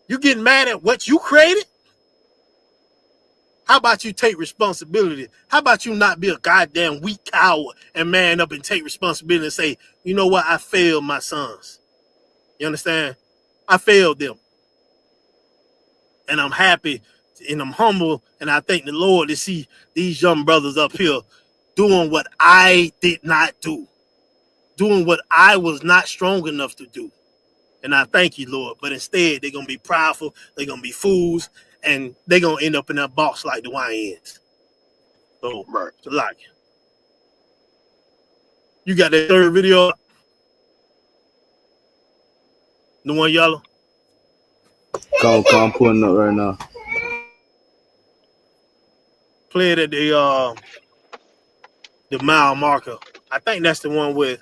[SPEAKER 8] You getting mad at what you created? How about you take responsibility? How about you not be a goddamn weak coward and man up and take responsibility and say, you know what? I failed my sons. You understand? I failed them. And I'm happy and I'm humble and I thank the Lord to see these young brothers up here doing what I did not do. Doing what I was not strong enough to do. And I thank you, Lord. But instead, they're going to be prideful. They're going to be fools. And they're going to end up in that box like the YNs. So, it's a lot. You got that third video? The one yellow?
[SPEAKER 9] I'm pulling up right now.
[SPEAKER 8] Play it at the mile marker. I think that's the one with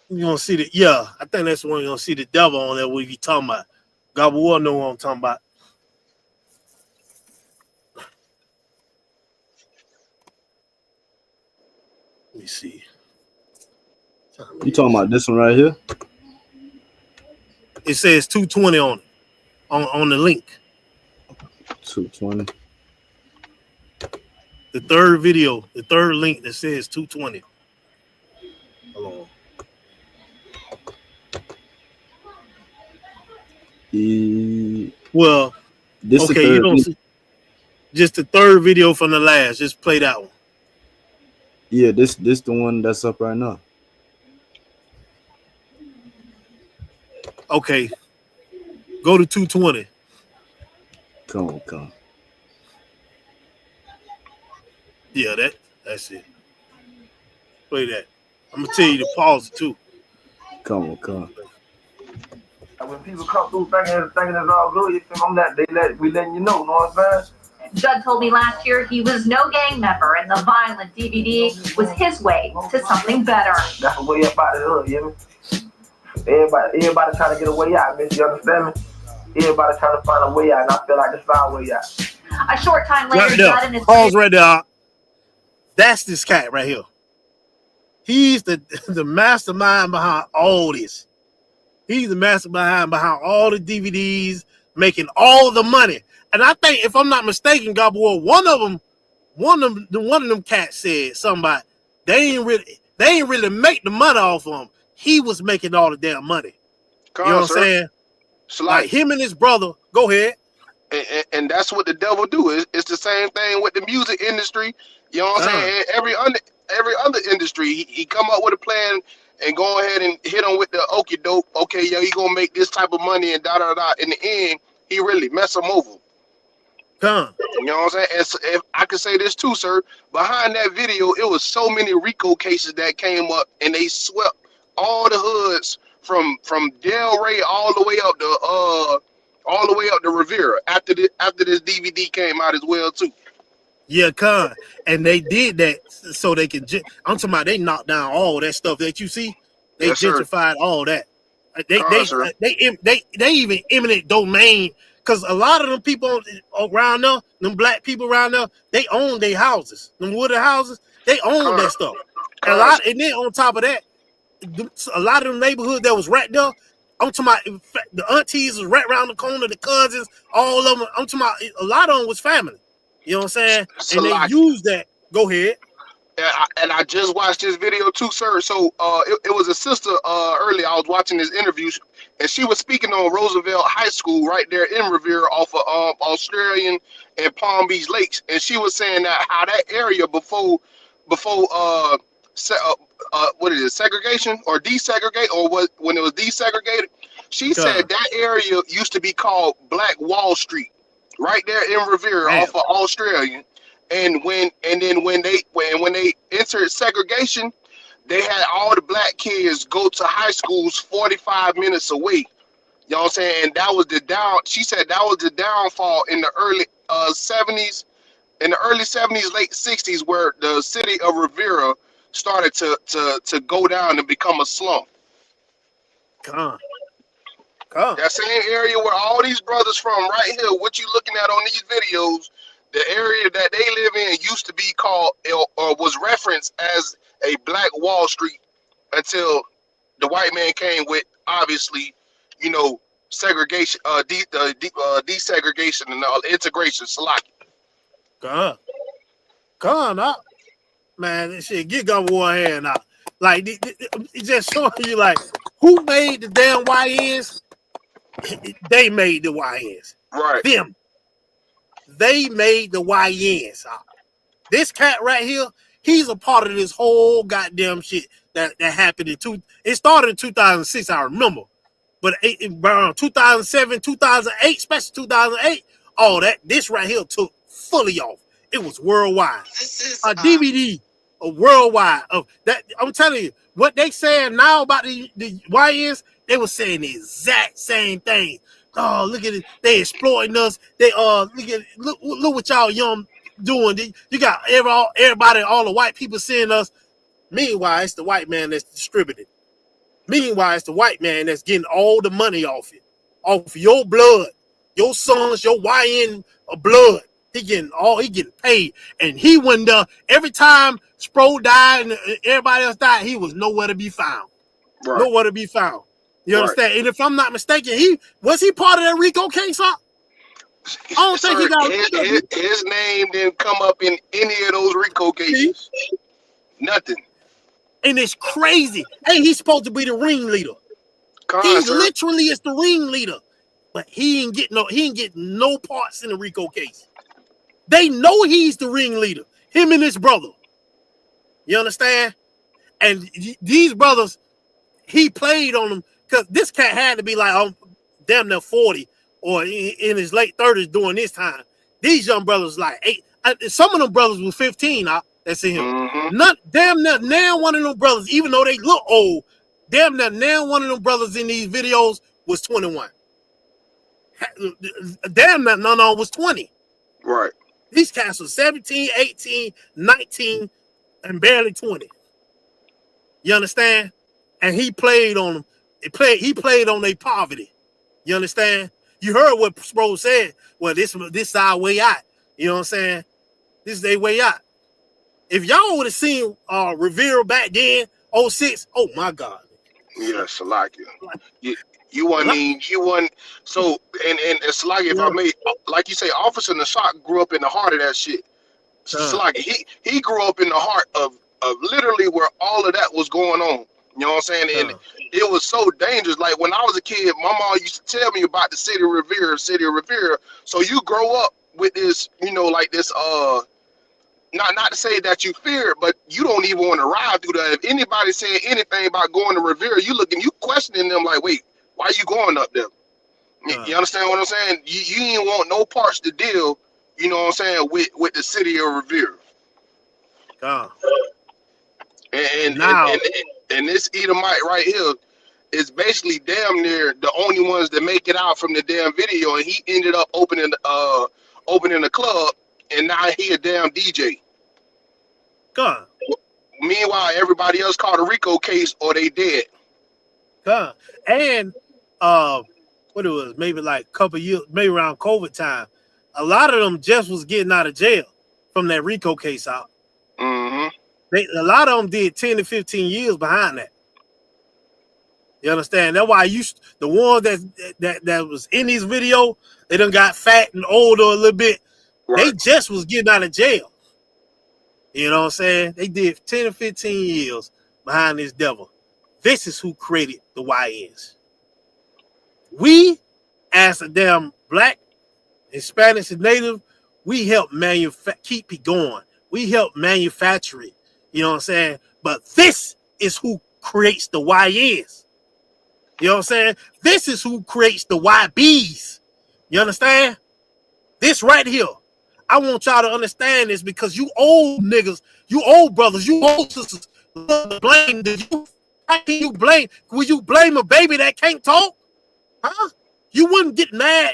[SPEAKER 8] you're going to see I think that's the one you're going to see the devil on there. What you talking about? God will know what I'm talking about. Let me see.
[SPEAKER 9] You talking about this one right here?
[SPEAKER 8] It says 220 on it, on the link.
[SPEAKER 9] 220.
[SPEAKER 8] The third video, the third link that says 220. Hold on. Well,
[SPEAKER 9] this
[SPEAKER 8] okay, you don't see just the third video from the last. Just play that one.
[SPEAKER 9] Yeah, this the one that's up right now.
[SPEAKER 8] Okay. Go to 220.
[SPEAKER 9] Come.
[SPEAKER 8] Yeah, that's it. Play that. I'm gonna tell you to pause it too.
[SPEAKER 9] Come.
[SPEAKER 19] When people come through thinking it's all good, you feel we letting you know what I'm saying?
[SPEAKER 16] Judd told me last year he was no gang member and the violent DVD was his way to something better.
[SPEAKER 19] That's a way up out of the hood, you hear me? Everybody trying to get a way out, man. You understand me? Everybody trying to find a way out, and I feel like this is our way out.
[SPEAKER 16] A short time later, Judd and his
[SPEAKER 8] pause right there. That's this cat right here. He's the mastermind behind all this. He's the mastermind behind all the DVDs, making all the money. And I think, if I'm not mistaken, Gabor, one of them cats said something about they ain't really make the money off of him. He was making all the damn money. You know what I'm saying? Like him and his brother. Go ahead.
[SPEAKER 14] And that's what the devil do. It's the same thing with the music industry. You know what I'm saying? Every other industry, he come up with a plan and go ahead and hit him with the okie doke. Okay, yo, he gonna make this type of money and da da da. In the end, he really mess him over. You know what I'm saying? If I could say this too, sir. Behind that video, it was so many RICO cases that came up, and they swept all the hoods from Del Rey all the way up to Rivera after this DVD came out as well too.
[SPEAKER 8] Yeah, and they did that so they can. I'm talking about they knocked down all that stuff that you see. They gentrified all that. They even eminent domain, because a lot of them people around there, them black people around there, they own their houses. Them wooded houses, they own that stuff. And then on top of that, a lot of them neighborhoods that was right there, I'm talking about the aunties was right around the corner, the cousins, all of them. I'm talking about a lot of them was family. You know what I'm saying? And they use that. Go ahead.
[SPEAKER 14] And I just watched this video too, sir. So it was a sister earlier. I was watching this interview, and she was speaking on Roosevelt High School right there in Revere off of Australian and Palm Beach Lakes. And she was saying that how that area before what is it, segregation or desegregate, or when it was desegregated, she said that area used to be called Black Wall Street, right there in Revere off of Australian. And when they entered segregation, they had all the black kids go to high schools 45 minutes away. You know what I'm saying? And that was she said that was the downfall in the early 70s, late 60s, where the city of Rivera started to go down and become a slum. That same area where all these brothers from right here, what you looking at on these videos, the area that they live in used to be called, or was referenced as, a Black Wall Street until the white man came with, obviously, segregation, desegregation and integration. Salaki.
[SPEAKER 8] Up. Man, this shit, get gun one hand out. Like, it just showing you, like, who made the damn YNs? They made the YNs.
[SPEAKER 14] Right.
[SPEAKER 8] Them. They made the YNs. This cat right here, he's a part of this whole goddamn shit that happened it started in 2006, I remember. But around 2007, 2008, especially 2008, this right here took fully off. It was worldwide. This is a DVD, a worldwide of that. I'm telling you, what they saying now about the YNs, they were saying the exact same thing. Oh, look at it. They exploiting us. They look what y'all young doing. You got everybody, all the white people seeing us. Meanwhile, it's the white man that's distributed. Meanwhile, it's the white man that's getting all the money off it. Off your blood. Your sons, your YN blood. He getting paid. And he went there every time Spro died and everybody else died, he was nowhere to be found.
[SPEAKER 14] Right.
[SPEAKER 8] Nowhere to be found. You understand? And if I'm not mistaken, was he part of that RICO case, huh?
[SPEAKER 1] I don't think he got
[SPEAKER 14] his name didn't come up in any of those RICO cases. Nothing.
[SPEAKER 1] And it's crazy. Hey, he's supposed to be the ringleader. He literally is the ringleader, but he ain't getting no parts in the RICO case. They know he's the ringleader. Him and his brother. You understand? And these brothers, he played on them because this cat had to be like damn near 40 or in his late 30s during this time. These young brothers like 8. Some of them brothers were 15. That's in him.
[SPEAKER 14] Mm-hmm.
[SPEAKER 1] Not damn near now one of them brothers, even though they look old, damn near now one of them brothers in these videos was 21. Damn near no was 20.
[SPEAKER 14] Right.
[SPEAKER 1] These cats were 17, 18, 19, and barely 20. You understand? And he played on them. He played on their poverty. You understand? You heard what Sproul said. Well, this is our way out. You know what I'm saying? This is their way out. If y'all would have seen Rivera back then, 06, oh my God.
[SPEAKER 14] Yeah, Salakia. You wasn't. So and Salakia, if I may, like you say, Officer Nashak grew up in the heart of that shit. Salakia, he grew up in the heart of literally where all of that was going on. You know what I'm saying? And it was so dangerous. Like when I was a kid, my mom used to tell me about the city of Rivera. So you grow up with this, like this not to say that you fear it, but you don't even want to ride through that. If anybody said anything about going to Rivera, you questioning them like, wait, why are you going up there? You understand what I'm saying? You ain't want no parts to deal, you know what I'm saying, with the city of Rivera. And this Edomite right here is basically damn near the only ones that make it out from the damn video, and he ended up opening the club, and now he a damn DJ.
[SPEAKER 1] God.
[SPEAKER 14] Meanwhile, everybody else caught a RICO case or they dead.
[SPEAKER 1] God. And what it was, maybe like a couple years, maybe around COVID time, a lot of them just was getting out of jail from that RICO case out.
[SPEAKER 14] Mm-hmm.
[SPEAKER 1] A lot of them did 10 to 15 years behind that. You understand? That's why the ones that was in this video, they done got fat and older a little bit. Right. They just was getting out of jail. You know what I'm saying? They did 10 to 15 years behind this devil. This is who created the YNs. We, as a damn black, Hispanic, and Native, we help keep it going. We help manufacture it. You know what I'm saying? But this is who creates the YNs. You know what I'm saying? This is who creates the YBs. You understand? This right here. I want y'all to understand this because you old niggas, you old brothers, you old sisters, blame the youth. How can you blame? Will you blame a baby that can't talk? Huh? You wouldn't get mad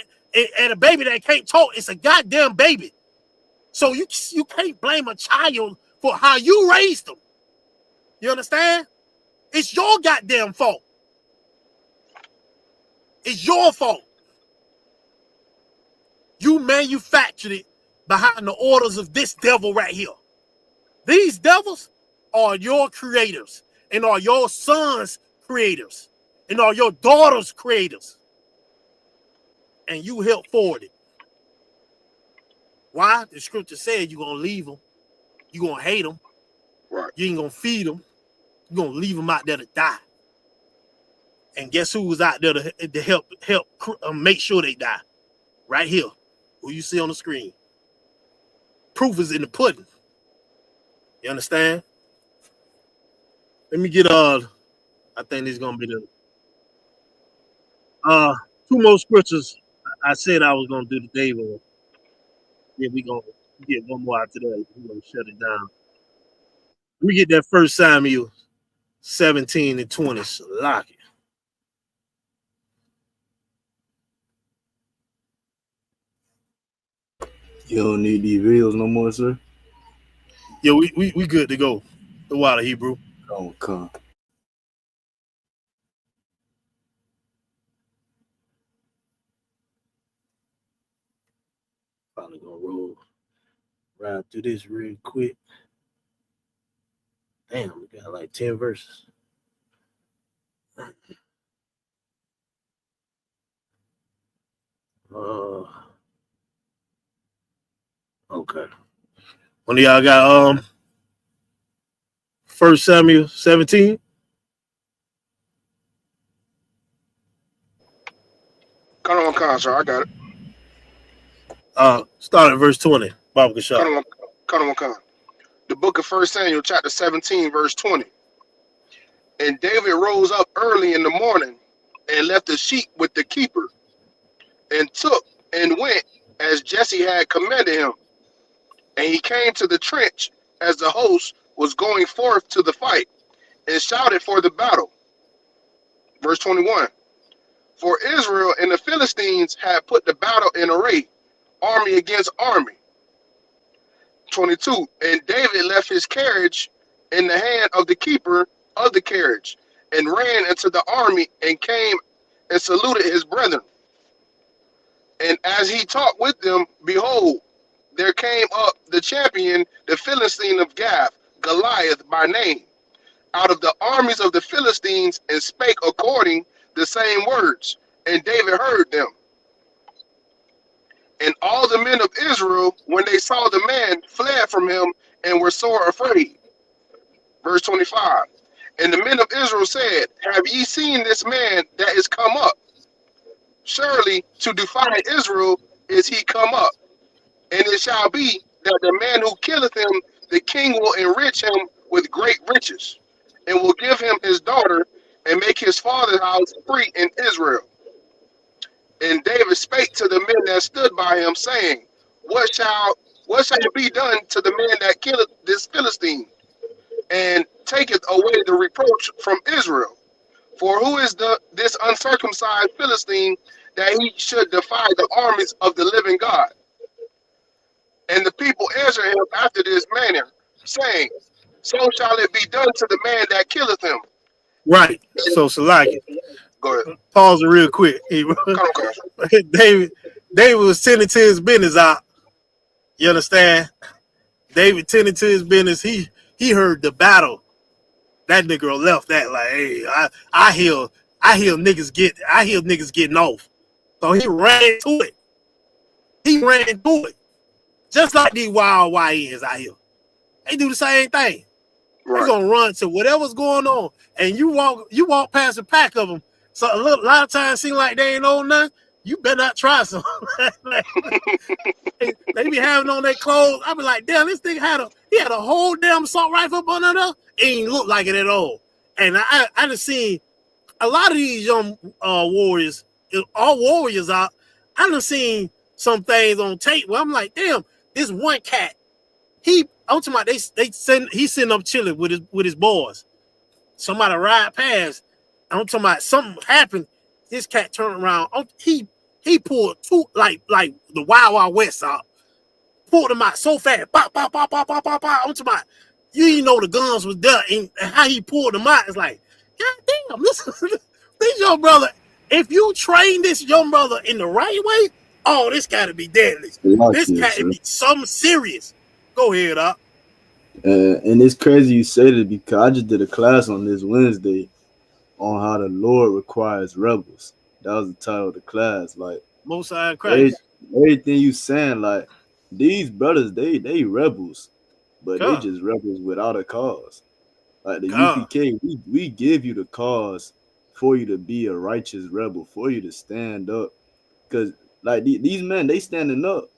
[SPEAKER 1] at a baby that can't talk. It's a goddamn baby. So you can't blame a child for how you raised them. You understand? It's your goddamn fault. It's your fault. You manufactured it behind the orders of this devil right here. These devils are your creators and are your sons' creators and are your daughters' creators. And you help forward it. Why? The scripture said you're going to leave them. You're going to hate them.
[SPEAKER 14] Right.
[SPEAKER 1] You ain't going to feed them. You're going to leave them out there to die. And guess who was out there to help make sure they die? Right here. Who you see on the screen. Proof is in the pudding. You understand? Let me get I think this is gonna be the two more scriptures I said I was gonna do today, but yeah, we gonna get one more out today. We're gonna shut it down. Let me get that 1 Samuel 17 and 20. Lock it.
[SPEAKER 9] You don't need these videos no more, sir?
[SPEAKER 1] Yeah, we good to go. The water Hebrew.
[SPEAKER 9] Oh, come.
[SPEAKER 1] Probably gonna ride through this real quick. Damn, we got like 10 verses.
[SPEAKER 8] Okay. One of y'all got 1 Samuel 17.
[SPEAKER 14] Come on, sir. I got it.
[SPEAKER 8] Start at verse 20. Baba Kashab.
[SPEAKER 14] Come on. The book of 1 Samuel, chapter 17, verse 20. And David rose up early in the morning and left the sheep with the keeper and took and went as Jesse had commanded him. And he came to the trench as the host was going forth to the fight and shouted for the battle. Verse 21. For Israel and the Philistines had put the battle in array, army against army. 22. And David left his carriage in the hand of the keeper of the carriage and ran into the army and came and saluted his brethren. And as he talked with them, behold, there came up the champion, the Philistine of Gath, Goliath by name, out of the armies of the Philistines, and spake according the same words. And David heard them. And all the men of Israel, when they saw the man, fled from him and were sore afraid. Verse 25. And the men of Israel said, have ye seen this man that is come up? Surely to defy Israel is he come up. And it shall be that the man who killeth him, the king will enrich him with great riches, and will give him his daughter, and make his father's house free in Israel. And David spake to the men that stood by him, saying, What shall be done to the man that killeth this Philistine, and taketh away the reproach from Israel? For who is this uncircumcised Philistine that he should defy the armies of the living God? And the people answered him after this manner, saying, So shall it be done to the man that killeth him.
[SPEAKER 8] Right. So Salaki.
[SPEAKER 14] Go ahead.
[SPEAKER 8] Pause it real quick. David was tending to his business out. You understand? David tending to his business. He heard the battle. That nigga left that like, hey, I hear niggas getting off. So he ran to it. Just like these wild YNs out here. They do the same thing. Right. They're gonna run to whatever's going on. And you walk past a pack of them. So a lot of times seem like they ain't on nothing. You better not try something. They be having on their clothes. I be like, damn, this thing had a whole damn assault rifle up under there. It ain't look like it at all. And I done seen a lot of these young warriors, all warriors out. I done seen some things on tape where I'm like, damn, this one cat, I'm talking about he's sitting up chilling with his boys. Somebody ride past. I'm talking about something happened. This cat turned around. He pulled two like the Wild West out. Pulled them out so fast. Bop, bop, bop, bop, bop, bop, bop. I'm talking about you didn't know the guns was there and how he pulled them out. It's like, God damn, this young brother. If you train this young brother in the right way, oh, this gotta be deadly. This cat be something serious. Go ahead, up.
[SPEAKER 9] And it's crazy you say that because I just did a class on this Wednesday on how the Lord requires rebels. That was the title of the class. Like
[SPEAKER 8] Most High Christ.
[SPEAKER 9] Everything you saying, like these brothers, they rebels, but they just rebels without a cause. Like the UPK, we give you the cause for you to be a righteous rebel, for you to stand up. Because like these men, they standing up,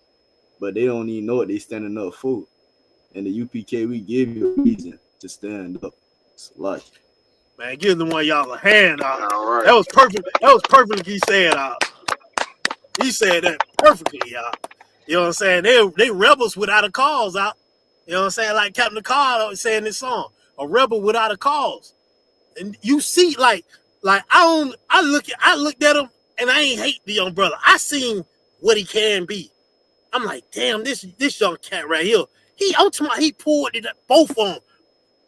[SPEAKER 9] but they don't even know what they standing up for. And the UPK, we give you a reason to stand up. It's like,
[SPEAKER 8] man, give them one y'all a hand out.
[SPEAKER 14] All right.
[SPEAKER 8] That was perfect. That was perfect. He said out. He said that perfectly, y'all. You know what I'm saying? They rebels without a cause out. You know what I'm saying? Like Captain Carter was saying this song, a rebel without a cause. And you see, like I looked at him and I ain't hate the young brother. I seen what he can be. I'm like, damn, this young cat right here. He pulled it both on him.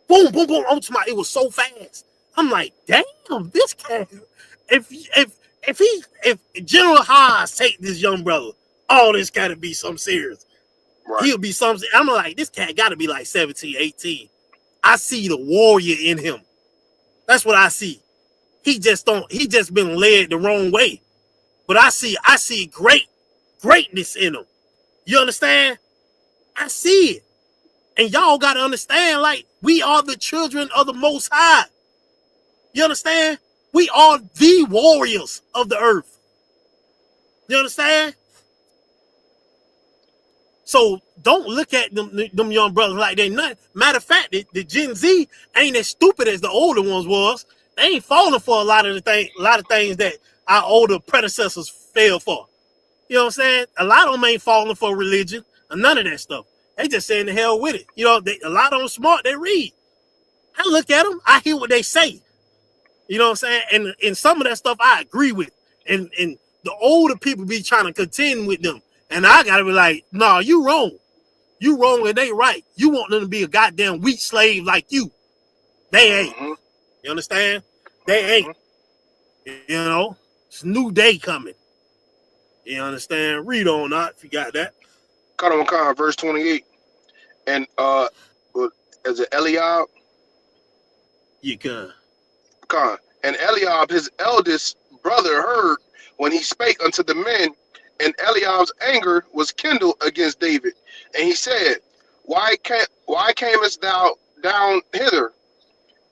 [SPEAKER 8] Boom, boom, boom. It was so fast. I'm like, damn, this cat. If General Haas take this young brother, oh, this gotta be something serious. Right. He'll be something. I'm like, this cat gotta be like 17, 18. I see the warrior in him. That's what I see. He just been led the wrong way. But I see greatness in him. You understand?
[SPEAKER 20] I see it. And y'all got to understand, like, we are the children of the Most High. You understand? We are the warriors of the earth. You understand? So don't look at them young brothers like they nothing. Matter of fact, the Gen Z ain't as stupid as the older ones was. They ain't falling for a lot of things that our older predecessors fell for. You know what I'm saying? A lot of them ain't falling for religion or none of that stuff. They just saying the hell with it. You know, a lot of them smart. They read. I look at them. I hear what they say. You know what I'm saying? And some of that stuff I agree with. And the older people be trying to contend with them. And I got to be like, nah, you wrong. You wrong and they right. You want them to be a goddamn weak slave like you. They ain't. You understand? They ain't. You know? It's a new day coming. You understand? Read on that if you got that.
[SPEAKER 14] Cut on Khan, verse 28. And as it Eliab?
[SPEAKER 20] You can.
[SPEAKER 14] Khan. And Eliab, his eldest brother, heard when he spake unto the men, and Eliab's anger was kindled against David. And he said, Why camest thou down hither?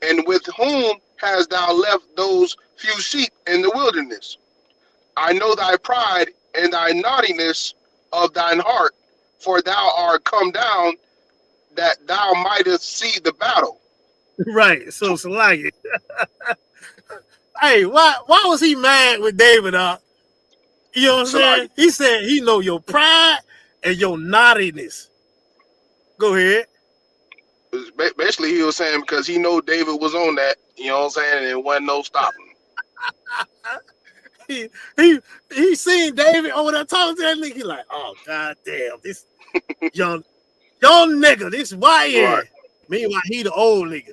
[SPEAKER 14] And with whom hast thou left those few sheep in the wilderness? I know thy pride and thy naughtiness of thine heart, for thou art come down that thou mightest see the battle.
[SPEAKER 20] Right, so like it. Hey, why was he mad with David? You know what I'm saying? He said he know your pride and your naughtiness. Go ahead.
[SPEAKER 14] Basically, he was saying because he know David was on that. You know what I'm saying? And it wasn't no stopping.
[SPEAKER 20] he seen David over there talking to that nigga. He like, oh god damn, this young nigga, this YN. Right. Meanwhile, he the old nigga.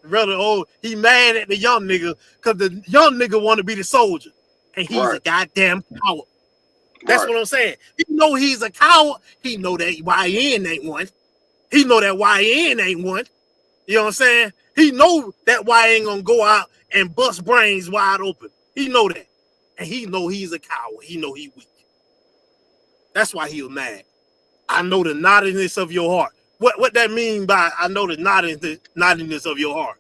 [SPEAKER 20] Rather old, he mad at the young nigga because the young nigga want to be the soldier, and he's a goddamn coward. That's what I'm saying. He know he's a coward. He know that YN ain't one. He know that YN ain't one. You know what I'm saying? He know that YN gonna go out and bust brains wide open. He know that, and he know he's a coward. He know he weak. That's why he was mad. I know the naughtiness of your heart. What that mean by I know the naughtiness of your heart?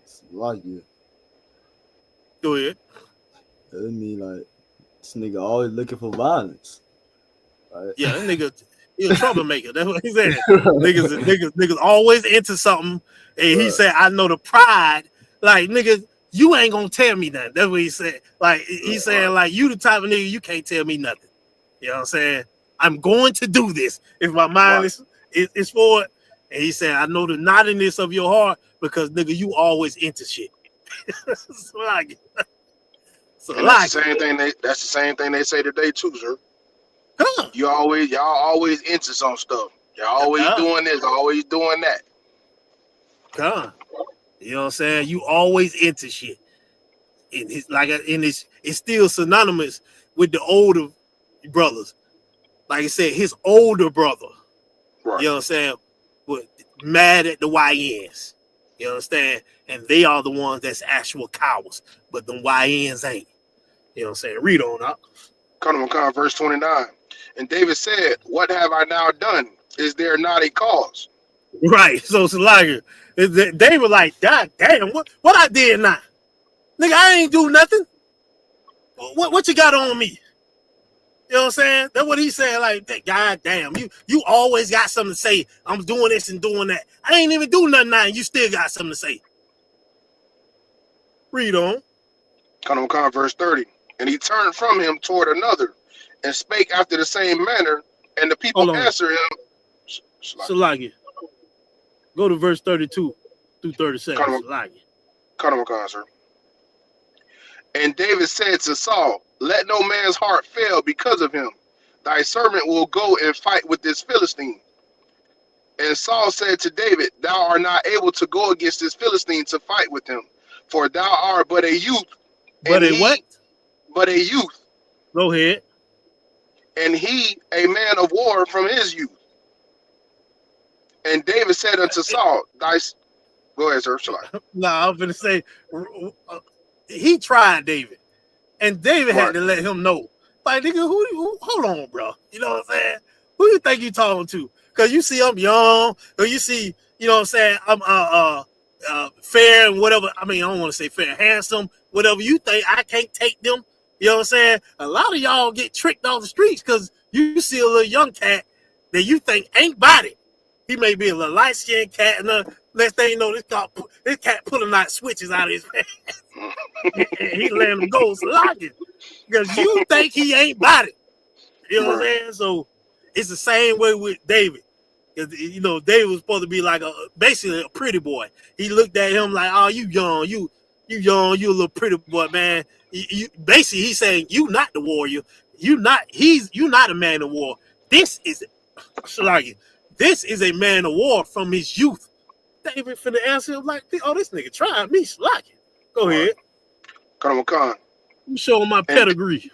[SPEAKER 9] It's like you.
[SPEAKER 20] Go ahead.
[SPEAKER 9] That mean like this nigga always looking for violence. Right?
[SPEAKER 20] Yeah, that nigga, he a troublemaker. That's what he said. niggas always into something, and he said, "I know the pride." Like nigga, you ain't gonna tell me nothing. That's what he said. Like he said, like you the type of nigga you can't tell me nothing. You know what I'm saying? I'm going to do this if my mind is for it. And he said, I know the naughtiness of your heart because nigga, you always into shit. So like,
[SPEAKER 14] that's the same thing they say today too, sir. Huh. Y'all always into some stuff. Y'all always doing this, always doing that.
[SPEAKER 20] Huh. You know what I'm saying? You always into shit. It's still synonymous with the older brothers. Like I said, his older brother. Right. You know what I'm saying? Was mad at the YNs. You understand? And they are the ones that's actual cowards. But the YNs ain't. You know what I'm saying? Read on up.
[SPEAKER 14] Come verse 29. And David said, What have I now done? Is there not a cause?
[SPEAKER 20] Right. So it's like they were like, God damn, what I did now? Nigga, I ain't do nothing. What you got on me? You know what I'm saying? That's what he's saying. Like, God damn, you always got something to say. I'm doing this and doing that. I ain't even do nothing now, and you still got something to say. Read on.
[SPEAKER 14] Come verse 30. And he turned from him toward another, and spake after the same manner, and the people answered him.
[SPEAKER 20] Salagi. Go to verse 32 through 37. Salagi.
[SPEAKER 14] Come, sir. And David said to Saul, Let no man's heart fail because of him. Thy servant will go and fight with this Philistine. And Saul said to David, Thou art not able to go against this Philistine to fight with him, for thou art but a youth.
[SPEAKER 20] But what?
[SPEAKER 14] But a youth.
[SPEAKER 20] Go ahead.
[SPEAKER 14] And he a man of war from his youth. And David said unto Saul, Go ahead, sir.
[SPEAKER 20] No, I'm going to say, he tried David. And David had to let him know. Like, nigga, who hold on, bro. You know what I'm saying? Who you think you talking to? Because you see I'm young, or you see, you know what I'm saying, I'm fair and whatever. I mean, I don't want to say fair, handsome, whatever you think. I can't take them. You know what I'm saying? A lot of y'all get tricked off the streets because you see a little young cat that you think ain't body. He may be a little light-skinned cat, and the next thing you know, this cat pulling out switches out of his pants. And he letting them go locking because you think he ain't body. You know what I'm saying? So it's the same way with David. You know, David was supposed to be like basically a pretty boy. He looked at him like, "Oh, you young, you young, you a little pretty boy, man." Basically, he's saying, "You not the warrior. You not a man of war. This is this is a man of war from his youth." David finna answer him like, "Oh, this nigga trying me, slacking." Go ahead.
[SPEAKER 14] Come on.
[SPEAKER 20] You show him my pedigree.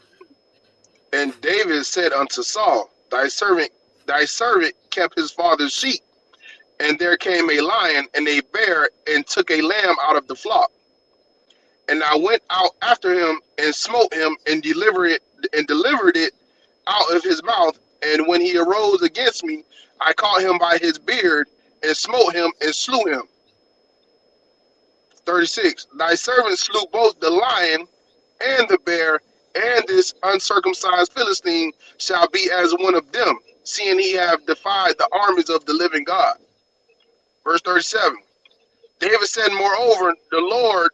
[SPEAKER 14] And David said unto Saul, Thy servant kept his father's sheep. And there came a lion and a bear and took a lamb out of the flock. And I went out after him and smote him and delivered it out of his mouth. And when he arose against me, I caught him by his beard and smote him and slew him. 36. Thy servant slew both the lion and the bear, and this uncircumcised Philistine shall be as one of them, seeing he have defied the armies of the living God. Verse 37. David said, moreover, the Lord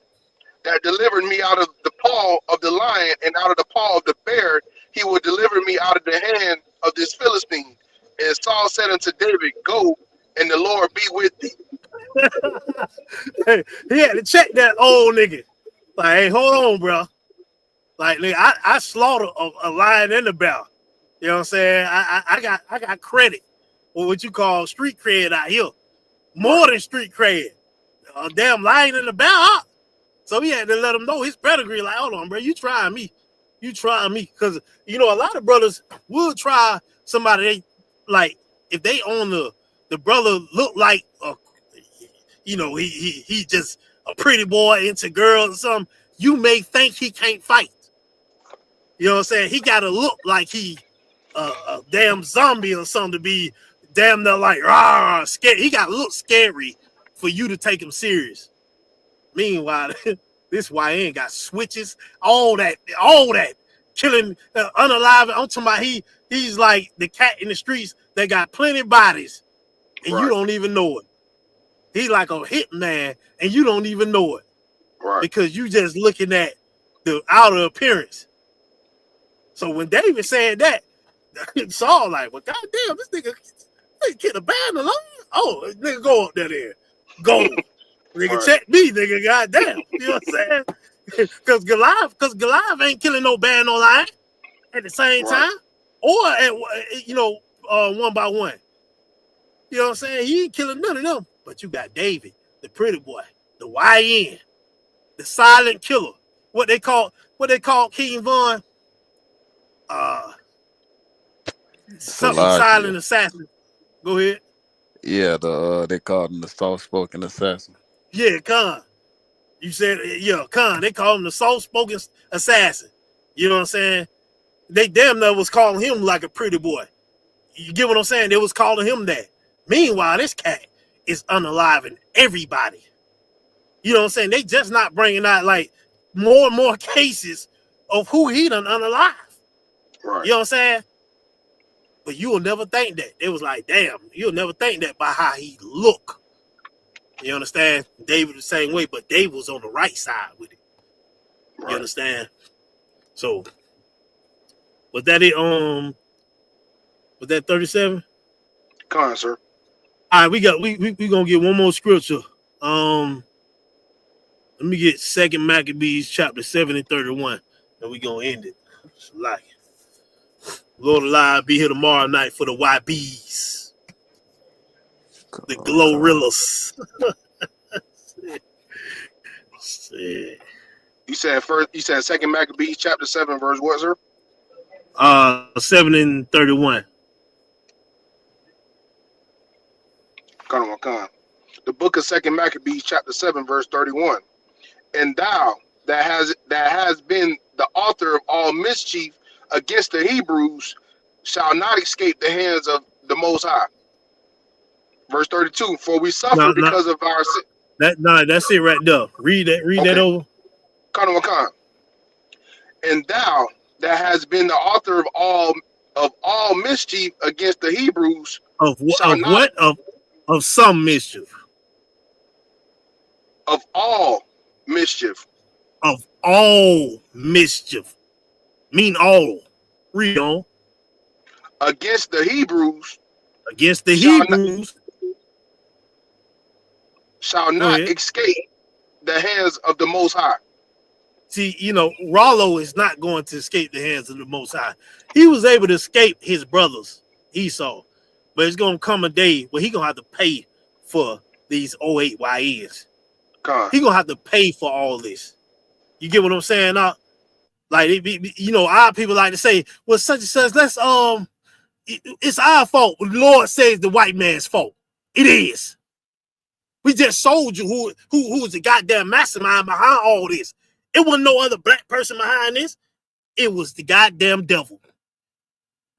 [SPEAKER 14] that delivered me out of the paw of the lion and out of the paw of the bear, he will deliver me out of the hand of this Philistine. And Saul said unto David, Go, and the Lord be with thee.
[SPEAKER 20] He had to check that old nigga. Like, hey, hold on, bro. Like, nigga, I slaughtered a lion and a bear. You know what I'm saying? I got credit, or what you call street cred out here. More than street cred. A damn lion and a bear. So he had to let him know his pedigree. Like, hold on, bro, you trying me. You trying me. Because, you know, a lot of brothers will try somebody, they like, if they on the brother look like, you know, he just a pretty boy into girls or something, you may think he can't fight. You know what I'm saying? He got to look like he a damn zombie or something to be damn near like, rah, scared. He got to look scary for you to take him serious. Meanwhile, this YN got switches, all that killing unalive. I'm talking about he's like the cat in the streets that got plenty of bodies, and you don't even know it. He like a hitman, and you don't even know it, because you just looking at the outer appearance. So when David said that, Saul like, well, goddamn, this nigga get a band alone. Oh, nigga, go up there. Go. Nigga, check me, nigga, goddamn. You know what I'm saying? Because Goliath ain't killing no band online at the same time. Or, you know, one by one. You know what I'm saying? He ain't killing none of them. But you got David, the pretty boy, the YN, the silent killer. What they call King Von? Something silent assassin. Go ahead.
[SPEAKER 15] Yeah, they called him the soft-spoken assassin.
[SPEAKER 20] Yeah, Khan. You said, yeah, Khan. They call him the soft-spoken assassin. You know what I'm saying? They damn near was calling him like a pretty boy. You get what I'm saying? They was calling him that. Meanwhile, this cat is unaliving everybody. You know what I'm saying? They just not bringing out like more and more cases of who he done unalive.
[SPEAKER 14] Right.
[SPEAKER 20] You know what I'm saying? But you will never think that. It was like, damn, you'll never think that by how he look. You understand? David the same way, but David was on the right side with it. You understand? So, was that it? Was that 37?
[SPEAKER 14] Come on, sir.
[SPEAKER 20] All right, we gonna get one more scripture. Let me get 2 Maccabees chapter 7 and 31, and we gonna end it. Like, Lord alive, be here tomorrow night for the YBs, the Glorrillas.
[SPEAKER 14] You said 2 Maccabees chapter 7 verse what, sir?
[SPEAKER 20] 7 and 31.
[SPEAKER 14] Come on. The book of 2 Maccabees chapter 7 verse 31. And thou that has been the author of all mischief against the Hebrews shall not escape the hands of the Most High. Verse 32, for we suffer because of our sin.
[SPEAKER 20] That's it right there. Read that over.
[SPEAKER 14] And thou that has been the author of all mischief against the Hebrews
[SPEAKER 20] of some mischief.
[SPEAKER 14] Of all mischief.
[SPEAKER 20] Of all mischief. Mean all. Read on.
[SPEAKER 14] Against the Hebrews.
[SPEAKER 20] Against the Hebrews.
[SPEAKER 14] Shall not escape the hands of the Most High.
[SPEAKER 20] See, Rollo is not going to escape the hands of the Most High. He was able to escape his brothers, Esau. But it's going to come a day where he's going to have to pay for these 08 YNs. He's going to have to pay for all this. You get what I'm saying? Like, our people like to say, well, such and such, it's our fault. The Lord says the white man's fault. It is. We just sold you who was the goddamn mastermind behind all this. It wasn't no other black person behind this. It was the goddamn devil.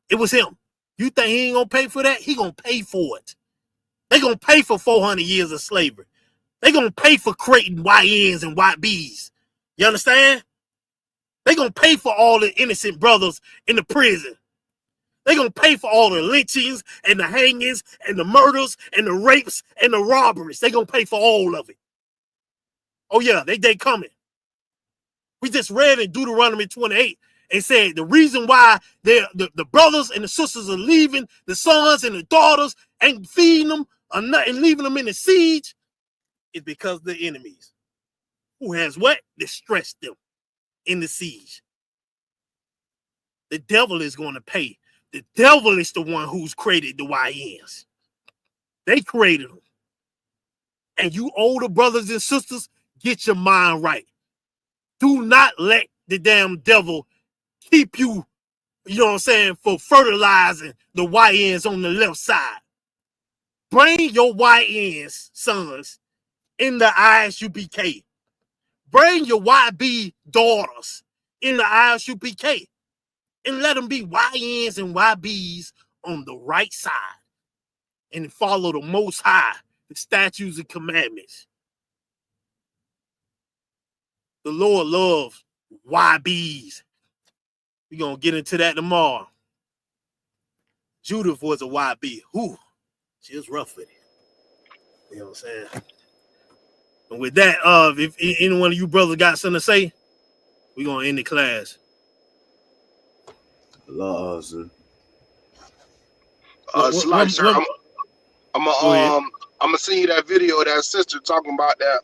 [SPEAKER 20] It was him. You think he ain't gonna pay for that? He gonna pay for it. They gonna pay for 400 years of slavery. They gonna pay for creating YNs and YBs. You understand? They gonna pay for all the innocent brothers in the prison. They gonna pay for all the lynchings and the hangings and the murders and the rapes and the robberies. They gonna pay for all of it. Oh yeah, they coming. We just read in Deuteronomy 28 and said the reason why the brothers and the sisters are leaving the sons and the daughters and feeding them and leaving them in the siege is because of the enemies. Who has what? Distressed them in the siege. The devil is going to pay. The devil is the one who's created the YNs. They created them. And you older brothers and sisters, get your mind right. Do not let the damn devil keep you, for fertilizing the YNs on the left side. Bring your YNs, sons, in the ISUPK. Bring your YB daughters in the ISUPK. And let them be YNs and YBs on the right side. And follow the Most High, the statutes and commandments. The Lord loves YBs. We're going to get into that tomorrow. Judith was a YB. Whew, she was rough with it. You know what I'm saying? And with that, if any one of you brothers got something to say, we're going to end the class.
[SPEAKER 14] Sir, I'm gonna send you that video of that sister talking about that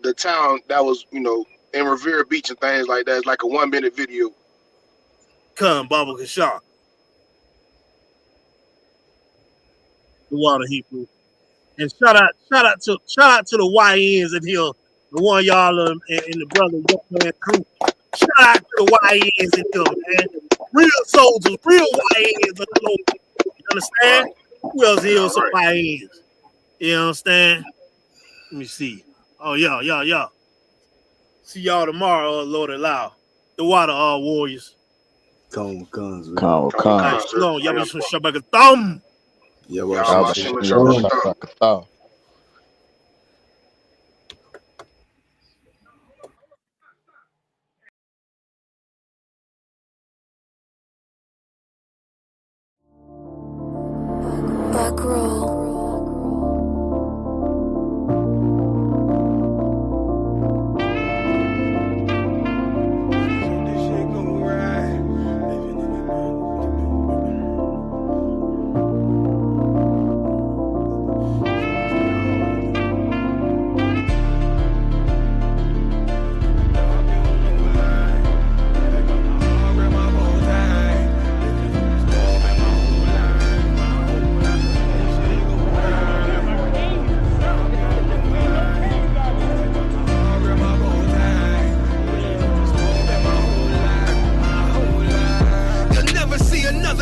[SPEAKER 14] the town that was in Revere Beach and things like that. It's like a 1-minute video.
[SPEAKER 20] Come, Baba Kashar. The water Hebrew. And shout out to the YNs in here. The one y'all and the brother man crew. Shout out to the YNs in here, man. Real soldiers, real YNs of the Lord. You understand? Who else here some YNs? You understand? Let me see. Oh, yeah. See y'all tomorrow, Lord allow. The water warriors.
[SPEAKER 9] Come.
[SPEAKER 20] Shalom. Y'all be some shabaka thumb.
[SPEAKER 4] Back roll.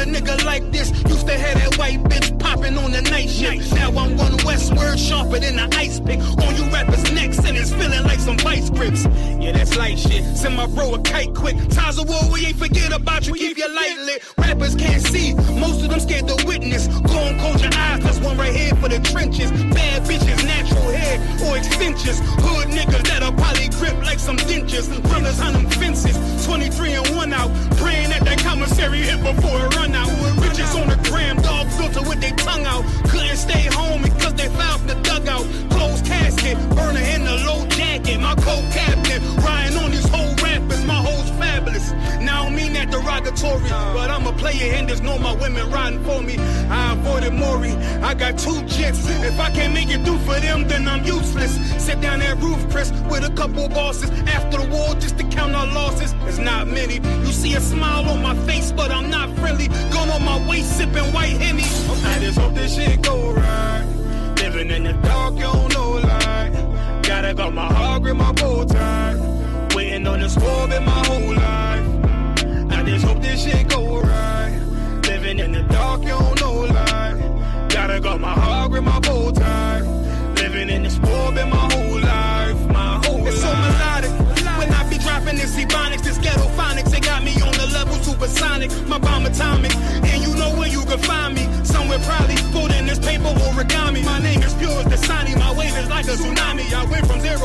[SPEAKER 7] Nigga like this used to have that white bitch popping popping on the night shift. Now I'm one westward, sharper than an ice pick. On you rappers' necks, and it's feeling like some vice grips. Yeah, that's light shit. Send my bro a kite quick. Times of war, we ain't forget about you. Keep your light lit. Rappers can't see. Most of them scared to witness. Go and close your eyes. There's one right here for the trenches. Bad bitches, natural hair or extensions. Hood niggas that'll probably grip like some dentures. Brothers on them fences. 23 and 1 out. Praying that commissary hit before it run out. Bitches on the gram, dog filter with their tongue out. Couldn't stay home because they found the dugout. Closed casket, burner in the low jacket. My co-captain, riding on these whole rappers. My hoes fabulous. Now I don't mean that derogatory, but I'm a player and there's no my women riding for me. I avoided Maury. I got 2 jets. If I can't make it through for them, then I'm useless. Sit down that roof, Chris, with a couple bosses. After the war, just to count our losses. It's not many. You see a smile on my face, but I'm not friendly. Gun on my waist, sipping white Henny. I just hope this shit go right. Living in the dark, you don't know light. Gotta got my heart with my bow tie. Waiting on this war in my whole life. I just hope this shit go right. Living in the dark, you don't know light. Gotta got my heart with my bow tie. Living in this war in my whole life. My whole life. It's so melodic. When I be dropping this ebonics, this ghetto phonics, it got me on the level supersonic. My bomb atomic, and you know where you can find me. Somewhere probably put in this paper origami. My name is pure as the Dasani. My wave is like a tsunami. I went from 0